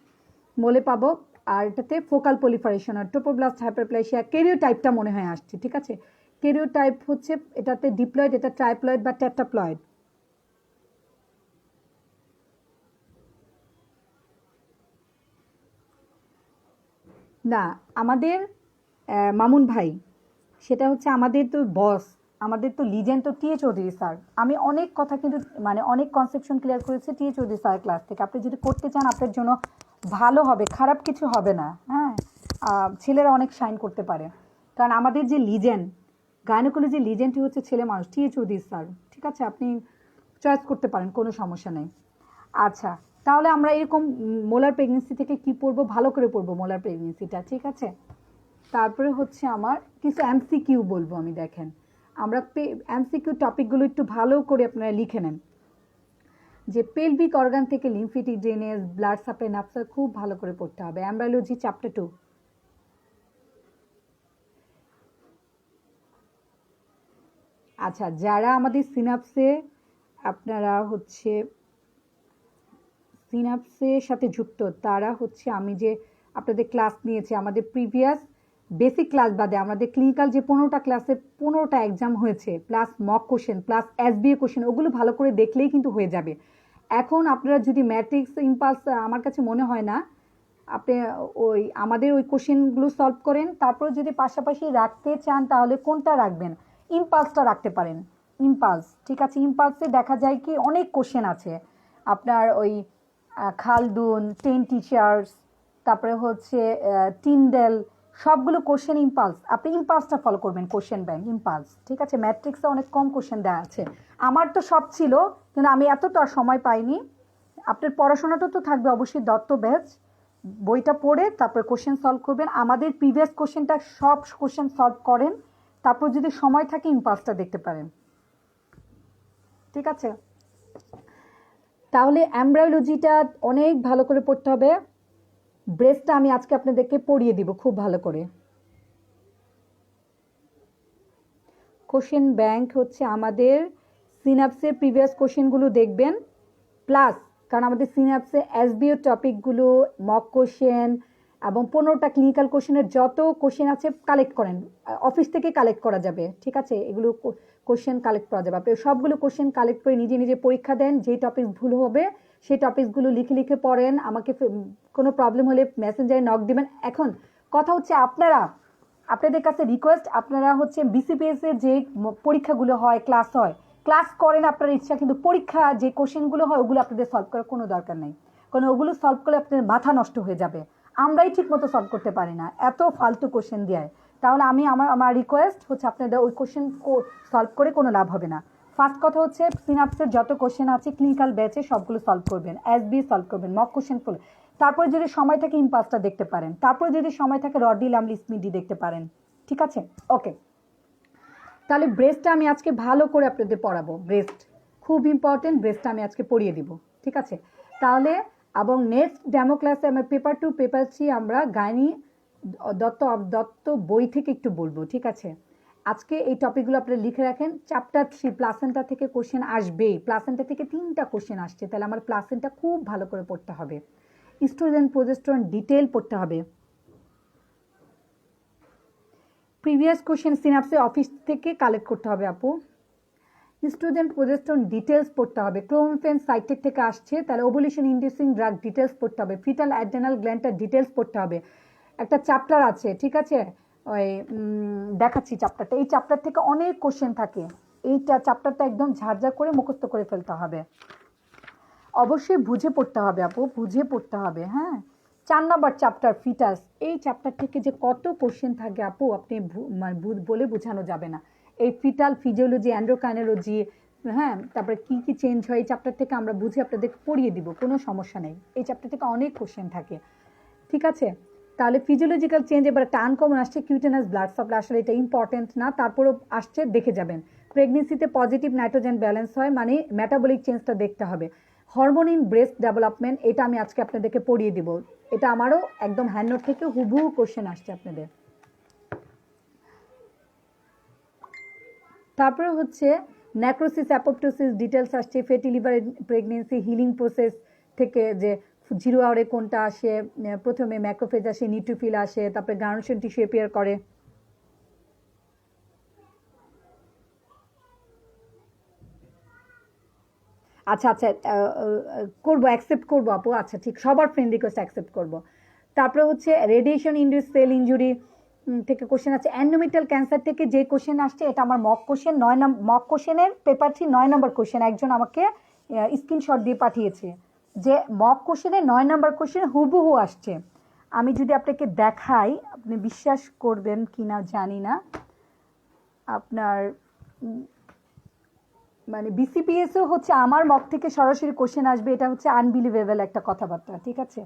মোলে পাবো, আর এটাতে ফোকাল পলিফারেশন আর ট্রোফোব্লাস্ট হাইপারপ্লেসিয়া। কেরিওটাইপটা মনে হয় আসছে, ঠিক আছে? কেরিওটাইপ হচ্ছে এটাতে ডিপ্লয়েড, এটা ট্রাইপ্লয়েড বা টেট্রাপ্লয়েড। না, আমাদের মামুন ভাই, সেটা হচ্ছে আমাদের তো বস, আমাদের তো লিজেন্ড তো টিএ চৌধুরী স্যার। আমি অনেক কথা কিন্তু মানে অনেক কনসেপশন ক্লিয়ার করেছি টিএ চৌধুরী স্যার ক্লাস থেকে। আপনি যদি করতে চান আপনার জন্য ভালো হবে, খারাপ কিছু হবে না। হ্যাঁ, ছেলেরা অনেক শাইন করতে পারে, কারণ আমাদের যে লিজেন্ড গাইনোকোলজি লিজেন্ডই হচ্ছে ছেলে মানুষ, টিএ চৌধুরী স্যার। ঠিক আছে, আপনি চয়েস করতে পারেন, কোনো সমস্যা নেই। আচ্ছা, তাহলে আমরা এরকম মোলার প্রেগনেন্সি থেকে কি পড়বো, ভালো করে পড়বো মোলার প্রেগনেন্সিটা, ঠিক আছে? তারপরে হচ্ছে আমার কিছু এমসিকিউ বলবো আমি। দেখেন, আমরা এমসিকিউ টপিকগুলো একটু ভালো করে আপনারা লিখে নেন। যে পেলভিক অর্গান থেকে lymphatic drainage, blood supply, nerve, খুব ভালো করে পড়তে হবে। Embryology chapter 2। আচ্ছা, যারা আমাদের সিনাপসে আপনারা হচ্ছে সিনাপসের সাথে যুক্ত, তারা হচ্ছে আমি যে আপনাদের ক্লাস নিয়েছি, আমাদের প্রিভিয়াস বেসিক ক্লাস বাদে আমাদের ক্লিনিক্যাল যে 15টা ক্লাসে 15টা এক্সাম হয়েছে, plus mock question, plus SBA question, ওগুলো ভালো করে দেখলেই কিন্তু হয়ে যাবে। এখন আপনারা যদি ম্যাট্রিক্স, ইম্পালস, আমার কাছে মনে হয় না আপনি ওই আমাদের ওই কোশ্চেনগুলো সলভ করেন, তারপরে যদি পাশাপাশি রাখতে চান তাহলে কোনটা রাখবেন? ইম্পালসটা রাখতে পারেন, ইম্পালস, ঠিক আছে? ইম্পালসে দেখা যায় কি অনেক কোশ্চেন আছে আপনার ওই খালদুন, 10 টিচার্স, তারপরে হচ্ছে টিন্ডেল, সবগুলো কোশ্চেন ইম্পালস। আপনি ইম্পালসটা ফলো করবেন, কোশ্চেন ব্যাংক ইম্পালস, ঠিক আছে? ম্যাট্রিক্সে অনেক কম কোশ্চেন দেওয়া আছে। আমার তো সব ছিল, কিন্তু আমি এতটা সময় পাইনি। আপনার পড়াশোনাটা তো থাকবে অবশ্যই, দত্ত ব্যাচ বইটা পড়ে তারপরে কোশ্চেন সলভ করবেন। আমাদের প্রিভিয়াস কোশ্চেনটা সব কোশ্চেন সলভ করেন, তারপর যদি সময় থাকে ইম্পালসটা দেখতে পারেন, ঠিক আছে? তাহলে এমব্রায়োলজিটা অনেক ভালো করে পড়তে হবে। ব্রেস্টটা আমি আজকে আপনাদেরকে পড়িয়ে দিব খুব ভালো করে। কোশ্চেন ব্যাংক হচ্ছে আমাদের সিনাপসের প্রিভিয়াস কোশ্চেনগুলো দেখবেন, প্লাস কারণ আমাদের সিনাপসে এসবিও টপিকগুলো, মক কোশ্চেন এবং 15টা ক্লিনিক্যাল কোশ্চেনের যত কোশ্চেন আছে কালেক্ট করেন, অফিস থেকে কালেক্ট করা যাবে, ঠিক আছে? এগুলো কোশ্চেন কালেক্ট করা যাবে। আপনি সবগুলো কোশ্চেন কালেক্ট করে নিজে নিজে পরীক্ষা দেন, যেই টপিক ভুল হবে সেই টপিকসগুলো লিখে লিখে পড়েন। আমাকে কোনো প্রবলেম হলে মেসেঞ্জারে নক দিবেন। এখন কথা হচ্ছে আপনাদের কাছে রিকোয়েস্ট, আপনারা হচ্ছে বিসিপিএস এর যে পরীক্ষাগুলো হয়, ক্লাস হয়, ক্লাস করেন আপনার ইচ্ছা, কিন্তু পরীক্ষা যে কোশ্চেনগুলো হয় ওগুলো আপনাদের সলভ করার কোনো দরকার নেই, কারণ ওগুলো সলভ করলে আপনাদের মাথা নষ্ট হয়ে যাবে। আমরাই ঠিক মতো সলভ করতে পারি না, এত ফালতু কোশ্চেন দেয়। তাহলে আমার রিকোয়েস্ট হচ্ছে আপনাদের ওই কোশ্চেন সলভ করে কোনো লাভ হবে না। ফার্স্ট কথা হচ্ছে সিনাপসের যত কোশ্চেন আছে ক্লিনিক্যাল ব্যাচে সবগুলো সলভ করবেন, এসবি সলভ করবেন, মক কোশ্চেন ফুল। তারপরে যদি সময় থাকে ইম্পাসটা দেখতে পারেন, তারপরে যদি সময় থাকে রডি লামলি স্মিডি দেখতে পারেন, ঠিক আছে? ওকে, তাহলে ব্রেস্টটা আমি আজকে ভালো করে আপনাদের পড়াবো। ব্রেস্ট খুব ইম্পর্টেন্ট, ব্রেস্টটা আমি আজকে পড়িয়ে দিব, ঠিক আছে? তাহলে এবং নেক্সট ডেমো ক্লাসে আমার পেপার 2 পেপার 3 আমরা গাইনি দত্ত বই থেকে একটু বলবো, ঠিক আছে? আজকে এই টপিকগুলো আপনারা লিখে রাখেন। চ্যাপ্টার 3 প্লাসেন্টা থেকে কোশ্চেন আসবেই, প্লাসেন্টা থেকে 3টা কোশ্চেন আসছে, তাহলে আমার প্লাসেন্টা খুব ভালো করে পড়তে হবে। স্ট্রোজেন প্রোজেস্টেরন ডিটেল পড়তে হবে। প্রিভিয়াস কোশ্চেন সিনাপসে অফিস থেকে কালেক্ট করতে হবে আপু। স্ট্রোজেন প্রোজেস্টেরন ডিটেলস পড়তে হবে। ক্লোমিফেন সাইটেক থেকে আসছে, তাহলে ওভুলেশন ইন্ডিউসিং ড্রাগ ডিটেলস পড়তে হবে। ফিটাল অ্যাডেনাল গ্ল্যান্ডটার ডিটেলস পড়তে হবে। একটা চ্যাপ্টার আছে, ঠিক আছে? ওই দেখাচ্ছি চ্যাপ্টারটা। এই চ্যাপ্টার থেকে অনেক কোশ্চেন থাকে, এইটা চ্যাপ্টারটা একদম ঝাড়ঝাড় করে মুখস্থ করে ফেলতে হবে। অবশ্যই বুঝে পড়তে হবে আপু, বুঝে পড়তে হবে, হ্যাঁ? 4 নম্বর চ্যাপ্টার ফিটাস, এই চ্যাপ্টার থেকে যে কত কোশ্চেন থাকে আপু, আপনি মানে বলে বোঝানো যাবে না। এই ফিটাল ফিজিওলজি, অ্যান্ড্রোকাইনোলজি, হ্যাঁ, তারপরে কি কি চেঞ্জ হয় এই চ্যাপ্টার থেকে আমরা বুঝে আপনাদের পড়িয়ে দিব, কোনো সমস্যা নেই। এই চ্যাপ্টার থেকে অনেক কোশ্চেন থাকে, ঠিক আছে? তাহলে ফিজিওলজিক্যাল চেঞ্জ এবার একটা আনকমন আসছে, কিউটেনাস ব্লাড সাপ্লাই, আসলে এটা ইম্পর্টেন্ট না, তারপরেও আসছে, দেখে যাবেন। প্রেগনেন্সিতে পজিটিভ নাইট্রোজেন ব্যালেন্স হয়, মানে মেটাবলিক চেঞ্জটা দেখতে হবে। হরমোন ইন ব্রেস্ট ডেভেলপমেন্ট, এটা আমি আজকে আপনাদেরকে পড়িয়ে দিব। এটা আমারও একদম হ্যান্ডনোট থেকে হুবহু কোশ্চেন আসছে আপনাদের। তারপরে হচ্ছে নেক্রোসিস অ্যাপোপ্টোসিস ডিটেলস আসছে, fatty liver pregnancy healing process থেকে, যে 0 আওয়ারে কোনটা আসে, প্রথমে ম্যাক্রোফেজ আসে, নিউট্রোফিল আসে, তারপরে গ্রানুলেশন টিস্যু অ্যাপিয়ার করে। আচ্ছা আচ্ছা, করবো, অ্যাকসেপ্ট করবো আপু, আচ্ছা ঠিক, সবার ফ্রেন্ড রিকোয়েস্ট অ্যাকসেপ্ট করবো। তারপরে হচ্ছে রেডিয়েশন ইন্ডিউস সেল ইঞ্জুরি থেকে কোশ্চেন আছে। অ্যান্ডোমেট্রিয়াল ক্যান্সার থেকে যে কোশ্চেন আসছে, এটা আমার মক কোশ্চেন, 9 নম্বর মক কোশ্চেনের পেপার 3 9 নম্বর কোশ্চেন, একজন আমাকে স্ক্রিনশট দিয়ে পাঠিয়েছে যে মক কোশ্চেনে 9 নম্বর কোশ্চেন হুবহু আসছে। আমি যদি আপনাকে দেখাই, আপনি বিশ্বাস করবেন কিনা জানি না। আপনার মানে বিসিপিএসও হচ্ছে আমার মক থেকে সরাসরি কোশ্চেন আসবে, এটা হচ্ছে আনবিলিভেবল একটা কথাবার্তা, ঠিক আছে?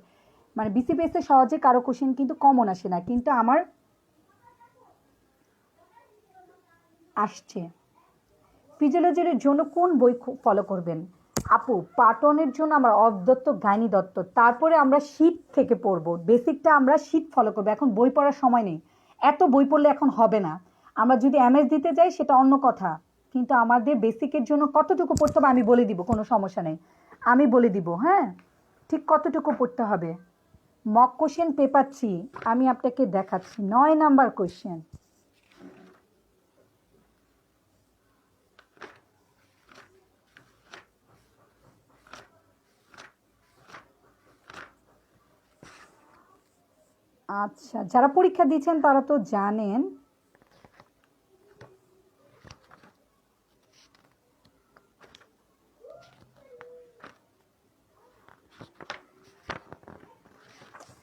মানে বিসিপিএসে সহজে কারো কোশ্চেন কিন্তু কমন আসে না, কিন্তু আমার আসছে। ফিজিওলজির জন্য কোন বই ফলো করবেন আপু? পাটনের জন্য আমরা অদত্ত, গাইনি দত্ত, তারপরে আমরা শীত থেকে পড়বো। বেসিকটা আমরা শীত ফলো করবো, এখন বই পড়ার সময় নেই, এত বই পড়লে এখন হবে না। আমরা যদি এমএস দিতে যাই সেটা অন্য কথা, কিন্তু আমাদের বেসিকের জন্য কতটুকু পড়তে হবে আমি বলে দিব, কোনো সমস্যা নেই, আমি বলে দিব, হ্যাঁ? ঠিক কতটুকু পড়তে হবে। মক কোশ্চেন পেপার 3 আমি আপনাকে দেখাচ্ছি, 9 নাম্বার কোশ্চেন। আচ্ছা, যারা পরীক্ষা দিচ্ছেন তারা তো জানেন।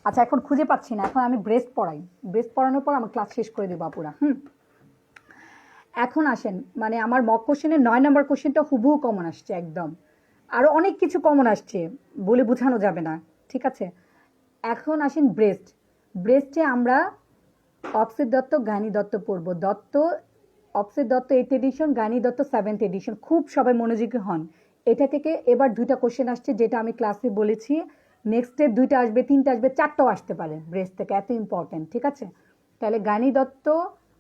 আচ্ছা এখন খুঁজে পাচ্ছি না, এখন আমি ব্রেস্ট পড়াই, ব্রেস্ট পড়ানোর পর আমার ক্লাস শেষ করে দেবো আপুরা। এখন আসেন, মানে আমার মক কোশ্চেনের 9 নম্বর কোশ্চেনটা হুবহু কমন আসছে একদম, আরও অনেক কিছু কমন আসছে, বলে বোঝানো যাবে না, ঠিক আছে। এখন আসেন ব্রেস্ট। ব্রেস্টে আমরা অপসিত দত্ত, গানি দত্ত পড়বো। দত্ত, অপসিত Dutta 8th edition, gynae Dutta 7th edition. খুব সবাই মনোযোগী হন, এটা থেকে এবার 2টা কোশ্চেন আসছে, যেটা আমি ক্লাসে বলেছি। নেক্সট ডে 2টা আসবে, 3টা আসবে, 4টাও আসতে পারে ব্রেস্ট থেকে, এত ইম্পর্টেন্ট, ঠিক আছে। তাহলে গানি দত্ত,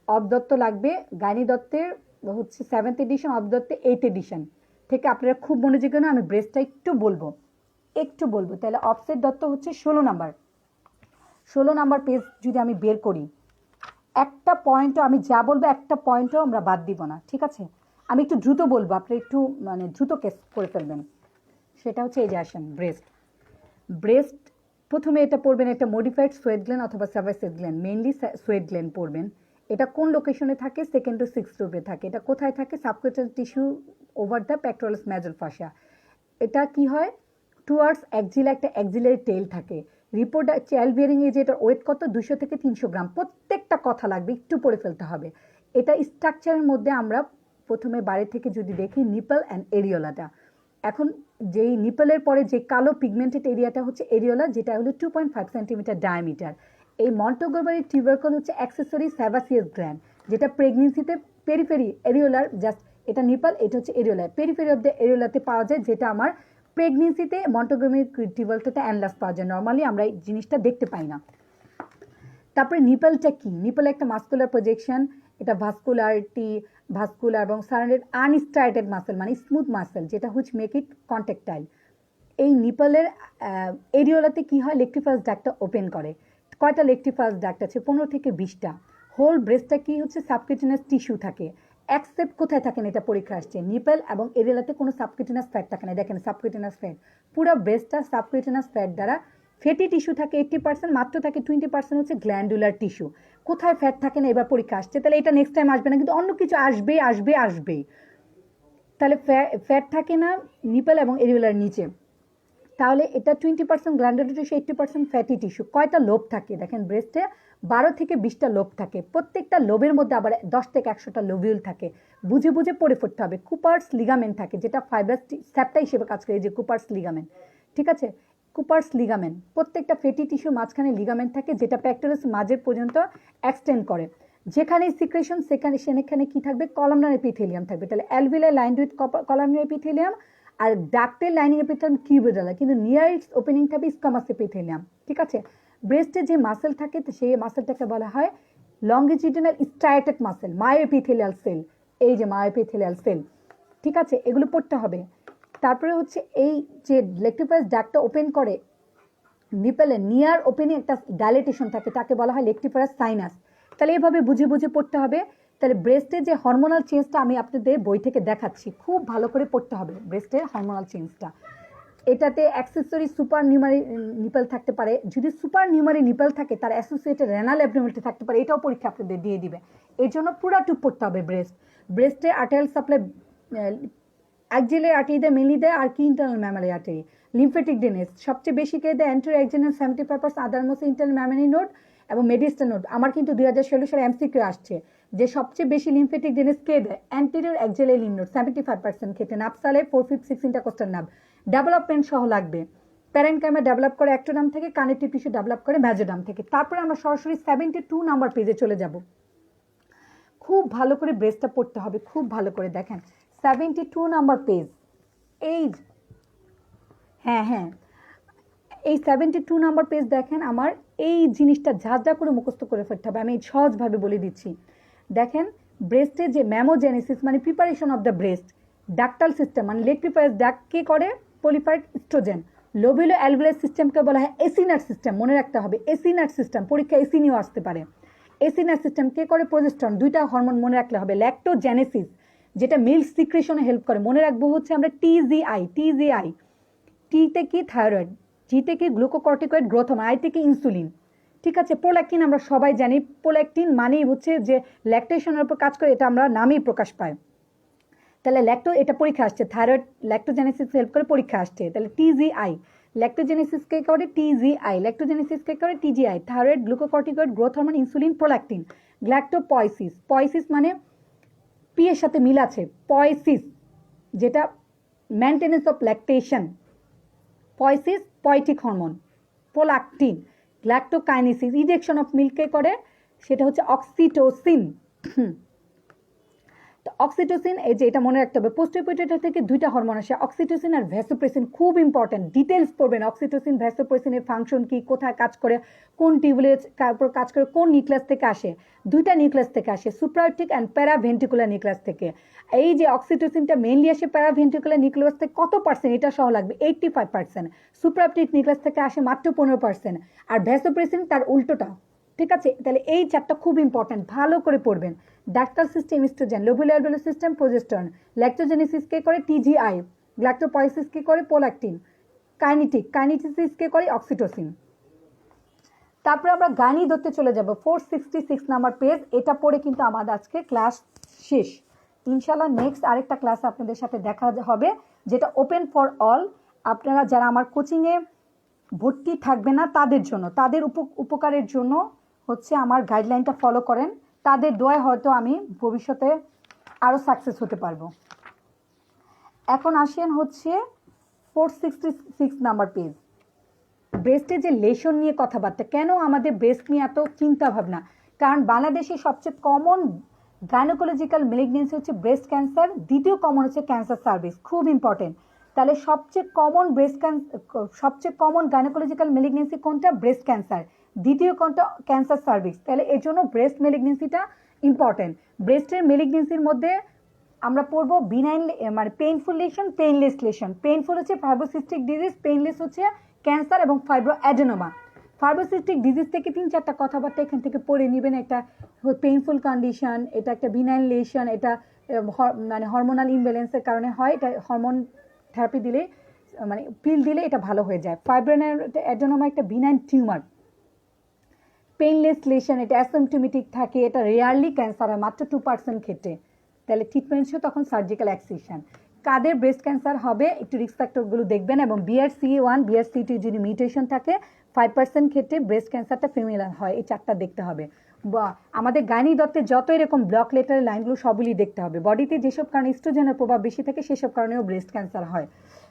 অবদত্ত লাগবে। গানি দত্তের হচ্ছে 7th এডিশন, অবদত্তে 8th এডিশন থেকে আপনারা খুব মনোযোগী না, আমি ব্রেস্টটা একটু বলবো। তাহলে অপসিত দত্ত হচ্ছে 16 নাম্বার, 16 নাম্বার পেজ যদি আমি বের করি, একটা পয়েন্টও আমি যা বলবো একটা পয়েন্টও আমরা বাদ দিব না, ঠিক আছে। আমি একটু দ্রুত বলবো, আপনি একটু মানে দ্রুত কেস করে ফেলবেন। সেটা হচ্ছে এই যে আসেন ব্রেস্ট। ব্রেস্ট প্রথমে এটা পড়বেন, এটা মডিফাইড সোয়েট গ্ল্যান্ড অথবা সাবাসেট গ্ল্যান্ড, মেইনলি সোয়েট গ্ল্যান্ড পড়বেন। এটা কোন লোকেশনে থাকে? 2nd to 6th রুপে থাকে। এটা কোথায় থাকে? Subcutaneous tissue over the pectoralis major fascia. এটা কি হয়? টুয়ার্ডস অ্যাক্সিলা, একটা অ্যাক্সিলারি টেল থাকে। রিপোর্ট চাইল্ড বিয়ারিং এজ, এটার ওয়েট কত? 200 থেকে 300 গ্রাম। প্রত্যেকটা কথা লাগবে, একটু পড়ে ফেলতে হবে। এটা স্ট্রাকচারের মধ্যে আমরা প্রথমে বাইরে থেকে যদি দেখি, নিপল অ্যান্ড এরিওলাটা। এখন যেই নিপলের পরে যে কালো পিগমেন্টেড এরিয়াটা হচ্ছে এরিওলা, যেটা হলো 2.5 সেন্টিমিটার ডায়ামিটার। এই মন্টোগোমেরি টিউবারকল হচ্ছে অ্যাক্সেসরি সেবাসিয়াস গ্ল্যান্ড, যেটা প্রেগনেন্সিতে পেরিফেরি এরিওলার জাস্ট, এটা নিপল, এটা হচ্ছে এরিওলা, পেরিফেরি অফ দ্য এরিওলাতে পাওয়া যায়, যেটা আমার প্রেগনেন্সিতে মন্টোগোমেরি টিউবারকলটা অ্যানলাস পাওয়া যায়। নর্মালি আমরা এই জিনিসটা দেখতে পাই না। তারপরে নিপলটা কি? নিপল একটা মাস্কুলার প্রজেকশন, এটা ভাস্কুলার এবং সারাউন্ডেড আনস্ট্রাইটেড মাসেল, মানে স্মুথ মাসেল, যেটা হুইচ মেক ইট কন্ট্যাক্টাইল। এই নিপলের এরিওলাতে কি হয়? লেকটিফাস ডাক্টটা ওপেন করে। কয়টা লেকটিফাস ডাক্ট আছে? 15 থেকে 20টা। হোল ব্রেস্টটা কি হচ্ছে? সাবকিউটেনাস টিস্যু থাকে, অ্যাকসেপ্ট কোথায় থাকেন এটা পরীক্ষা আসছে, নিপল এবং এরিওলাতে কোনো সাবকিউটেনাস ফ্যাট থাকে না। দেখেন সাবকিউটেনাস ফ্যাট, পুরো ব্রেস্টটা সাবকিউটেনাস ফ্যাট দ্বারা, ফ্যাটি টিস্যু থাকে 80%, মাত্র থাকে 20% হচ্ছে গ্ল্যান্ডুলার টিস্যু। কোথায় ফ্যাট থাকে না এবার পরীক্ষা আসছে, তাহলে এটা নেক্সট টাইম আসবে না, কিন্তু অন্য কিছু আসবেই। তাহলে ফ্যাট থাকে না নিপল এবং এরিওলার নিচে, তাহলে এটা 20% গ্ল্যান্ডুলার টিস্যু, 80% ফ্যাটি টিস্যু। কয়টা লোব থাকে? দেখেন ব্রেস্টে 12 থেকে 20টা লোব থাকে, প্রত্যেকটা লোবের মধ্যে আবার 10 থেকে 100টা লোবিউল থাকে। বুঝে বুঝে পড়ে ফুটতে হবে। কুপার্স লিগামেন্ট থাকে, যেটা ফাইব্রাস স্যাপটা হিসেবে কাজ করে, যে কুপার্স লিগামেন্ট, ঠিক আছে। কুপার্স লিগামেন্ট, প্রত্যেকটা ফ্যাটি টিস্যুর মাঝখানে লিগামেন্ট থাকে, যেটা পেক্টোরাস মাঝের পর্যন্ত এক্সটেন্ড করে। যেখানে সিক্রেশন সেখানে কি থাকবে? কলামনার এপিথেলিয়াম থাকবে। তাহলে alveoli lined with columnar epithelium, আর ডাক্টের লাইনিং এপিথেলিয়াম কিউবিডালা, কিন্তু নিয়ার ইটস ওপেনিং থাকবে স্কোমাস এপিথেলিয়াম, ঠিক আছে। ব্রেস্টে যে মাসেল থাকে সেই মাসেলটাকে বলা হয় লঙ্গিটিউডিনাল স্ট্রাইটেড মাসেল, মায়োএপিথেলিয়াল সেল। এই যে মায়োএপিথেলিয়াল সেল, ঠিক আছে, এগুলো পড়তে হবে। তারপরে হচ্ছে এই যে লেকটিফাস ডাক্টটা ওপেন করে নিপেলে, নিয়ার ওপেনিং একটা ডাইলেটেশন থাকে, তাকে বলা হয় লেকটিফারাস সাইনাস। তাহলে এভাবে বুঝে বুঝে পড়তে হবে। তাহলে ব্রেস্টের যে হরমোনাল চেঞ্জটা আমি আপনাদের বই থেকে দেখাচ্ছি, খুব ভালো করে পড়তে হবে ব্রেস্টের হরমোনাল চেঞ্জটা। এটাতে অ্যাক্সেসরি সুপার নিউমারি নিপল থাকতে পারে, যদি সুপার নিউমারি নিপল থাকে তার অ্যাসোসিয়েটেড রেনাল অ্যাবনর্মালিটি থাকতে পারে, এটাও পরীক্ষা আপনাদের দিয়ে দিবে। এর জন্য পুরা টুক পড়তে হবে ব্রেস্টে আর্টারিয়াল সাপ্লাই, অ্যাক্সিলারি আর্টারি দেয়, মেনলি দেয়, আর কি internal mammary artery. Lymphatic drainage সবচেয়ে বেশি কে দেয়? অ্যান্টেরিয়র এক্সিনাল 75%, আদারমোস্ট ইন্টারনাল ম্যামারি নোড এবং মেডিস্টাল নোড। আমার কিন্তু 2016 সালে এমসিকিউ আসছে যে সবচেয়ে বেশি লিম্ফেটিক ড্রেনেজ কে দেয়? অ্যান্টেরিয়র এক্সিলারি লিম্ফ নোড 75% ক্ষেত্রে। নাপসালে 4, 5, 6 ইন্টারকোস্টাল নার্ভ। ডেভেলপমেন্ট সহ লাগবে। প্যারেনকাইমা ডেভেলপ করে অ্যাক্টোডাম থেকে, কানেকটিভ টিস্যু ডেভেলপ করে মেজোডাম থেকে। তারপরে আমরা সরাসরি 72 নাম্বার পেজে চলে যাব। খুব ভালো করে ব্রেস্টটা পড়তে হবে, খুব ভালো করে দেখেন 72 নাম্বার পেজ। এই হ্যাঁ, এই 72 নাম্বার পেজ দেখেন, আমার এই জিনিসটা যা করে মুখস্থ করে ফেলতে হবে। আমি সহজভাবে বলে দিচ্ছি। দেখেন ব্রেস্টের যে ম্যামোজেনেসিস, মানে preparation of the breast, ductal system মানে লেকটিফায়াস ডাক্ট কে করে? পলিফাইড ইস্ট্রোজেন। লোবিলো অ্যালভিয়ার সিস্টেমকে বলা হয় এসিনার সিস্টেম, মনে রাখতে হবে এসিনার সিস্টেম, পরীক্ষা এসি নিয়েও আসতে পারে। এসিনার সিস্টেম কে করে? প্রজেস্টরন। দুইটা হরমোন মনে রাখতে হবে। ল্যাক্টোজেনেসিস, যেটা মিল্ক সিক্রেশনে হেল্প করে, মনে রাখবো হচ্ছে আমরা টিজিআই। টিতে কি? থাইরয়েড। জিতে কি? Glucocorticoid growth hormone. আই থেকে ইনসুলিন, ঠিক আছে। প্রোল্যাকটিন আমরা সবাই জানি, প্রোল্যাকটিন মানেই হচ্ছে যে ল্যাকটেশনের উপর কাজ করে, এটা আমরা নামেই প্রকাশ পায়। তাহলে এটা পরীক্ষা আসছে, থাইরয়েড ল্যাক্টোজেনেসিস হেল্প করে, পরীক্ষা আসছে। তাহলে টিজিআই, ল্যাক্টোজেনেসিসকে করে টিজিআই, ল্যাক্টোজেনেসিসকে করে TGI, thyroid, glucocorticoid, growth hormone, insulin, prolactin. Galactopoiesis, poiesis মানে পি এর সাথে মিল আছে, পয়সিস যেটা maintenance of lactation, poiesis poietic hormone, prolactin, galactokinesis ejection of মিল্ককে করে, সেটা হচ্ছে অক্সিটোসিন। তো অক্সিটোসিন, এই যে এটা মনে রাখতে হবে, পোস্টোপিউটেটর থেকে দুইটা হরমোন আসে, অক্সিটোসিন আর ভ্যাসোপ্রেসিন, খুব ইম্পর্টেন্ট, ডিটেলস পড়বেন অক্সিটোসিন ভ্যাসোপ্রেসিনের ফাংশন কি, কোথায় কাজ করে, কোন টিউবুলের উপর কাজ করে, কোন নিউক্লিয়াস থেকে আসে, দুইটা নিউক্লিয়াস থেকে আসে, সুপ্রাঅর্টিক অ্যান্ড প্যারাভেন্ট্রিকুলার নিউক্লিয়াস থেকে। এই যে অক্সিটোসিনটা মেইনলি আসে প্যারাভেন্ট্রিকুলার নিউক্লিয়াস থেকে, কত পার্সেন্ট, এটা সহ লাগবে 85%, সুপ্রাঅর্টিক নিউক্লিয়াস থেকে আসে মাত্র 15%, আর ভ্যাসোপ্রেসিন তার উল্টোটা। ঠিক আছে, তাহলে এই চারটা খুব ইম্পর্টেন্ট, ভালো করে পড়বেন। ডাক্টাল সিস্টেম ইস্ট্রোজেন, লোভুলার সিস্টেম প্রজেস্টেরন, ল্যাক্টোজেনেসিসকে করে টিজিআই, গ্ল্যাক্টোপয়সিসকে করে প্রোল্যাক্টিন, কাইনেটিসিসকে করে অক্সিটোসিন। তারপরে আমরা গানি ধরতে চলে যাব, 466 নাম্বার পেজ। এটা পড়ে কিন্তু আমাদের আজকে ক্লাস শেষ। ইনশাল্লাহ নেক্সট আরেকটা ক্লাস আপনাদের সাথে দেখা হবে, যেটা ওপেন ফর অল। আপনারা যারা আমার কোচিংয়ে ভর্তি থাকবে না তাদের জন্য, তাদের উপকারের জন্য হচ্ছে আমার গাইডলাইনটা ফলো করেন, তাদের দোয়ায় হয়তো আমি ভবিষ্যতে আরও সাকসেস হতে পারবো। এখন আসেন হচ্ছে 466 নাম্বার পেজ, ব্রেস্টের যে লেশন নিয়ে কথাবার্তা। কেন আমাদের ব্রেস্ট নিয়ে এত চিন্তা ভাবনা? কারণ বাংলাদেশে সবচেয়ে কমন গাইনোকোলজিক্যাল মেলিগনেন্সি হচ্ছে ব্রেস্ট ক্যান্সার, দ্বিতীয় কমন হচ্ছে ক্যান্সার সার্ভিস, খুব ইম্পর্টেন্ট। তাহলে সবচেয়ে কমন সবচেয়ে কমন গাইনোকোলজিক্যাল মেলিগনেন্সি কোনটা? Breast cancer. দ্বিতীয় কোনটা? Cancer cervix. তাহলে এর জন্য ব্রেস্ট মেলিগনেন্সিটা ইম্পর্টেন্ট। ব্রেস্টের মেলিগনেন্সির মধ্যে আমরা পড়বো বিনাইন মানে painful lesion, painless lesion. Painful হচ্ছে ফাইব্রোসিস্টিক ডিজিজ, পেইনলেস হচ্ছে ক্যান্সার এবং ফাইব্রো অ্যাডেনোমা। ফাইব্রোসিস্টিক ডিজিজ থেকে 3-4টা কথাবার্তা এখান থেকে পড়ে নেবেন। একটা পেইনফুল কন্ডিশন, এটা একটা বিনাইন লেশন, এটা মানে হরমোনাল ইমব্যালেন্সের কারণে হয়, এটা হরমোন থেরাপি দিলে মানে পিল দিলে এটা ভালো হয়ে যায়। ফাইব্রো অ্যাডেনোমা একটা বিনাইন টিউমার। পেইনলেস লেশন, এটা অ্যাসিম্পটোমেটিক থাকে, এটা রেয়ারলি ক্যান্সার হয় মাত্র 2% ক্ষেত্রে। তাহলে ট্রিটমেন্ট হচ্ছে তখন সার্জিক্যাল এক্সিশন। কাদের ব্রেস্ট ক্যান্সার হবে একটু রিস্ক ফ্যাক্টরগুলো দেখবেন, এবং BRCA1 BRCA2 যদি মিউটেশন থাকে 5% ক্ষেত্রে ব্রেস্ট ক্যান্সারটা ফিমেল হয়, এই চারটা দেখতে হবে। বা আমাদের গাইনি দত্তে যত এরকম ব্লক লেটারের লাইনগুলো সবগুলি দেখতে হবে। বডিতে যেসব কারণে ইস্ট্রোজেনের প্রভাব বেশি থাকে সেসব কারণেও ব্রেস্ট ক্যান্সার হয়।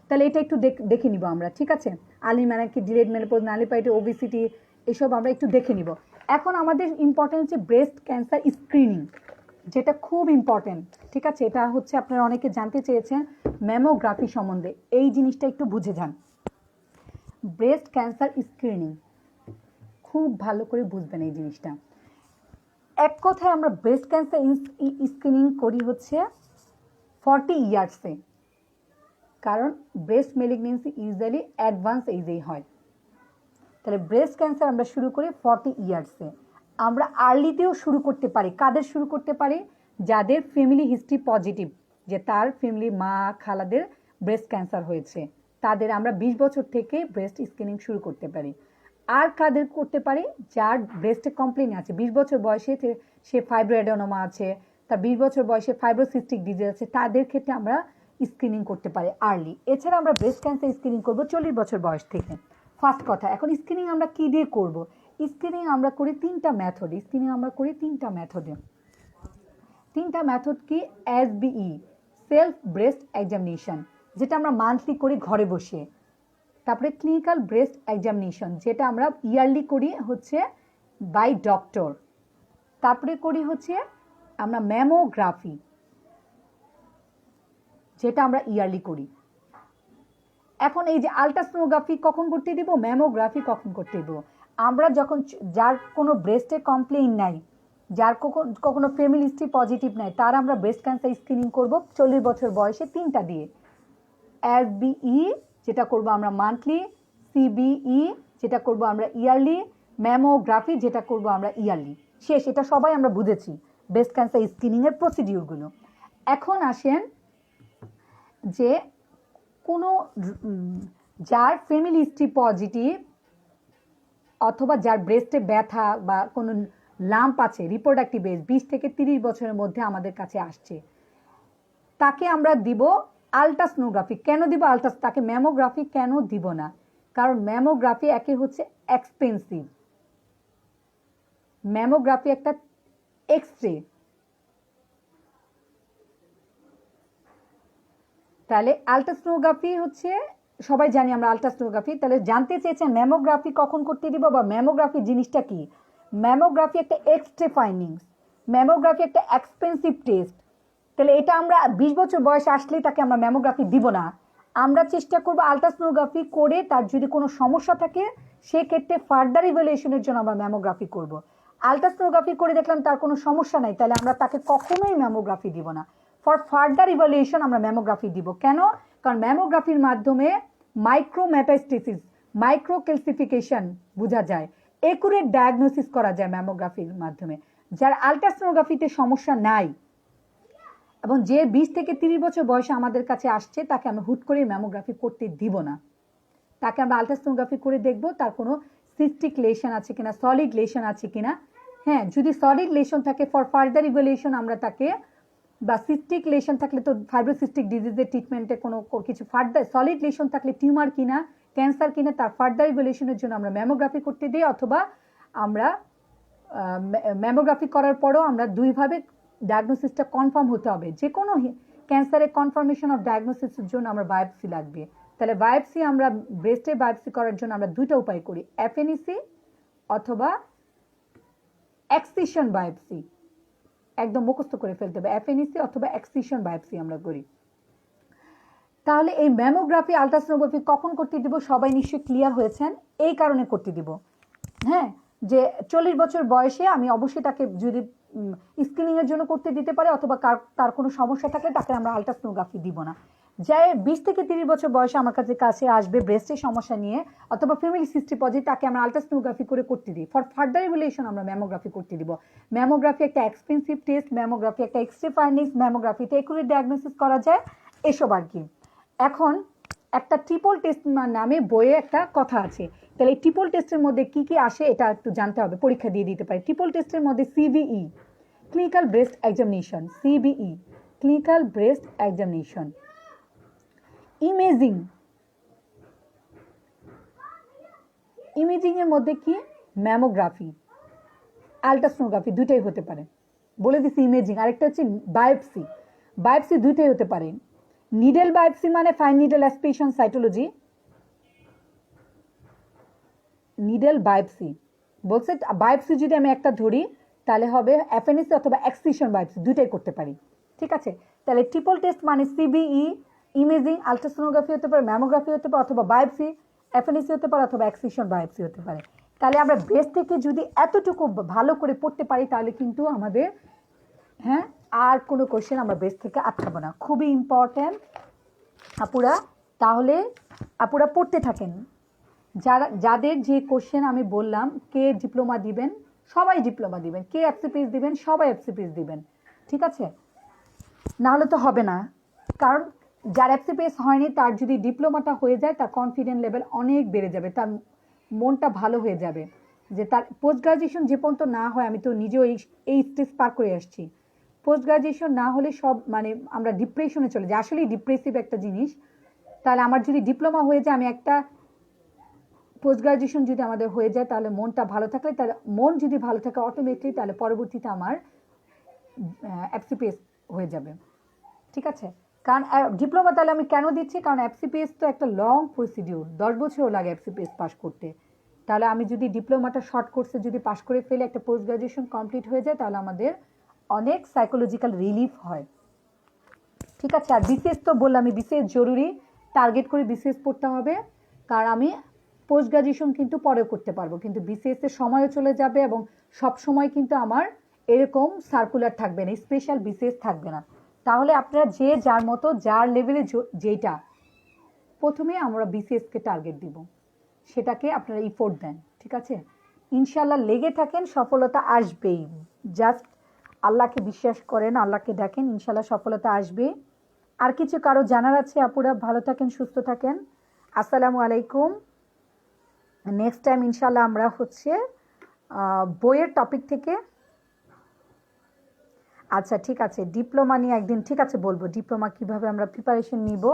তাহলে এটা একটু দেখে নিব আমরা, ঠিক আছে? আর্লি ম্যানাকি, ডিলেড মেনোপজ, নালিপাইটি, ওবিসিটি, এসব আমরা একটু দেখে নিব। এখন আমাদের ইম্পর্টেন্ট হচ্ছে ব্রেস্ট ক্যান্সার স্ক্রিনিং, যেটা খুব ইম্পর্টেন্ট, ঠিক আছে? এটা হচ্ছে আপনারা অনেকে জানতে চেয়েছেন ম্যামোগ্রাফি সম্বন্ধে, এই জিনিসটা একটু বুঝে যান। ব্রেস্ট ক্যান্সার স্ক্রিনিং খুব ভালো করে বুঝবেন এই জিনিসটা। এক কথায় আমরা ব্রেস্ট ক্যান্সার স্ক্রিনিং করি হচ্ছে 40 ইয়ার্সে, কারণ ব্রেস্ট মেলিগনেন্সি ইউজুয়ালি অ্যাডভান্স এজেই হয়। তাহলে ব্রেস্ট ক্যান্সার আমরা শুরু করি 40 ইয়ার্সে। আমরা আর্লিতেও শুরু করতে পারি। কাদের শুরু করতে পারি? যাদের ফ্যামিলি হিস্ট্রি পজিটিভ, যে তার ফ্যামিলি মা খালাদের ব্রেস্ট ক্যান্সার হয়েছে, তাদের আমরা 20 বছর থেকে ব্রেস্ট স্ক্রিনিং শুরু করতে পারি। আর কাদের করতে পারি? যার ব্রেস্টে কমপ্লেন আছে, 20 বছর বয়সে সে ফাইব্রো অ্যাডেনোমা আছে, তার 20 বছর বয়সে ফাইব্রোসিস্টিক ডিজিজ আছে, তাদের ক্ষেত্রে আমরা স্ক্রিনিং করতে পারি আর্লি। এছাড়া আমরা ব্রেস্ট ক্যান্সার স্ক্রিনিং করবো 40 বছর বয়স থেকে। ফার্স্ট কথা, এখন স্ক্রিনিং আমরা কী দিয়ে করব? স্ক্রিনিং আমরা করি 3টা মেথডে। স্ক্রিনিং আমরা করি 3টা মেথডে। 3টা মেথড কি? SBE, সেলফ ব্রেস্ট এক্সামিনেশন, যেটা আমরা মান্থলি করি ঘরে বসে। তারপরে ক্লিনিক্যাল ব্রেস্ট এক্সামিনেশন, যেটা আমরা ইয়ারলি করি হচ্ছে বাই ডক্টর। তারপরে করি হচ্ছে আমরা ম্যামোগ্রাফি, যেটা আমরা ইয়ারলি করি। এখন এই যে আলট্রাসোনোগ্রাফি কখন করতে দিব, ম্যামোগ্রাফি কখন করতে দিব? আমরা যখন যার কোনো ব্রেস্টে কমপ্লেইন নাই, যার কখনো ফ্যামিলি হিস্ট্রি পজিটিভ নাই, তার আমরা ব্রেস্ট ক্যান্সার স্ক্রিনিং করব 40 বছর বয়সে 3টা দিয়ে। SBE যেটা করব আমরা মান্থলি, CBE যেটা করব আমরা ইয়ারলি, ম্যামোগ্রাফি যেটা করব আমরা ইয়ারলি। শেষ, এটা সবাই আমরা বুঝেছি ব্রেস্ট ক্যান্সার স্ক্রিনিংয়ের প্রসিডিউরগুলো। এখন আসেন যে কোনো যার ফ্যামিলি হিস্ট্রি পজিটিভ অথবা যার ব্রেস্টে ব্যথা বা কোনো লাম্প আছে রিপ্রোডাক্টিভ এজ 20 থেকে 30 বছরের মধ্যে আমাদের কাছে আসছে, তাকে আমরা দিব আলট্রাসোনোগ্রাফি। কেন দিব তাকে ম্যামোগ্রাফি কেন দিব না? কারণ ম্যামোগ্রাফি একে হচ্ছে এক্সপেন্সিভ, ম্যামোগ্রাফি একটা এক্স-রে। তাহলে আলট্রাসোনোগ্রাফি হচ্ছে সবাই জানি আমরা আলট্রাসোনোগ্রাফি। তাহলে জানতে চেয়েছেন ম্যামোগ্রাফি কখন করতে দিব বা ম্যামোগ্রাফি জিনিসটা কি। ম্যামোগ্রাফি একটা এক্স-রে ফাইন্ডিংস, ম্যামোগ্রাফি একটা এক্সপেন্সিভ টেস্ট। তাহলে এটা আমরা 20 বছর বয়সে আসলেই তাকে আমরা ম্যামোগ্রাফি দিব না, আমরা চেষ্টা করবো আলট্রাসোনোগ্রাফি করে তার যদি কোনো সমস্যা থাকে সেক্ষেত্রে ফার্দার ইভ্যালুয়েশনের জন্য আমরা ম্যামোগ্রাফি করব। আলট্রাসোনোগ্রাফি করে দেখলাম তার কোনো সমস্যা নাই, তাহলে আমরা তাকে কখনোই ম্যামোগ্রাফি দিব না। ফর ফার্দার ইভ্যালুয়েশন আমরা ম্যামোগ্রাফি দিব। কেন? কারণ ম্যামোগ্রাফির মাধ্যমে মাইক্রো মেটাস্টেসিস, মাইক্রো ক্যালসিফিকেশন বোঝা যায়, একুরেট ডায়াগনোসিস করা যায় ম্যামোগ্রাফির মাধ্যমে। যার আলট্রাসোনোগ্রাফিতে সমস্যা নাই এবং যে 20 থেকে 30 বছর বয়সে আমাদের কাছে আসছে তাকে আমরা হুট করে ম্যামোগ্রাফি করতে দিব না। তাকে আমরা আলট্রাসোনোগ্রাফি করে দেখব তার কোনো সিস্টিক লেশন আছে কিনা, সলিড লেশন আছে কিনা। হ্যাঁ, যদি সলিড লেশন থাকে ফর ফার্দার ইভ্যালুয়েশন আমরা তাকে, বা সিস্টিক লেশন থাকলে তো ফাইব্রোসিস্টিক ডিজিজের ট্রিটমেন্টে কোনো কিছু ফার্দার, সলিড লেশন থাকলে টিউমার কিনা, ক্যান্সার কিনা, তার ফার্দার ইভ্যালুয়েশনের জন্য আমরা ম্যামোগ্রাফি করতে দিই। অথবা আমরা ম্যামোগ্রাফি করার পরও আমরা দুইভাবে ডায়াগনোসিসটা কনফার্ম হতে হবে। যে কোনো ক্যান্সারের কনফার্মেশন অফ ডায়াগনোসিসের জন্য আমরা বায়োপসি লাগবে। তাহলে বায়োপসি আমরা ব্রেস্টে বায়োপসি করার জন্য আমরা দুইটা উপায় করি, এফএনইসি অথবা এক্সিশন বায়োপসি। একদম মুখস্থ করে ফেলতে হবে, এফএনইসি অথবা এক্সিশন বায়োপসি আমরা করি। তাহলে এই ম্যামোগ্রাফি আলট্রাসোনোগ্রাফি কখন করতে দিব সবাই নিশ্চয়ই ক্লিয়ার হয়েছেন, এই কারণে করতে দিব। হ্যাঁ, যে 40 বছর বয়সে আমি অবশ্যই তাকে যদি স্ক্রিনিংয়ের জন্য করতে দিতে পারে অথবা তার কোনো সমস্যা থাকলে তাকে আমরা আলট্রাসোনোগ্রাফি দিব না। যে 20 থেকে 30 বছর বয়সে আমার কাছে আসবে ব্রেস্টের সমস্যা নিয়ে অথবা ফ্যামিলি হিস্ট্রি পজিটিভ, তাকে আমরা আলট্রাসোনোগ্রাফি করে করতে দিই। ফর ফার্দার ইভ্যালুয়েশন আমরা ম্যামোগ্রাফি করতে দিব। ম্যামোগ্রাফি একটা এক্সপেন্সিভ টেস্ট, ম্যামোগ্রাফি একটা এক্স-রে ফাইন্ডিংস, ম্যামোগ্রাফিতে একুরেট ডায়াগনোসিস করা যায়, এসব আর কি। এখন একটা ট্রিপল টেস্ট নামে বইয়ে একটা কথা আছে। তাহলে এই ট্রিপল টেস্টের মধ্যে কি কি আসে এটা একটু জানতে হবে, পরীক্ষা দিয়ে দিতে পারে। ট্রিপল টেস্টের মধ্যে CBE, clinical breast examination, CBE clinical breast examination, imaging, imaging এর মধ্যে কি ম্যামোগ্রাফি, আলট্রাসোনোগ্রাফি দুইটাই হতে পারে, বলে দিচ্ছি ইমেজিং। আরেকটা হচ্ছে বায়োপসি, বায়োপসি দুইটাই হতে পারে। নিডেল বায়োপসি মানে fine needle aspiration cytology, needle biopsy বলছে। বায়োপসি যদি আমি একটা ধরি তাহলে হবে এফএনএসি অথবা এক্সিশন বায়োপসি, দুইটাই করতে পারি। ঠিক আছে, তাহলে ট্রিপল টেস্ট মানে সিবিই, ইমেজিং, আলট্রাসোনোগ্রাফি হতে পারে, ম্যামোগ্রাফি হতে পারে অথবা বায়োপসি, এফএনএসি হতে পারে অথবা এক্সিশন বায়োপসি হতে পারে। তাহলে আমরা ব্রেস্ট থেকে যদি এতটুকু ভালো করে পড়তে পারি তাহলে কিন্তু আমাদের, হ্যাঁ, আর কোনো কোশ্চেন আমরা ব্রেস্ট থেকে আটকাবো না। খুবই ইম্পর্ট্যান্ট আপুরা। তাহলে আপুরা পড়তে থাকেন। যাদের যে কোশ্চেন আমি বললাম, কে ডিপ্লোমা দিবেন সবাই ডিপ্লোমা দিবেন, কে এফসিপিএস দিবেন সবাই এফসিপিএস দিবেন, ঠিক আছে? নাহলে তো হবে না। কারণ যার এফসিপিএস হয়নি তার যদি ডিপ্লোমাটা হয়ে যায় তার কনফিডেন্ট লেভেল অনেক বেড়ে যাবে, তার মনটা ভালো হয়ে যাবে। যে তার পোস্ট গ্রাজুয়েশন যে পর্যন্ত না হয়, আমি তো নিজেও এই স্টেজ পার করে আসছি, পোস্ট গ্রাজুয়েশন না হলে সব মানে আমরা ডিপ্রেশনে চলে যাই, আসলেই ডিপ্রেসিভ একটা জিনিস। তাহলে আমার যদি ডিপ্লোমা হয়ে যায়, আমি একটা পোস্ট গ্রাজুয়েশন যদি আমাদের হয়ে যায় তাহলে মনটা ভালো থাকলে, তাহলে মন যদি ভালো থাকে অটোমেটিকলি তাহলে পরবর্তীতে আমার এফসিপিএস হয়ে যাবে, ঠিক আছে? কারণ ডিপ্লোমা তাহলে আমি কেন দিচ্ছি, কারণ এফসিপিএস তো একটা লং প্রসিডিউর, 10 বছরও লাগে এফসিপিএস পাস করতে। তাহলে আমি যদি ডিপ্লোমাটা শর্ট কোর্সে যদি পাস করে ফেলে একটা পোস্ট গ্রাজুয়েশন কমপ্লিট হয়ে যায় তাহলে আমাদের অনেক সাইকোলজিক্যাল রিলিফ হয়, ঠিক আছে? আর বিসিএস তো বললাম, আমি বিসিএস জরুরি, টার্গেট করে বিসিএস পড়তে হবে। কারণ আমি পোস্ট গ্রাজুয়েশন কিন্তু পরেও করতে পারবো, কিন্তু বিসিএস এর সময়ও চলে যাবে এবং সব সময় কিন্তু আমার এরকম সার্কুলার থাকবে না, স্পেশাল বিসিএস থাকবে না। তাহলে আপনারা যে যার মতো যার লেভেলে যেটা, প্রথমে আমরা বিসিএসকে টার্গেট দিব, সেটাকে আপনারা ইফোর্ট দেন, ঠিক আছে? ইনশাল্লাহ লেগে থাকেন, সফলতা আসবেই। জাস্ট আল্লাহকে বিশ্বাস করেন, আল্লাহকে দেখেন, ইনশাল্লাহ সফলতা আসবে। আর কিছু কারো জানার আছে? আপুরা ভালো থাকেন, সুস্থ থাকেন। আসসালামু আলাইকুম। নেক্সট টাইম ইনশাল্লাহ আমরা হচ্ছে বইয়ের টপিক থেকে, আচ্ছা ঠিক আছে, ডিপ্লোমা নিয়ে একদিন, ঠিক আছে বলবো, ডিপ্লোমা কিভাবে আমরা প্রিপারেশন নিব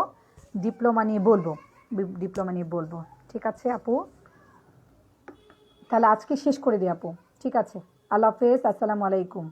ডিপ্লোমা নিয়ে বলবো, ডিপ্লোমা নিয়ে বলবো। ঠিক আছে আপু, তাহলে আজকে শেষ করে দিই আপু। ঠিক আছে, আল্লাহ হাফেজ, আসসালামু আলাইকুম।